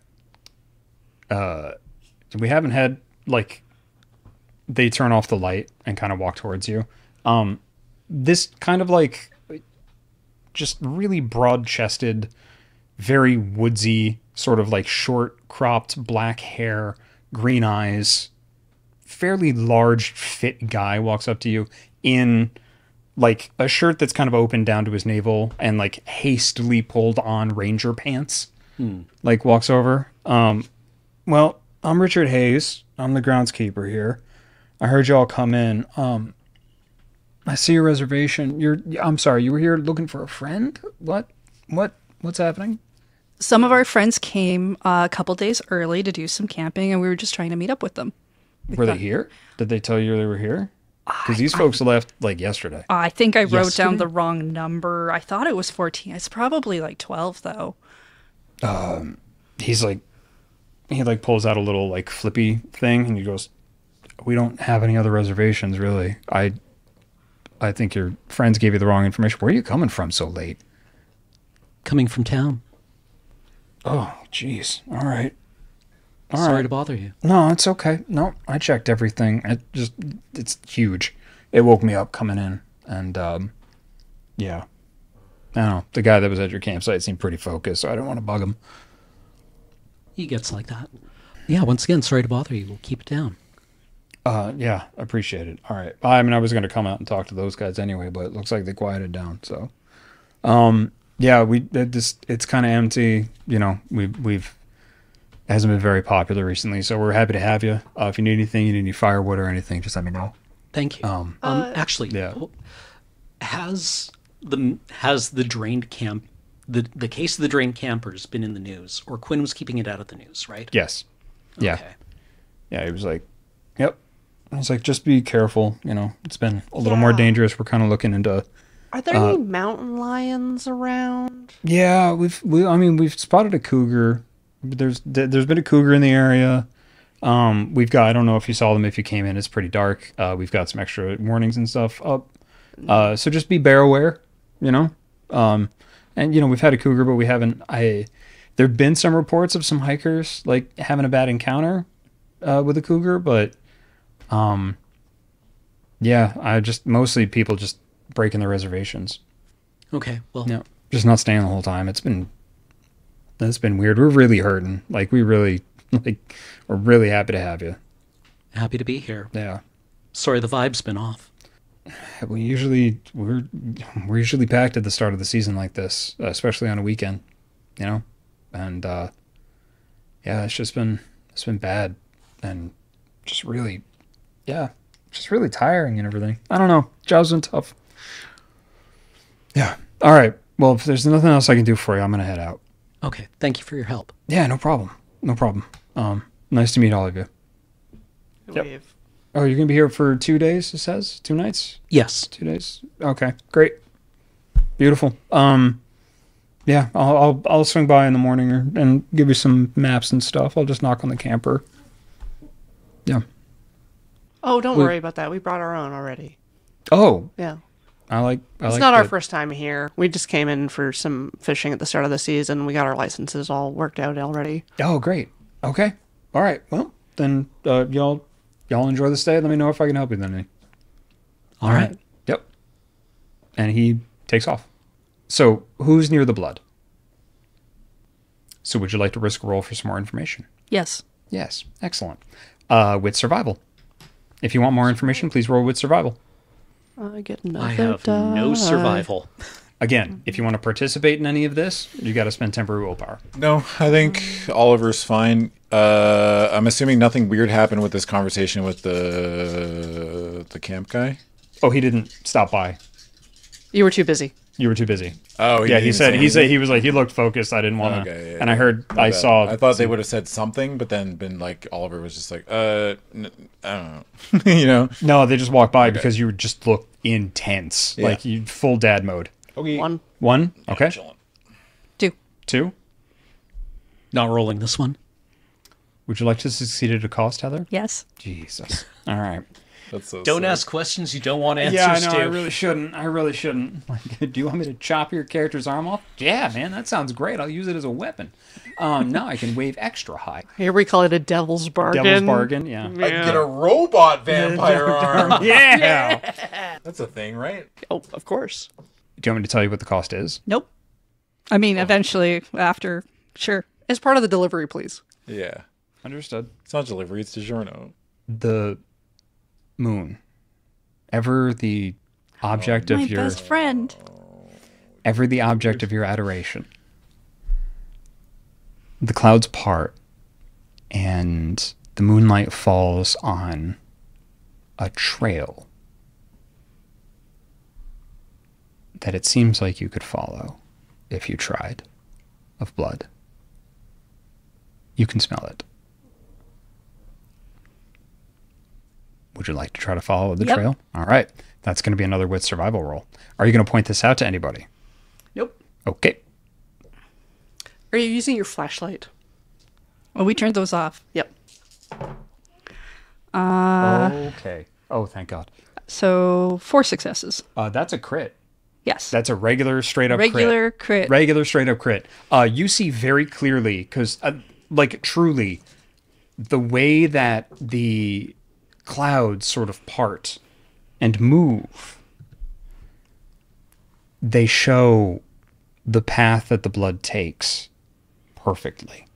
We haven't had, like, they turn off the light and kind of walk towards you. This kind of like just really broad-chested, very woodsy, sort of like short-cropped black hair, green eyes, fairly large fit guy walks up to you in like a shirt that's kind of open down to his navel and like hastily pulled on ranger pants. Like walks over. Well, I'm Richard Hayes. I'm the groundskeeper here. I heard y'all come in. I see your reservation. I'm sorry, you were here looking for a friend? What's happening? Some of our friends came a couple days early to do some camping, and we were just trying to meet up with them. Were they here? Did they tell you they were here? Because these folks left like yesterday. I think I wrote down Yesterday? the wrong number. I thought it was 14. It's probably like 12, though. He's like, he like pulls out a little like flippy thing, and he goes, "We don't have any other reservations, really. I think your friends gave you the wrong information. Where are you coming from so late?" Coming from town. Oh, jeez. All right. Sorry to bother you. No, it's okay. No, I checked everything. It's huge. It woke me up coming in, and yeah. I don't know. The guy that was at your campsite seemed pretty focused, so I didn't want to bug him. He gets like that. Yeah, once again, sorry to bother you. We'll keep it down. Yeah, appreciate it. All right. I mean, I was going to come out and talk to those guys anyway, but it looks like they quieted down. So, yeah, it's kind of empty. You know, we've it hasn't been very popular recently, so we're happy to have you. If you need anything, you need any firewood or anything, just let me know. Thank you. Actually, yeah. Has the drained camp, the case of the drained campers been in the news, or Quinn was keeping it out of the news, right? Yes. Yeah. Okay. Yeah, he was like, yep. I was like, just be careful. You know, it's been a little more dangerous. We're kind of looking into. Are there any mountain lions around? Yeah, we've spotted a cougar. There's been a cougar in the area. We've got, I don't know if you saw them if you came in. It's pretty dark. We've got some extra warnings and stuff up. So just be bear aware, you know. And you know, we've had a cougar, but we haven't. There've been some reports of some hikers like having a bad encounter with a cougar, but yeah, mostly people just breaking their reservations. Okay. Well, Yeah, just not staying the whole time. It's been weird. We're really hurting. Like we're really happy to have you. happy to be here. Yeah. Sorry, the vibe's been off. We're usually packed at the start of the season like this, especially on a weekend, you know, and yeah, it's been bad and just really Yeah, just really tiring and everything. I don't know. Job's been tough. Yeah. All right. Well, if there's nothing else I can do for you, I'm gonna head out. Okay, thank you for your help. Yeah, no problem. No problem. Nice to meet all of you. Yep. We've Oh, you're gonna be here for 2 days, it says? 2 nights? Yes. 2 days. Okay, great. Beautiful. Yeah, I'll swing by in the morning and give you some maps and stuff. I'll just knock on the camper. Yeah. Oh, don't worry about that. We brought our own already. Oh, Yeah. it's Not our first time here. We just came in for some fishing at the start of the season. We got our licenses all worked out already. Oh, great. Okay. All right. Well, then y'all enjoy the stay. Let me know if I can help you then. All right. Yep. And he takes off. So, who's near the blood? So, would you like to risk a roll for some more information? Yes. Yes. Excellent. With survival. If you want more information, please roll with survival. I get another I have no die. survival. Again, if you want to participate in any of this, you got to spend temporary willpower. No, I think Oliver's fine. I'm assuming nothing weird happened with this conversation with the camp guy. Oh, he didn't stop by. You were too busy. You were too busy. Oh, Yeah, he said he was like he looked focused. I didn't want to. Okay, yeah, and I heard I saw. I thought they would have said something, but then been like Oliver was just like, I don't know, you know. No, they just walked by because you just look intense, Yeah. like you full dad mode. Okay. One, okay. Chilling. 2. 2. Not rolling this one. Would you like to succeed at a cost, Heather? Yes. Jesus. All right. That's so Don't sick. ask questions you don't want answers Yeah, I know. to. I really shouldn't. Like, do you want me to chop your character's arm off? Yeah, man, that sounds great. I'll use it as a weapon. Now I can wave extra high. Here we call it a devil's bargain. Devil's bargain. Yeah. I can get a robot vampire arm. Yeah. That's a thing, right? Oh, of course. Do you want me to tell you what the cost is? Nope. I mean, eventually, after, sure. As part of the delivery, please. Yeah. Understood. It's not delivery, it's DiGiorno. The moon. Ever the object My of your best friend. ever the object of your adoration. The clouds part and the moonlight falls on a trail that it seems like you could follow if you tried, of blood. You can smell it. Would you like to try to follow the Yep. trail? All right. That's going to be another with survival roll. Are you going to point this out to anybody? Nope. Okay. Are you using your flashlight? Well, we turned those off. Yep. Okay. Oh, thank God. So 4 successes. That's a crit. Yes. That's a regular straight up Regular crit. Regular straight up crit. You see very clearly because, like, truly, the way that the clouds sort of part and move, they show the path that the blood takes perfectly,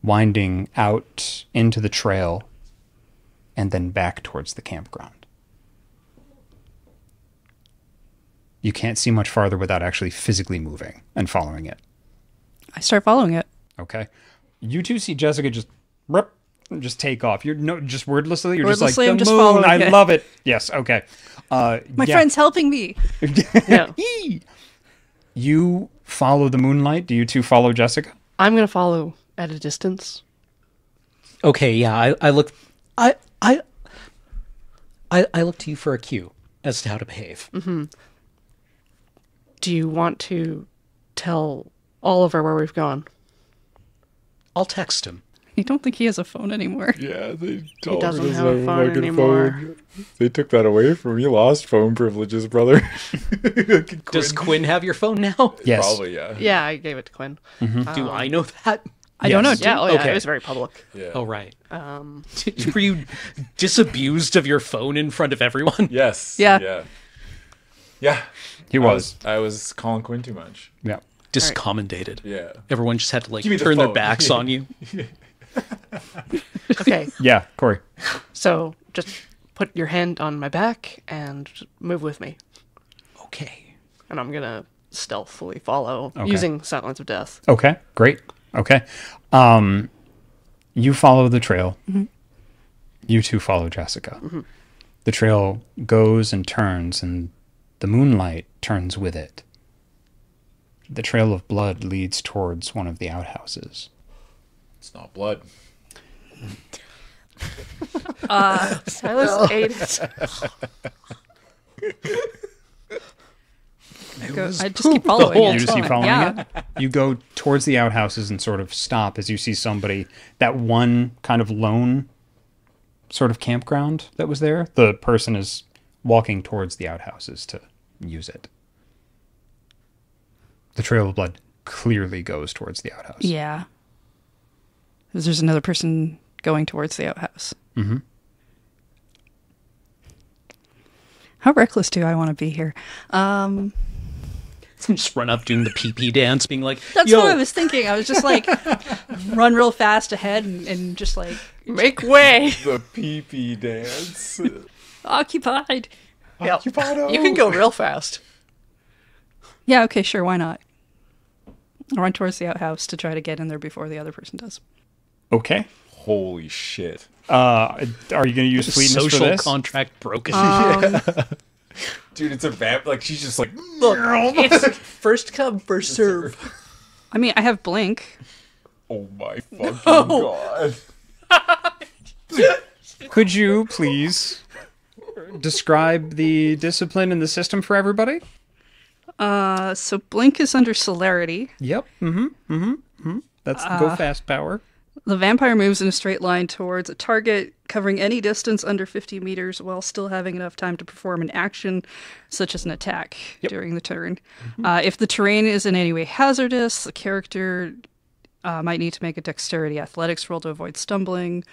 winding out into the trail and then back towards the campground. You can't see much farther without actually physically moving and following it. I start following it. Okay. You two see Jessica just take off. You're just wordlessly. You're just like Wordlessly, the I'm just moon. following I it. love it. Yes. Okay. My friend's helping me. Yeah. You follow the moonlight. Do you two follow Jessica? I'm going to follow at a distance. Okay, yeah, I look I look to you for a cue as to how to behave. Do you want to tell Oliver where we've gone? I'll text him. I don't think he has a phone anymore. Yeah, they He doesn't have a phone anymore. They took that away from me. Lost phone privileges, brother. Does Quinn have your phone now? Yes. Probably, yeah. Yeah, I gave it to Quinn. Do I know that? I don't know. Yeah, oh yeah, Okay. it was very public. Yeah. Oh, right. Were you disabused of your phone in front of everyone? Yes. Yeah. Yeah. Yeah. He was. I was calling Quinn too much. Yeah. Discommendated. Yeah. Everyone just had to like Give me the turn their phone. backs on you. Okay, Yeah. Corey. so just put your hand on my back and move with me. Okay. And I'm going to stealthily follow using Silence of Death. Okay. Great. Okay. You follow the trail. You two follow Jessica. The trail goes and turns, and the moonlight turns with it. The trail of blood leads towards one of the outhouses. It's not blood. Silas ate it. I just keep following it. You just keep following Yeah. it? You go towards the outhouses and sort of stop as you see somebody, that one kind of lone sort of campground that was there. The person is walking towards the outhouses to use it. The trail of blood clearly goes towards the outhouse. Yeah. 'Cause there's another person going towards the outhouse. Mm-hmm. How reckless do I want to be here? Just run up doing the pee-pee dance, being like, That's yo, what I was thinking. I was just like, run real fast ahead and just like, Make way. The pee-pee dance. occupied. Yep. Occupado. You can go real fast. Yeah, okay, sure, why not? I'll run towards the outhouse to try to get in there before the other person does. Okay. Holy shit. Are you going to use fleetness for social this? contract broken. Dude, it's a vamp. Like, she's just like, Look, it's first come, first serve. I mean, I have blink. oh my fucking god. Could you please describe the discipline and the system for everybody? So blink is under celerity. Yep. That's go fast power. The vampire moves in a straight line towards a target, covering any distance under 50 meters while still having enough time to perform an action, such as an attack, during the turn. If the terrain is in any way hazardous, the character might need to make a dexterity athletics roll to avoid stumbling.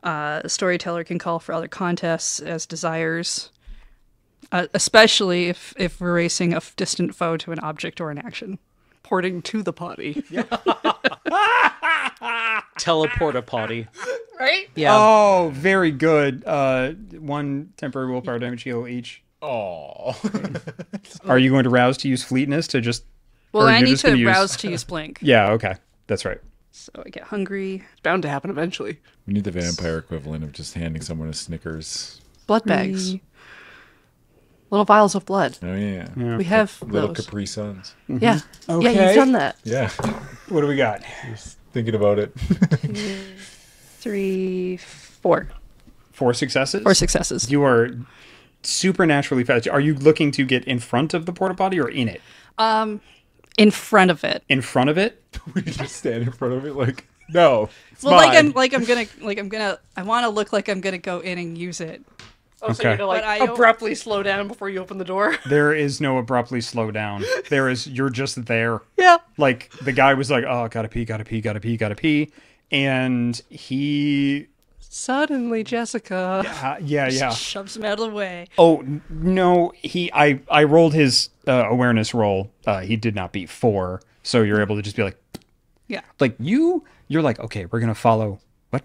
The storyteller can call for other contests as desires, especially if we're racing a distant foe to an object or an action. Porting to the potty. Teleport a potty. Right? Yeah. Oh, very good. 1 temporary willpower damage heal each. Oh. Are you going to rouse to use fleetness to just... Well, or I you're need just gonna to use- rouse to use blink. Yeah, okay. That's right. So I get hungry. It's bound to happen eventually. We need the vampire equivalent of just handing someone a Snickers. Blood bags. Little vials of blood. Oh, yeah. We have Little those. Capri Suns. Yeah. Okay. Yeah, you've done that. Yeah. What do we got? Thinking about it. 3, 4. 4 successes? 4 successes. You are supernaturally fast. Are you looking to get in front of the porta potty or in it? In front of it. In front of it? We just stand in front of it like, no. It's Well, mine. I want to look like I'm gonna go in and use it. Oh, so Okay. you're gonna like But I don't- abruptly slow down before you open the door. There is no abruptly slow down. You're just there. Yeah. Like, the guy was like, oh, gotta pee. And he... Suddenly, Jessica. yeah. Shoves him out of the way. Oh, no, I rolled his awareness roll. He did not beat 4, so you're able to just be like... Yeah. Like, you're like, okay, we're gonna follow... What?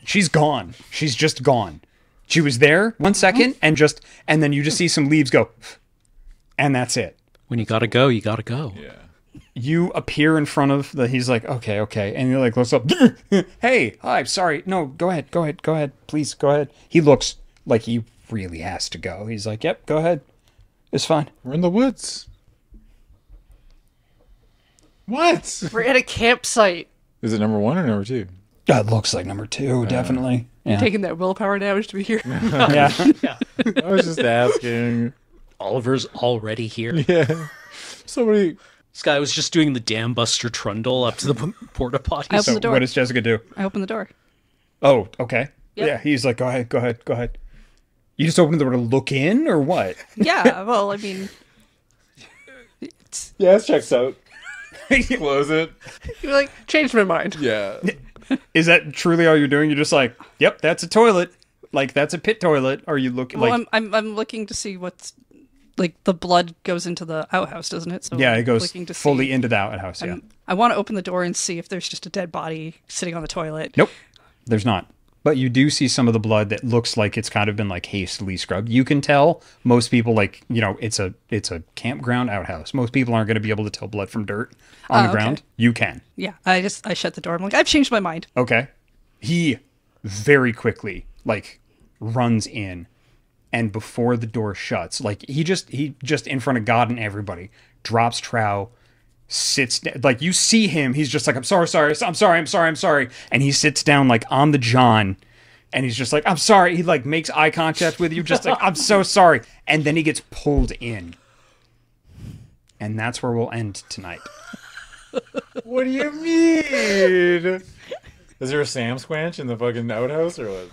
She's gone. She's just gone. She was there 1 second, and then you just see some leaves go... And that's it. When you gotta go, you gotta go. Yeah. You appear in front of he's like, okay. And you're like, looks up. Hey, hi, sorry. No, go ahead. Please, go ahead. He looks like he really has to go. He's like, yep, go ahead. It's fine. We're in the woods. What? We're at a campsite. Is it number 1 or number 2? It looks like number 2, definitely. Yeah. Taking that willpower damage to be here. Yeah. I was just asking. Oliver's already here. Yeah. Somebody. This guy was just doing the Dam Buster Trundle up to the porta potty. I open So the door. what does Jessica do? I open the door. Oh, okay. Yep. Yeah, he's like, go ahead. You just opened the door to look in, or what? Yeah. Well, I mean, Yeah, it checks out. Close it. You're like, changed my mind. Yeah. Is that truly all you're doing? You're just like, yep, that's a toilet. Like, that's a pit toilet. Are you looking well, like... I'm looking to see what's like the blood goes into the outhouse, doesn't it? So Yeah, I'm it goes looking to fully see. into the outhouse, yeah. I want to open the door and see if there's just a dead body sitting on the toilet. Nope, there's not. But you do see some of the blood that looks like it's kind of been like hastily scrubbed. You can tell most people, like, you know, it's a campground outhouse. Most people aren't going to be able to tell blood from dirt on the okay. ground. You can. Yeah. I shut the door. I'm like, I've changed my mind. Okay. He very quickly like runs in, and before the door shuts, like he just in front of God and everybody drops trow, sits down, like you see him, he's just like, I'm sorry, and he sits down like on the john, and he's just like, I'm sorry. He like makes eye contact with you, just like, I'm so sorry, and then he gets pulled in, and that's where we'll end tonight. What do you mean? Is there a Sam Squanch in the fucking outhouse or what?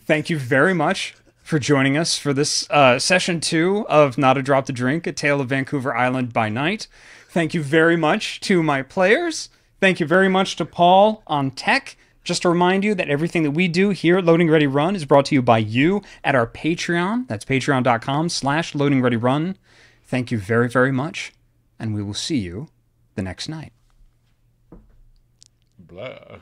Thank you very much for joining us for this session 2 of Not a Drop to Drink, A Tale of Vancouver Island by Night. Thank you very much to my players. Thank you very much to Paul on tech. Just to remind you that everything that we do here at Loading Ready Run is brought to you by you at our Patreon. That's patreon.com/loadingreadyrun. Thank you very, very much, and we will see you the next night. Blah.